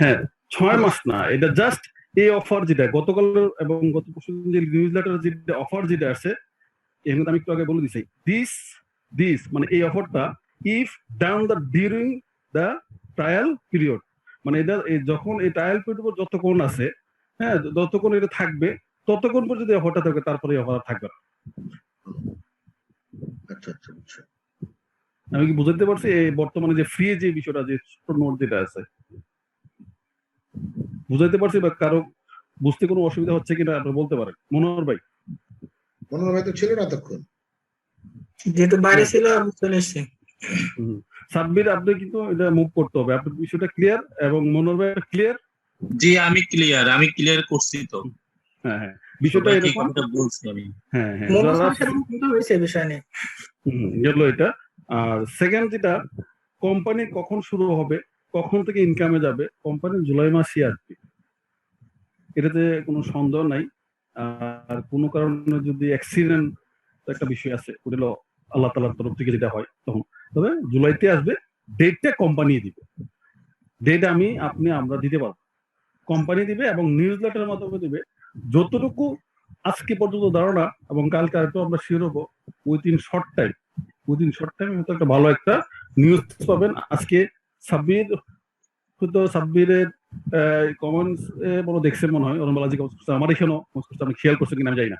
S7: হ্যাঁ, 6 মাস না, এটা জাস্ট এই অফার যেটা গতকাল এবং গত পরশু যে নিউজ লেটার যে অফার যেটা আছে, এখানে আমি একটু আগে বলে দিছি, দিস মানে এই অফারটা if done the during the trial period, মানে এটা যখন এই ট্রায়াল পিরিয়ড যতক্ষণ আছে, হ্যাঁ, যতক্ষণ এটা থাকবে ততক্ষণ পর্যন্ত অফারটা থাকবে, তারপরে অফার থাকবে না।
S2: আচ্ছা,
S7: আমি কি বুঝাতে পারছি? এই বর্তমানে যে ফ্রি যে বিষয়টা, যে নোট যেটা আছে, বুঝাইতে পারছি বা কারো বুঝতে কোনো অসুবিধা হচ্ছে কিনা আপনি বলতে পারেন। মনোহর ভাই
S2: তো ছিল না তখন,
S6: যেহেতু বাইরে ছিল আমি চলে এসেছি।
S7: সাব্বির, আপনি কিন্তু এটা মুভ করতে হবে, আপনার বিষয়টা ক্লিয়ার এবং মনোহর ভাই ক্লিয়ার?
S5: জি আমি ক্লিয়ার করছি তো।
S7: হ্যাঁ, বিষয়টা এরকম
S5: বলছি আমি।
S7: হ্যাঁ,
S6: হয়েছে বিষয় নিয়ে
S7: গেল এটা। আর সেকেন্ড যেটা, কোম্পানি কখন শুরু হবে কখন থেকে ইনকামে যাবে কোম্পানি জুলাই মাসই আসবে, এটাতে কোনো সন্দেহ নাই। আর কোনো কারণে যদি অ্যাক্সিডেন্ট একটা বিষয় আছে, ওটা হলো আল্লাহ তাআলার তরফ থেকে যেটা হয় তখন, তবে জুলাইতে আসবে। ডেটটা কোম্পানি দিবে, ডেট আমরা দিতে পারবো, কোম্পানি দিবে এবং নিউজ লেটারের মাধ্যমে দিবে। যতটুকু আজকে পর্যন্ত ধারণা এবং কালকে আরেকটু আমরা শিওর হবো, উইদিন শর্ট টাইম হয়তো একটা ভালো একটা নিউজ পাবেন। আজকে সাব্বিরের কমেন্টস বড় দেখছেন মনে হয়, বালাজি কমেন্টস করছে, আমার এখানেও কমেন্টস করছে, আমি খেয়াল করছি কিনা আমি জানি না।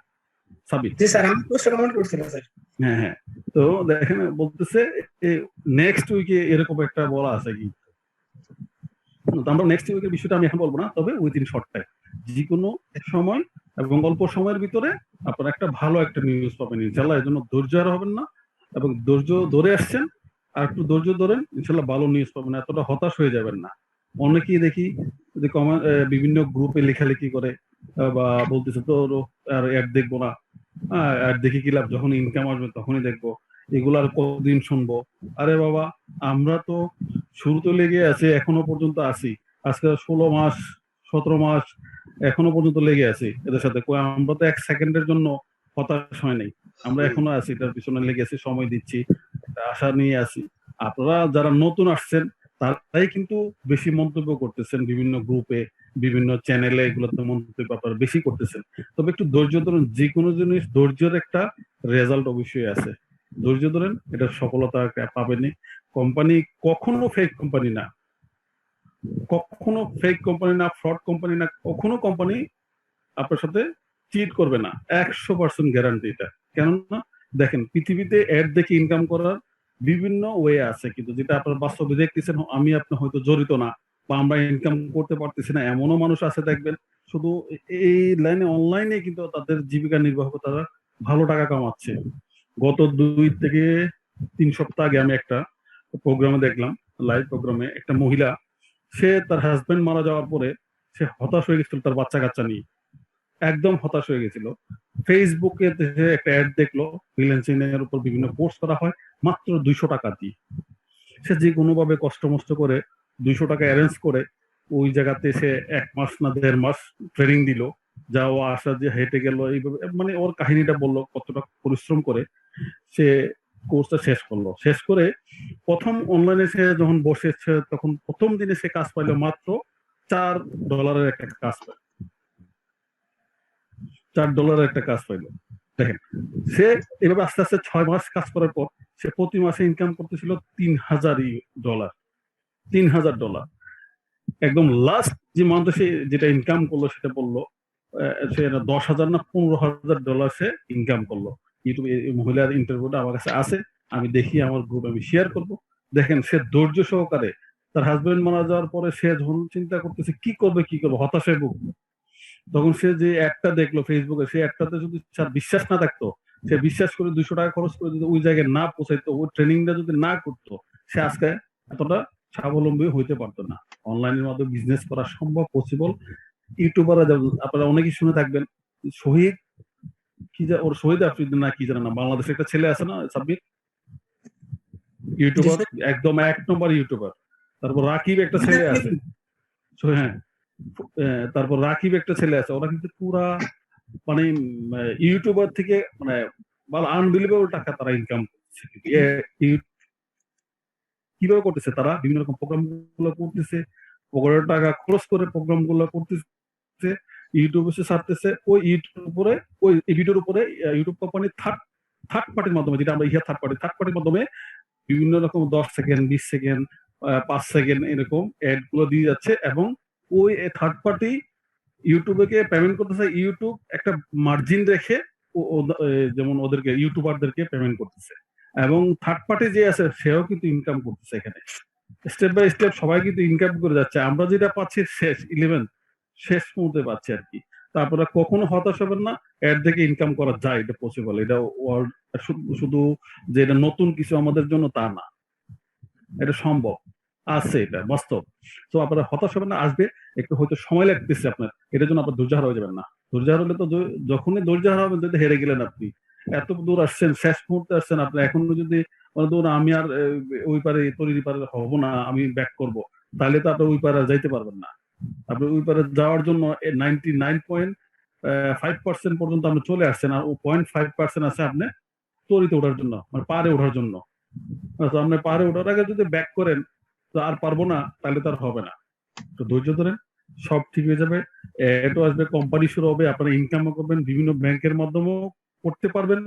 S7: সাব্বির,
S6: জি স্যার, আমি পোস্টে কমেন্ট করছিলাম স্যার।
S7: হ্যাঁ, তো দেখেন বলতেছে নেক্সট উইকে এরকম একটা বলা আছে কি, তো আমরা নেক্সট উইকের বিষয়টা আমি এখন বলবো না, তবে উইদিন শর্ট টাইম যে কোনো সময় এবং অল্প সময়ের ভিতরে আপনারা একটা ভালো একটা নিউজ পাবেন ইনশাল্লাহ। এর জন্য ধৈর্য আর হবেন না, এবং ধৈর্য ধরে আসছেন, আর একটু ধৈর্য ধরেন, ইনশাল্লাহ ভালো নিউজ পাবেন, এতটা হতাশ হয়ে যাবেন না। অনেকেই দেখি যে বিভিন্ন গ্রুপে লেখালেখি করে বা বলতেছে তো আর অ্যাড দেখবো না, অ্যাড দেখে কি লাভ, যখন ইনকাম আসবে তখনই দেখবো, এগুলো আর কতদিন শুনবো। আরে বাবা, আমরা তো শুরুতে লেগে আছে, এখনো পর্যন্ত আছি, আজকে 16 মাস 17 মাস এখনো পর্যন্ত লেগে আছি এদের সাথে। আমরা তো 1 সেকেন্ডের জন্য হতাশ হয় নাই, আমরা এখনো আছি, এটার পিছনে লেগে আছি, সময় দিচ্ছি, একটা আশা নিয়ে আছি। আপনারা যারা নতুন আসছেন তারাই কিন্তু বেশি মন্তব্য করতেছেন বিভিন্ন গ্রুপে, বিভিন্ন চ্যানেলে, এগুলোতে মন্তব্য আপনারা বেশি করতেছেন। তবে একটু ধৈর্য ধরুন, যে কোনো জিনিস ধৈর্যের একটা রেজাল্ট অবশ্যই আছে, ধৈর্য ধরেন, এটা সফলতা পাবেনি। কোম্পানি কখনো ফেক কোম্পানি না, ফ্রড কোম্পানি না, কখনো কোম্পানি আপনার সাথে চিট করবে না, 100% গ্যারান্টি এটা। কেননা দেখেন, পৃথিবীতে অ্যাড দেখে ইনকাম করার বিভিন্ন ওয়ে আছে, কিন্তু যেটা আপনার বাস্তবে দেখতেছেন, আমি আপনি হয়তো জড়িত না বা আমরা ইনকাম করতে পারতেছি না, এমনও মানুষ আছে দেখবেন শুধু এই লাইনে অনলাইনে কিন্তু তাদের জীবিকা নির্বাহ, তারা ভালো টাকা কামাচ্ছে। গত 2 থেকে 3 সপ্তাহ আগে আমি একটা প্রোগ্রামে দেখলাম, লাইভ প্রোগ্রামে, একটা মহিলা, সে তার হাজবেন্ড মারা যাওয়ার পরে সে হতাশ হয়ে গেছিল, তার বাচ্চা কাচ্চা নিয়ে একদম হতাশ হয়ে গেছিল। ফেসবুকে একটা অ্যাড দেখলো, ফ্রিল্যান্সিং এর উপর বিভিন্ন কোর্স করা হয় মাত্র 200 টাকা দিয়ে। সে যে কোনো ভাবে কষ্ট মষ্ট করে 200 টাকা অ্যারেঞ্জ করে ওই জায়গাতে সে 1 মাস না 1.5 মাস ট্রেনিং দিল, যাওয়া আসা যে হেঁটে গেল, এইভাবে মানে ওর কাহিনীটা বললো কতটা পরিশ্রম করে সে কোর্সটা শেষ করলো। শেষ করে প্রথম অনলাইনে সে যখন বসেছে, তখন প্রথম দিনে সে কাজ পাইলো মাত্র $4 একটা কাজ পাইল, $4 একটা কাজ পাইলো। দেখেন, সে এভাবে আস্তে আস্তে 6 মাস কাজ করার পর সে প্রতি মাসে ইনকাম করতেছিল $3,000। একদম লাস্ট যে মান্থে সে যেটা ইনকাম করলো সেটা বললো সে $10,000 না $15,000 সে ইনকাম করলো। ইউটিউবে মহিলার ইন্টারভিউটা আমার কাছে আছে, আমি দেখি, আমার গ্রুপে আমি শেয়ার করব। দেখেন, সে ধৈর্য সহকারে, তার হাজবেন্ড মারা যাওয়ার পরে সে যখন চিন্তা করতেছে কি করবে, হতাশায় ভুগবে, তখন সে যে একটা দেখলো ফেসবুকে, সে একটাতে যদি তার বিশ্বাস না থাকতো, সে বিশ্বাস করে 200 টাকা খরচ করে যদি ওই জায়গায় না পৌঁছাইতো, ওই ট্রেনিংটা যদি না করতো, সে আজকে এতটা স্বাবলম্বী হইতে পারতো না। অনলাইনের মাধ্যমে বিজনেস করা সম্ভব, পসিবল। ইউটিউবাররা আপনারা অনেকেই শুনে থাকবেন, শহীদ শহীদ আফ্রিদি না কি জানেন না, বাংলাদেশে একটা ছেলে আছে না, সাব্বির, ইউটিউবার, একদম 1 নম্বর ইউটিউবার। তারপর রাকিব একটা ছেলে আছে, হ্যাঁ, তারপর রাকিব একটা ছেলে আছে, ওরা কিন্তু পুরা মানে ইউটিউবার থেকে মানে আনবিলিভেবল টাকা তারা ইনকাম করছে। কিভাবে করতেছে? তারা বিভিন্ন রকম প্রোগ্রাম গুলো করতেছে, পকেটের টাকা খরচ করে প্রোগ্রাম গুলো করতেছে, ইউটিউবে ছাড়তেছে। ওই ভিডিওর উপরে ইউটিউব কোম্পানি থার্ড পার্টির মাধ্যমে, যেটা আমরা থার্ড পার্টির মাধ্যমে বিভিন্ন রকম 10 সেকেন্ড 20 সেকেন্ড 5 সেকেন্ড এরকম অ্যাড গুলো দিয়ে যাচ্ছে, এবং ওই থার্ড পার্টি ইউটিউবে পেমেন্ট করতেছে। ইউটিউব একটা মার্জিন রেখে যেমন ওদেরকে ইউটিউবারদেরকে পেমেন্ট করতেছে, এবং থার্ড পার্টি যে আছে সেও কিন্তু ইনকাম করতেছে। এখানে স্টেপ বাই স্টেপ সবাই কিন্তু ইনকাম করে যাচ্ছে। আমরা যেটা পাচ্ছি শেষ মুহূর্তে পাচ্ছি আর কি। তারপরে কখনো হতাশ হবেন না, এর থেকে ইনকাম করা যায়, এটা পসিবল। এটা ওয়ার্ল্ড শুধু যে এটা নতুন কিছু আমাদের জন্য তা না, এটা সম্ভব আছে, এটা বাস্তব। তো আপনারা হতাশ হবেন না, আসবে, একটু হয়তো সময় লাগতেছে আপনার, এটার জন্য আপনার ধৈর্য হারা হয়ে যাবেন না। ধৈর্য হারালে তো যখনই ধৈর্য হারাবেন যদি হেরে গেলেন আপনি। এত দূর আসছেন, শেষ মুহূর্তে আসছেন আপনি, এখনো যদি আমি আর ওই পারে তৈরি পারে হবো না, আমি ব্যাক করব, তাহলে তো আপনি ওই পারে আর যাইতে পারবেন না। আপনি ওই পারে যাওয়ার জন্য 99.5% পর্যন্ত আপনি চলে আসছেন, আর 0.5% আছে আপনি তরিতে ওঠার জন্য, মানে পারে ওঠার জন্য। তো আপনি পারে ওঠার আগে যদি ব্যাক করেন তো আর পারবো না, তাহলে তো আর হবে না। তো ধৈর্য ধরেন, সব ঠিক হয়ে যাবে। এটাও আসবে, কোম্পানি শুরু হবে, আপনারা ইনকামও করবেন, বিভিন্ন ব্যাংকের মাধ্যমেও করতে পারবেন,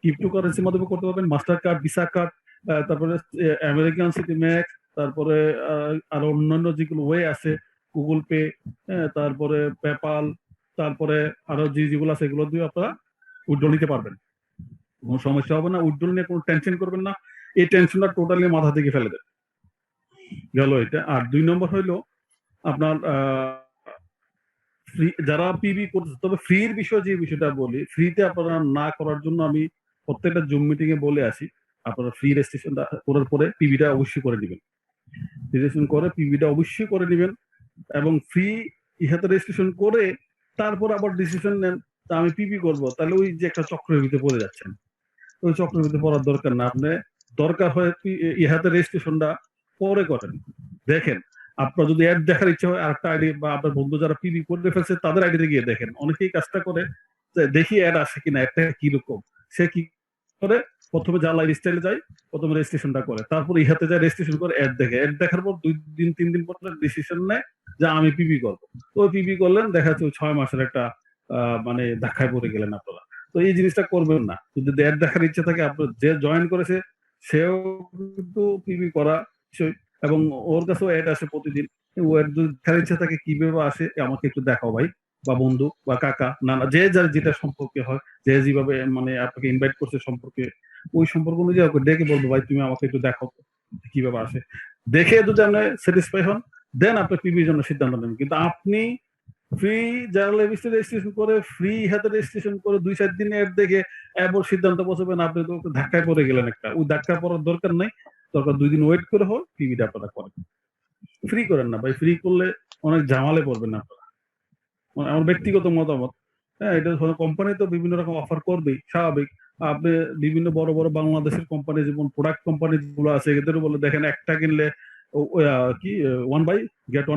S7: ক্রিপ্টোকারেন্সির মাধ্যমে করতে পারবেন, মাস্টার কার্ড, ভিসা কার্ড, তারপরে আমেরিকান সিটি ম্যাক্স, তারপরে আরো অন্যান্য যেগুলো ওয়ে আছে, গুগল পে, তারপরে পেপাল, তারপরে আরো যেগুলো আছে এগুলো দিয়ে আপনারা উইথড্র নিতে পারবেন, কোনো সমস্যা হবে না। উইথড্র নিয়ে কোনো টেনশন করবেন না, এই টেনশনটা টোটালি মাথা থেকে ফেলে দেন, গেল এটা। আর 2 নম্বর হইলো আপনার যারা পিবি করতেছে, তবে ফ্রির বিষয়ে যে বিষয়টা বলি, ফ্রিতে আপনারা না করার জন্য আমি প্রত্যেকটা জুম মিটিং এ বলে আসি, আপনারা ফ্রি রেজিস্ট্রেশনটা করার পরে পিবিটা অবশ্যই করে দিবেন, রেজিস্ট্রেশন করে পিবিটা অবশ্যই করে দিবেন, এবং ফ্রি ইহাতে রেজিস্ট্রেশন করে তারপর আবার ডিসিশন নেন আমি পিবি করব, তাহলে ওই যে একটা চক্রের ভিতরে পড়ে যাচ্ছেন, ওই চক্রের ভিতরে পড়ার দরকার না। আপনি দরকার হয় ইহাতে রেজিস্ট্রেশনটা পরে করেন। দেখেন, আপনার যদি অ্যাড দেখার ইচ্ছা হয়, আরেকটা আইডি বা আপনার বন্ধু যারা পিবি করে ফেলছে তাদের আইডিতে গিয়ে দেখেন, অনেকেই কাজটা করে দেখি অ্যাড আসে কিনা, একটা কিরকম, সে কি করে প্রথমে যা লাইফ স্টাইলে যায়, প্রথমে রেজিস্ট্রেশনটা করে, তারপর ইহাতে যায় রেজিস্ট্রেশন করে অ্যাড দেখে, অ্যাড দেখার পর 2 দিন 3 দিন পর ডিসিশন নেয় যে আমি পিবি করবো। তো ওই পিবি করলেন, দেখা যাচ্ছে 6 মাসের একটা মানে ধাক্কায় পড়ে গেলেন আপনারা। তো এই জিনিসটা করবেন না। যদি অ্যাড দেখার ইচ্ছা থাকে, আপনার যে জয়েন করেছে সেও কিন্তু পিবি করা বিষয়, এবং ওর কাছেও অ্যাড আসে প্রতিদিন। ও অ্যাড যদি দেখার ইচ্ছা থাকে কিভাবে আসে আমাকে একটু দেখাও ভাই, বা বন্ধু বা কাকা, নানা, যে যার যেটা সম্পর্কে হয়, যে যেভাবে মানে আপনাকে ইনভাইট করছে সম্পর্কে, ওই সম্পর্ক অনুযায়ী ওকে ডেকে বলবো ভাই তুমি আমাকে একটু দেখাও কিভাবে আসে। দেখে যদি আপনি স্যাটিসফাই হন, দেন আপনি পিবির জন্য সিদ্ধান্ত নেন। কিন্তু আপনি ফ্রি জার্নাল রেজিস্ট্রেশন করে, ফ্রি হাতে রেজিস্ট্রেশন করে 2-4 দিনে অ্যাড দেখে এবার সিদ্ধান্ত পৌঁছাবেন, আপনি তো ধাক্কায় পড়ে গেলেন একটা। ওই ধাক্কা পড়ার দরকার নাই, দরকার 2 দিন ওয়েট করে হোক পিবিটা আপনারা করেন। ফ্রি করেন না ভাই, ফ্রি করলে অনেক ঝামেলে পড়বেন আপনারা। আমার ব্যক্তিগত মতামত, হ্যাঁ, এটা কোম্পানি তো বিভিন্ন রকম অফার করবেই, স্বাভাবিক। আপনি বিভিন্ন বড় বড় বাংলাদেশের কোম্পানি, যেমন প্রোডাক্ট কোম্পানি যেগুলো আছে, এদেরও বলে দেখেন একটা কিনলে কি 1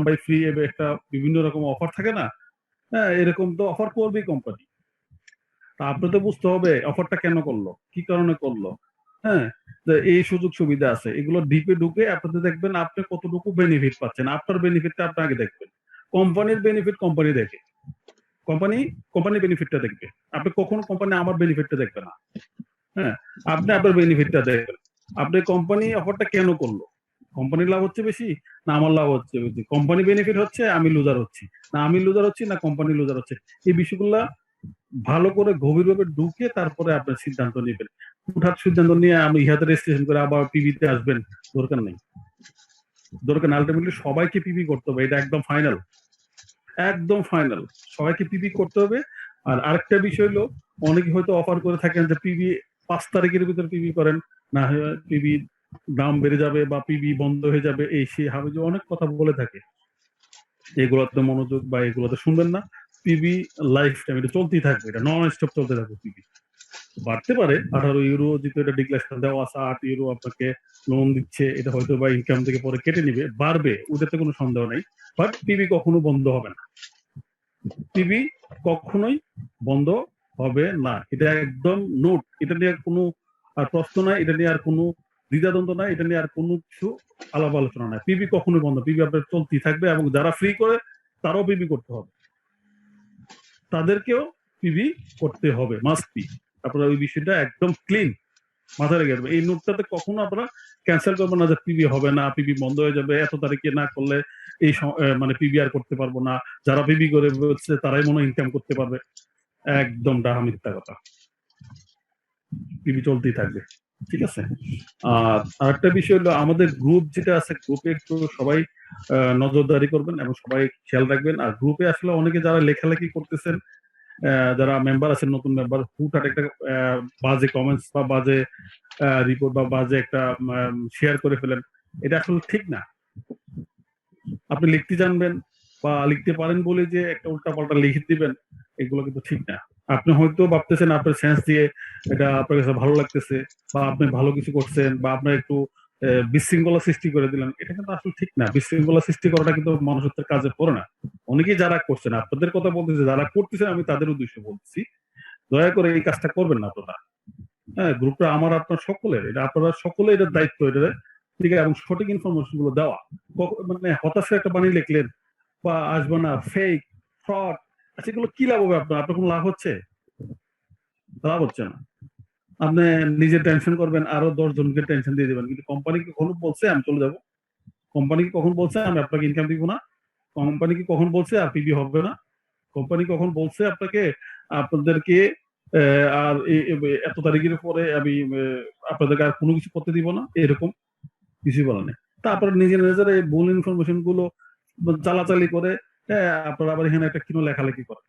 S7: বাই ফ্রি, একটা বিভিন্ন রকম অফার থাকে না, হ্যাঁ, এরকম তো অফার করবেই কোম্পানি। তা আপনি তো বুঝতে হবে অফারটা কেন করলো, কি কারণে করলো, হ্যাঁ, এই সুযোগ সুবিধা আছে, এগুলো ডিপে ঢুকে আপনাদের দেখবেন আপনি কতটুকু বেনিফিট পাচ্ছেন। আপনার বেনিফিটটা আপনি আগে দেখবেন, কোম্পানির বেনিফিট কোম্পানি দেখে, কোম্পানি বেনিফিটটা দেখবে, আপনি কখনো কোম্পানি আমার বেনিফিটটা দেখবে না। হ্যাঁ, আপনি আপনার বেনিফিটটা দেখবেন, আপনি কোম্পানি অফারটা কেন করলো, কোম্পানির লাভ হচ্ছে বেশি না আমার লাভ হচ্ছে বেশি, কোম্পানি বেনিফিট হচ্ছে আমি লুজার হচ্ছি না আমি লুজার হচ্ছি না কোম্পানি লুজার হচ্ছে, এই বিষয়গুলা ভালো করে গভীরভাবে ঢুকে তারপরে আপনার সিদ্ধান্ত নেবেন। হুটহাট সিদ্ধান্ত নিয়ে আমি ইহাতে রেজিস্ট্রেশন করে আবার পিবিতে আসবেন, দরকার নেই, দরকার না। আলটিমেটলি সবাইকে পিবি করতে হবে, এটা একদম ফাইনাল, একদম ফাইনাল, সবাইকে পিবি করতে হবে। আর আরেকটা বিষয় হলো, অনেকে হয়তো অফার করে থাকেন যে পিবি 5 তারিখের ভিতরে পিবি করেন, না হয় পিবি দাম বেড়ে যাবে বা পিবি বন্ধ হয়ে যাবে, এই সেই হবে যে অনেক কথা বলে থাকে, এগুলোতে মনোযোগ বা এগুলোতে শুনবেন না। পিবি লাইফ টাইম এটা চলতেই থাকবে, এটা নন স্টপ চলতে থাকবে। পিবি বাড়তে পারে, 18 ইউরো যেহেতু এটা ডিক্লারেশন দেওয়া আছে, 8 ইউরো আপনাকে লোন দিচ্ছে, এটা হয়তো বা ইনকাম থেকে পরে কেটে নিবে, বাড়বে, ওটাতে কোনো সন্দেহ নেই। বাট পিবি কখনো বন্ধ হবে না, পিবি কখনোই বন্ধ হবে না, এটা একদম নোট, এটা নিয়ে কোনো আর প্রশ্ন নাই, এটা নিয়ে আর কোনো দ্বিধাদ্বন্দ্ব নাই, এটা নিয়ে আর কোনো কিছু আলাপ আলোচনা নাই। পিবি কখনোই বন্ধ, পিবি আপনার চলতেই থাকবে, এবং যারা ফ্রি করে তারাও পিবি করতে হবে, তাদেরকেও পিবি করতে হবে, মাস্ট বি। আপনারা ওই বিষয়টা একদম ক্লিন মাথায় রেখে দেবেন, এই নোটটাতে কখনো আপনারা ক্যান্সেল করবেন না যে পিবি হবে না, পিবি বন্ধ হয়ে যাবে, এত তারিখে না করলে এই মানে পিবি আর করতে পারবো না, যারা পিবি করে বলছে তারাই মনে ইনকাম করতে পারবে, একদম ডাহা মিথ্যা কথা। পিবি চলতেই থাকবে, ঠিক আছে। আর আরেকটা বিষয় হলো, আমাদের গ্রুপ যেটা আছে, গ্রুপে একটু সবাই নজরদারি করবেন এবং সবাই খেয়াল রাখবেন। আর গ্রুপে আসলে অনেকে যারা লেখালেখি করতেছেন, যারা মেম্বার আছেন, নতুন মেম্বার, হুটহাট একটা বাজে কমেন্টস বা বাজে রিপোর্ট বা বাজে একটা শেয়ার করে ফেলেন, এটা আসলে ঠিক না। আপনি লিখতে জানবেন বা লিখতে পারেন বলে যে একটা উল্টাপাল্টা লিখে দিবেন, এগুলো কিন্তু ঠিক না। আপনি হয়তো ভাবতেছেন আপনার সেন্স দিয়ে এটা আপনার কাছে ভালো লাগতেছে, বা আপনি ভালো কিছু করছেন, বা আপনার একটু বিশৃঙ্খলা সৃষ্টি করে দিলেন, এটা কিন্তু আসলে ঠিক না। বিশৃঙ্খলা সৃষ্টি করাটা কিন্তু মানুষের কাজে পড়ে না। অনেকেই যারা করছেন, আপনাদের কথা বলতেছে, যারা করতেছেন আমি তাদের উদ্দেশ্যে বলছি, দয়া করে এই কাজটা করবেন না আপনারা। হ্যাঁ, গ্রুপটা আমার আপনার সকলের, এটা আপনারা সকলে এটার দায়িত্ব, এটা ঠিক আছে, এবং সঠিক ইনফরমেশন গুলো দেওয়া। মানে হতাশা একটা বানিয়ে লিখলেন বা আসবে না, ফেক, ফ্রড, সেগুলো কি লাভ হবে আপনার? আপনার কোনো লাভ হচ্ছে? লাভ হচ্ছে না। আপনি নিজে টেনশন করবেন, আরো 10 জনকে টেনশন দিয়ে দেবেন, কিন্তু কোম্পানি কি কখনো বলছে আমি চলে যাব? কোম্পানি কি কখন বলছে আমি আপনাকে ইনকাম দিব না? কোম্পানি কি কখন বলছে আর পিবি হবে না? কোম্পানি কখন বলছে আপনাকে আপনাদেরকে আর এত তারিখের পরে আমি আপনাদেরকে আর কোনো কিছু করতে দিব না? এরকম কিছুই বলা নেই। তারপরে নিজের নিজের এই ভুল ইনফরমেশন গুলো চালাচালি করে আপনারা আবার এখানে একটা কিনো লেখালেখি করে,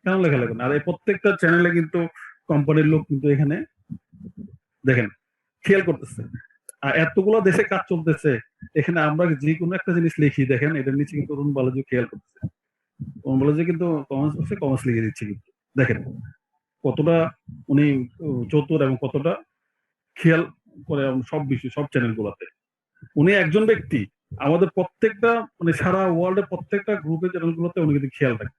S7: কেন লেখালেখি না? আর এই প্রত্যেকটা চ্যানেলে কিন্তু কোম্পানির লোক কিন্তু এখানে দেখেন খেয়াল করতেছে, আর এতগুলো দেশে কাজ চলতেছে, এখানে আমরা যে কোনো একটা জিনিস লিখি, দেখেন এটার নিচে কিন্তু অরুণ বালাজি খেয়াল করতেছে, অরুণ বালাজি কিন্তু কমেন্টস লিখে দিচ্ছে, কিন্তু দেখেন কতটা উনি চতুর এবং কতটা খেয়াল করে সব বিষয়, সব চ্যানেল গুলাতে। উনি একজন ব্যক্তি, আমাদের প্রত্যেকটা মানে সারা ওয়ার্ল্ডের প্রত্যেকটা গ্রুপের চ্যানেল গুলোতে উনি কিন্তু খেয়াল রাখেন।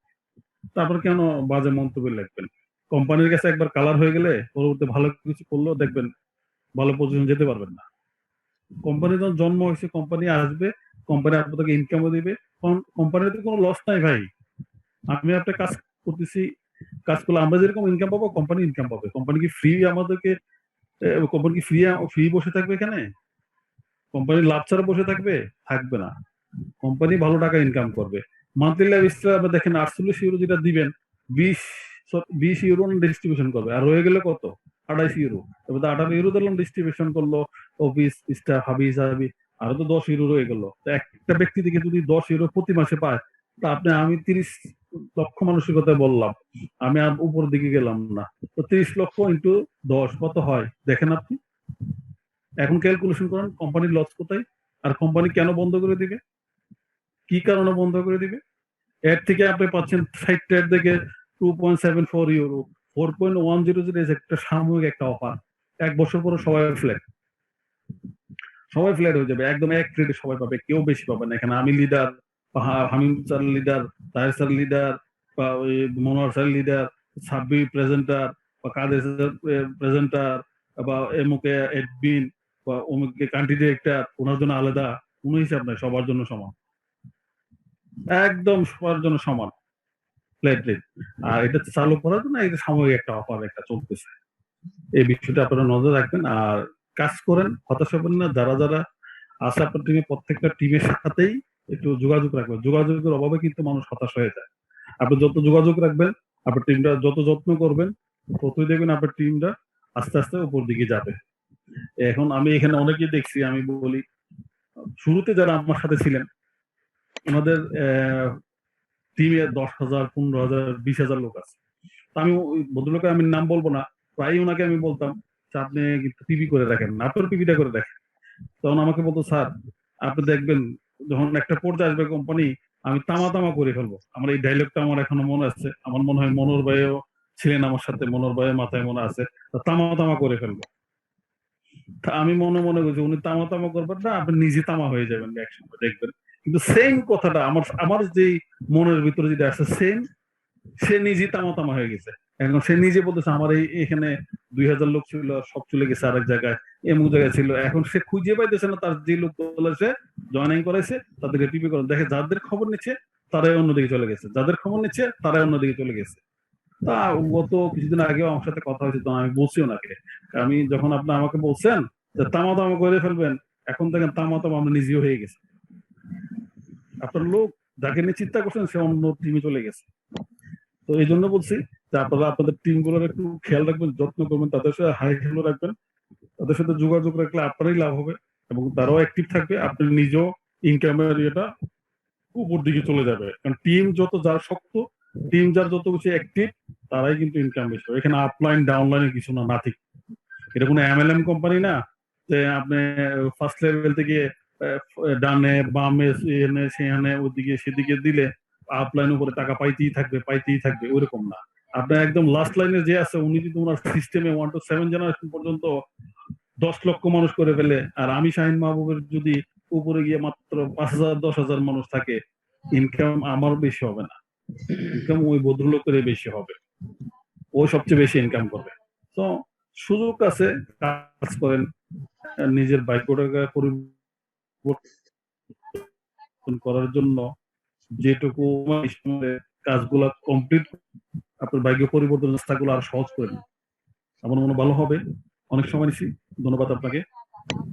S7: তারপর কেন বাজে মন্তব্য লিখবেন? কোম্পানির কাছে একবার কালার হয়ে গেলে পরবর্তী ভালো কিছু করলেও দেখবেন ভালো পজিশন যেতে পারবেন না। কোম্পানি যখন জন্ম হয়েছে, কোম্পানি আসবে, কোম্পানি আপনাদেরকে ইনকামও দিবে, কোম্পানির তো কোনো লস নাই ভাই। আমি একটা কাজ করতেছি, কাজ করলে আমরা যেরকম ইনকাম পাবো, কোম্পানি ইনকাম পাবে। কোম্পানি কি ফ্রি আমাদেরকে, কোম্পানি কি ফ্রি বসে থাকবে এখানে? কোম্পানি লাভ ছাড়া বসে থাকবে? থাকবে না। কোম্পানি ভালো টাকা ইনকাম করবে। মান্থলি লাইফ স্টাইল দেখেন 48 ইউরো যেটা দিবেন, 20 ইউরো ডিস্ট্রিবিউশন করবে, আর রয়ে গেলে কত? 28 ইউরো। এবার 18 ইউরো দিলাম ডিস্ট্রিবিউশন করলো, অফিস স্টাফ হাবি সাহাবি, আরো তো 10 ইউরো রয়ে গেল। তো একটা ব্যক্তি থেকে যদি 10 ইউরো প্রতি মাসে পায়, তা আমি 30 লক্ষ মানুষের কথা বললাম, আমি আর উপর দিকে গেলাম না, তো 30 লক্ষ ইন্টু 10 কত হয় দেখেন আপনি। এখন ক্যালকুলেশন করেন কোম্পানির লস কোথায়, আর কোম্পানি কেন বন্ধ করে দিবে, কি কারণে বন্ধ করে দিবে? এর থেকে আপনি পাচ্ছেন 60 থেকে 2.74 ইউরো, 4.100 একটা সাময়িক একটা অফার। 1 বছর পরে সবাই ফ্ল্যাট হয়ে যাবে, একদম এক ক্রেডে সবাই পাবে, কেউ বেশি পাবে না। এখানে আমি leader, Hamim sir leader, Taher sir leader, বা ওই Monowar sir leader, Sabbir presenter, বা কাদের প্রেজেন্টার, বা এমুকে এডমিন, বা অমুকে কান্ট্রি ডিরেক্টর, ওনার জন্য আলাদা কোনো হিসাব নাই, সবার জন্য সমান, একদম সবার জন্য সমান ফ্ল্যাট রেট। আর এটা চালু করার জন্য এটা সাময়িক একটা অফার একটা চলতেছে, এই বিষয়টা আপনারা নজর রাখবেন। আর কাজ করেন, হতাশ হবেন না। যারা যারা আছে আপনার টিমে, প্রত্যেকটা টিমের সাথেই একটু যোগাযোগ রাখবেন। যোগাযোগের অভাবে কিন্তু মানুষ হতাশ হয়ে যায়। আপনি যত যোগাযোগ রাখবেন, আপনার টিমটা যত যত্ন করবেন, ততই দেখবেন আপনার টিমটা আস্তে আস্তে উপর দিকে যাবে। এখন আমি এখানে অনেকেই দেখছি, আমি বলি শুরুতে যারা আমার সাথে ছিলেন, ওনাদের টিমে 10,000, 15,000, 20,000 লোক আছে। তো আমি ভদ্রলোকের আমি নাম বলবো না, প্রায় ওনাকে আমি বলতাম আপনি কিন্তু পিবি করে রাখেন, আপনার পিবিটা করে রাখেন। তখন আমাকে বলতো, স্যার আপনি দেখবেন যখন একটা পর্যায়ে আসবে কোম্পানি, আমি তামা করে ফেলবো। আমার এই ডায়লগটা আমার এখনো মনে আছে, আমার মনে হয় মনোর ভাইও ছিলেন আমার সাথে, মনোর ভাইয়ের মাথায় মনে আছে, তামা করে ফেলবো। আমি মনে করছি উনি তামা করবেন না, আপনি নিজে তামা হয়ে যাবেন একসময় দেখবেন। কিন্তু সেম কথাটা আমার যে মনের ভিতরে যেটা আছে, সেম সে নিজে তামা হয়ে গেছে। এখন সে নিজে বলতেছে আমার এখানে 2,000 লোক ছিল, সব চলে গেছে আরেক জায়গায়, এমন জায়গায় ছিল। এখন সে খুঁজে পাইতেছে না তার যে লোক সে জয়েনিং করাইছে তাদেরকে পিপি করে দেখে, যাদের খবর নিচ্ছে তারাই অন্যদিকে চলে গেছে, যাদের খবর নিচ্ছে তারাই অন্যদিকে চলে গেছে। তা গত কিছুদিন আগেও আমার সাথে কথা হয়েছে, তো আমি বলছি ওনাকে, আমি যখন আপনি আমাকে বলছেন যে তামা করে ফেলবেন, এখন দেখেন তামা আমরা নিজেও হয়ে গেছে। আপনার লোক যাকে নিয়ে চিন্তা করছেন সে অন্য টিমে চলে গেছে। তো এই জন্য বলছি যে আপনারা আপনাদের টিম গুলোর একটু খেয়াল রাখবেন, যত্ন করবেন, তাদের সাথে হাই হ্যালো রাখবেন, তাদের সাথে যোগাযোগ রাখলে আপনারই লাভ হবে এবং তারাও অ্যাক্টিভ থাকবে, আপনি নিজেও ইনকামের ইয়েটা উপর দিকে চলে যাবে। কারণ টিম যত যার শক্ত, টিম যার যত বেশি অ্যাক্টিভ, তারাই কিন্তু ইনকাম বেশি হবে। এখানে আপলাইন ডাউনলাইনের কিছু না, নাথিং। এটা কোনো MLM কোম্পানি না যে আপনি ফার্স্ট লেভেল থেকে ডানে বামে সেখানে ওদিকে সেদিকে দিলে আপলাইন উপরে টাকা পাইতেই থাকবে, ওইরকম না। আপনার একদম লাস্ট লাইনে যে আছে, উনি যদি ওনার সিস্টেমে 1 to 7 জেনারেশন পর্যন্ত 10 লক্ষ মানুষ করে ফেলে, আর আমি শাহিন মাহবুবের যদি উপরে গিয়ে মাত্র 5,000 10,000 মানুষ থাকে, ইনকাম আমার বেশি হবে না, ইনকাম ওই ভদ্রলোকের বেশি হবে, ও সবচেয়ে বেশি ইনকাম করবে। তো সুযোগ আছে, কাজ করেন, নিজের ভাগ্যটাকে পরিবর্তন করার জন্য যেটুকু কাজগুলা কমপ্লিট, আপনার ভাগ্য পরিবর্তন রাস্তাগুলো আর সহজ করে নিন, আমার মনে ভালো হবে। অনেক সময় নিছি, ধন্যবাদ আপনাকে,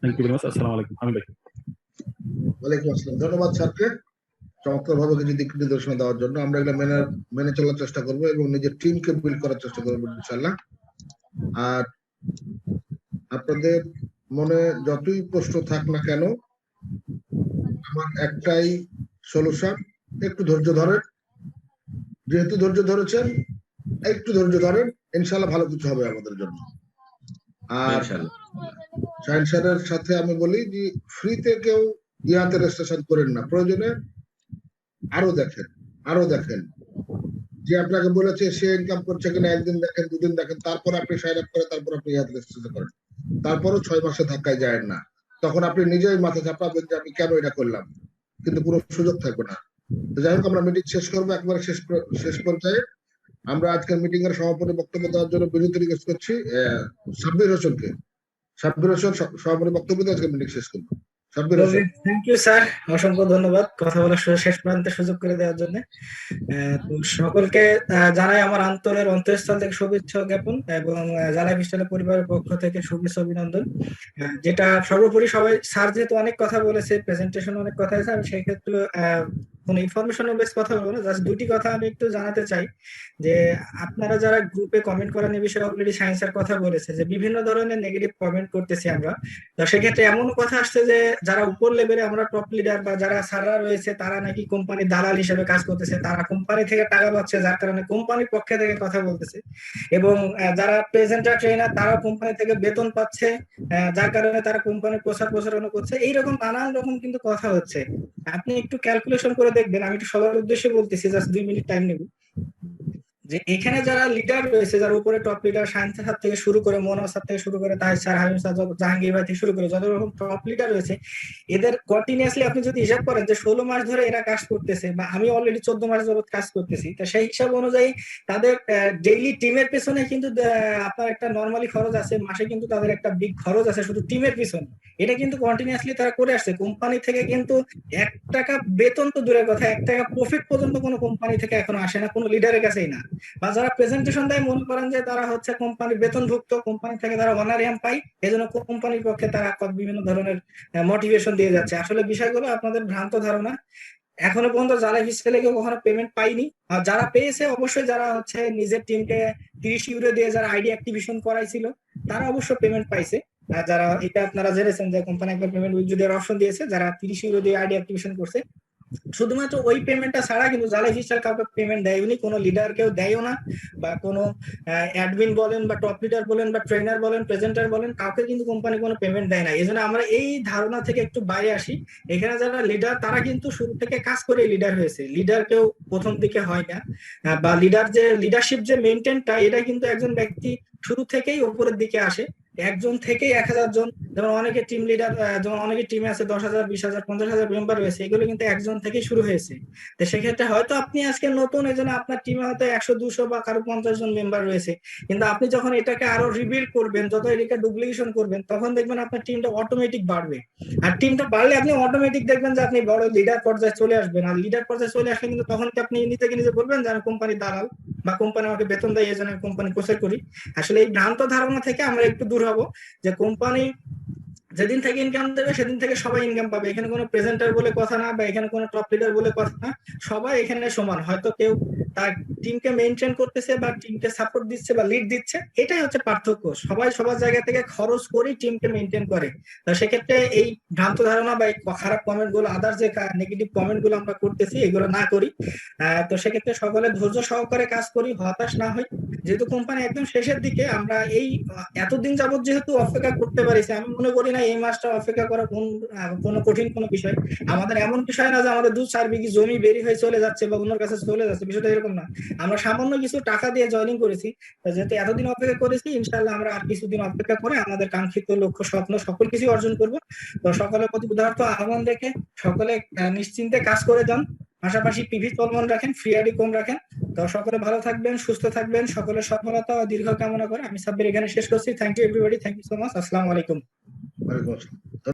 S7: থ্যাংক ইউ ভেরি মাচ। আসসালামু আলাইকুম। আমি ভাই।
S2: ওয়ালাইকুম আসসালাম। ধন্যবাদ স্যারকে চমৎকার ভাবে কিছু দিক নির্দেশনা দেওয়ার জন্য। আমরা এগুলো মেনে চলার চেষ্টা করব এবং নিজের টিমকে বিল্ড করার চেষ্টা করবো ইনশাআল্লাহ। আর আপনাদের মনে যতই প্রশ্ন থাক না কেন, আমার একটাই সলিউশন, একটু ধৈর্য ধরেন। যেহেতু ধৈর্য ধরেছেন, একটু ধৈর্য ধরেন, ইনশাআল্লাহ ভালো কিছু হবে আমাদের জন্য। আর শাহিন স্যারের সাথে আমি বলি যে ফ্রিতে কেউ ইয়াতে রেজিস্ট্রেশন করেন না, প্রয়োজনে আরো দেখেন যে আপনাকে বলেছে সে ইনকাম করছে কিনা, একদিন দেখেন, দুদিন দেখেন, তারপর আপনি সাইন আপ করে তারপর আপনি ইয়াতে রেজিস্ট্রেশন করেন। তারপরও 6 মাসে ধাক্কায় যায় না, তখন আপনি নিজেই মাথা চাপাবেন যে আমি কেন এটা করলাম, কিন্তু কোনো সুযোগ থাকবে না। তো যাই হোক, আমরা মিটিং শেষ করবো একবারে শেষ পর্যায়ে। আমরা আজকের মিটিং এর সভাপতি বক্তব্য দেওয়ার জন্য বিনীত রিকোয়েস্ট করছি সাব্বির হোসেনকে। সাব্বির হোসেন সভাপতি বক্তব্য দিয়ে আজকে মিটিং শেষ করবো। Sabbir Hossain.
S6: Thank you sir, অসংখ্য ধন্যবাদ কথা বলার শেষ প্রান্তে সুযোগ করে দেওয়ার জন্য। সকলকে জানাই আমার অন্তঃস্থল থেকে শুভেচ্ছা জ্ঞাপন এবং জালাই বিশালের পরিবারের পক্ষ থেকে শুভেচ্ছা অভিনন্দন। যেটা সর্বোপরি সবাই, স্যার যেহেতু অনেক কথা বলেছে, প্রেজেন্টেশন অনেক কথা আছে, আমি সেই ক্ষেত্রে কোনো ইনফরমেশন বেস কথা বলবো না, জাস্ট দুটি কথা আমি একটু জানাতে চাই। যে আপনারা যারা গ্রুপে কমেন্ট করেন, এই বিষয়ে অলরেডি সায়েন্সের কথা বলেছে যে বিভিন্ন ধরনের নেগেটিভ কমেন্ট করতেছি আমরা। তো সেক্ষেত্রে এমন কথা আসছে যে যারা উপর লেভেলে আমরা টপ লিডার বা যারা স্যাররা রয়েছে, তারা নাকি কোম্পানির দালাল হিসেবে কাজ করতেছে, তারা কোম্পানি থেকে টাকা পাচ্ছে, যার কারণে কোম্পানির পক্ষে থেকে কথা বলতেছে। এবং যারা প্রেজেন্টার ট্রেনার, তারা কোম্পানি থেকে বেতন পাচ্ছে, যার কারণে তারা কোম্পানির প্রচারণা করছে। এইরকম নানান রকম কিন্তু কথা হচ্ছে। আপনি একটু ক্যালকুলেশন করে দেখবেন, আমি একটু সবার উদ্দেশ্যে বলতেছি, জাস্ট 2 মিনিট টাইম নেব। যে এখানে যারা লিডার রয়েছে, যারা উপরে টপ লিডার, শাহিন স্যার থেকে শুরু করে, মনোজ স্যার থেকে শুরু করে, তাহির স্যার, হাবিব স্যার, জাহাঙ্গীর ভাই থেকে শুরু করে যত রকম টপ লিডার রয়েছে, এদের কন্টিনিউয়াসলি আপনি যদি হিসাব করেন যে 16 মাস ধরে এরা কাজ করতেছে, বা আমি অলরেডি 14 মাস যাবত কাজ করতেছি, তো সেই হিসাব অনুযায়ী তাদের ডেইলি টিমের পেছনে কিন্তু আপনার একটা নর্মালি খরচ আছে, মাসে কিন্তু তাদের একটা বিগ খরচ আছে শুধু টিমের পিছনে। এটা কিন্তু কন্টিনিউয়াসলি তারা করে আসছে। কোম্পানি থেকে কিন্তু 1 টাকা বেতন তো দূরের কথা, 1 টাকা প্রফিট পর্যন্ত কোনো কোম্পানি থেকে এখনো আসে না, কোনো লিডারের কাছেই না। বা যারা প্রেজেন্টেশন দেয় মনে করেন যে তারা হচ্ছে কোম্পানির বেতনভুক্ত, কোম্পানি থেকে তারা অনারিয়াম পায়, এজন্য কোম্পানির পক্ষে তারা বিভিন্ন ধরনের মোটিভেশন দিয়ে যাচ্ছে। আসলে বিষয়গুলো আপনাদের ভ্রান্ত ধারণা। এখনো পর্যন্ত যারা হিসেবে কেউ কখনো পেমেন্ট পাইনি, আর যারা পেয়েছে অবশ্যই যারা হচ্ছে নিজের টিমকে 30 ইউরো দিয়ে যারা আইডি অ্যাক্টিভেশন করাইছিল, তারা অবশ্য পেমেন্ট পাইছে। যারা এটা আপনারা জেনেছেন যে কোম্পানি একবার পেমেন্ট উইথড্র দেওয়ার অপশন দিয়েছে, যারা 30 ইউরো দিয়ে আইডি অ্যাক্টিভেশন করছে। শুধুমাত্র ওই পেমেন্টটা ছাড়া কিন্তু জালাই ফিশার কাউকে পেমেন্ট দেয়নি, কোনো লিডার কেউ দেয়ও না, বা কোনো অ্যাডমিন বলেন বা টপ লিডার বলেন বা ট্রেনার বলেন, প্রেজেন্টার বলেন, কাউকে কিন্তু কোম্পানি কোনো পেমেন্ট দেয় না। এই জন্য আমরা এই ধারণা থেকে একটু বাইরে আসি। এখানে যারা লিডার, তারা কিন্তু শুরু থেকে কাজ করে লিডার হয়েছে, লিডার কেউ প্রথম দিকে হয় না। বা লিডার যে লিডারশিপ যে মেনটেনটা, এটা কিন্তু একজন ব্যক্তি শুরু থেকেই উপরের দিকে আসে। একজন থেকেই 1000 জন, যেমন অনেকে টিম লিডার, যেমন অনেকে টিমে আছে 10,000 20,000 50,000 মেম্বার রয়েছে, এগুলো কিন্তু একজন থেকেই শুরু হয়েছে। তো সেক্ষেত্রে হয়তো আপনি আজকে নতুন, এই জন্য আপনার টিমে হয়তো 100-200 বা কারো 50 জন মেম্বার রয়েছে, কিন্তু আপনি যখন এটাকে আরো রিবিল্ড করবেন, যত এটাকে ডুপ্লিকেশন করবেন, তখন দেখবেন আপনার টিমটা অটোমেটিক বাড়বে। আর টিমটা বাড়লে আপনি অটোমেটিক দেখবেন যে আপনি বড় লিডার পর্যায়ে চলে আসবেন। আর লিডার পর্যায়ে চলে আসলে কিন্তু তখন কি আপনি নিজে বলবেন যে আমি কোম্পানির দালাল, বা কোম্পানি আমাকে বেতন দেয়, এই জন্য কোম্পানি প্রচার করি। আসলে এই ভ্রান্ত ধারণা থেকে আমরা একটু দূর হব, যে কোম্পানি যেদিন থেকে ইনকাম দেবে সেদিন থেকে সবাই ইনকাম পাবে। এখানে কোনো প্রেজেন্টার বলে কথা না, বা এখানে কোনো টপ লিডার বলে কথা না, সবাই এখানে সমান। হয়তো কেউ তার টিমকে মেইনটেইন করতেছে বা টিমকে সাপোর্ট দিচ্ছে বা লিড দিচ্ছে, এটাই হচ্ছে পার্থক্য। সবাই সবার জায়গা থেকে খরচ করে টিমকে মেইনটেইন করে। তো সেক্ষেত্রে এই ভ্রান্ত ধারণা বা খারাপ কমেন্ট গুলো, আদার যে নেগেটিভ কমেন্ট গুলো আমরা করতেছি, এগুলো না করি। তো সেক্ষেত্রে সকলে ধৈর্য সহকারে কাজ করি, হতাশ না হই। যেহেতু কোম্পানি একদম শেষের দিকে, আমরা এই এতদিন যাবত যেহেতু অপেক্ষা করতে পারিছি, আমি মনে করি না এই মাসটা অপেক্ষা করা কোনো কঠিন কোনো বিষয়। আমাদের এমন বিষয় না যে আমাদের 2-4 বিঘি জমি বেরি হয়ে চলে যাচ্ছে বা অন্যর কাছে চলে যাচ্ছে, বিষয়টা এরকম না। আমরা সামান্য কিছু টাকা দিয়ে জয়েনিং করেছি, যেহেতু এতদিন অপেক্ষা করেছি, ইনশাআল্লাহ আমরা আর কিছুদিন অপেক্ষা করে আমাদের কাঙ্ক্ষিত লক্ষ্য স্বপ্ন সকল কিছু অর্জন করব। তো সকলের প্রতি উদাহরণ আহ্বান রেখে সকলে নিশ্চিন্তে কাজ করে যান, পাশাপাশি পিভি চলমান রাখেন, ফ্রি আইডি কম রাখেন। তো সকলে ভালো থাকবেন, সুস্থ থাকবেন, সকলের সফলতা ও দীর্ঘ কামনা করে আমি সাব্বির এখানে শেষ করছি। Thank you everybody, thank you so much, আসসালামু আলাইকুম।
S2: ওয়ালাইকুম আসসালাম।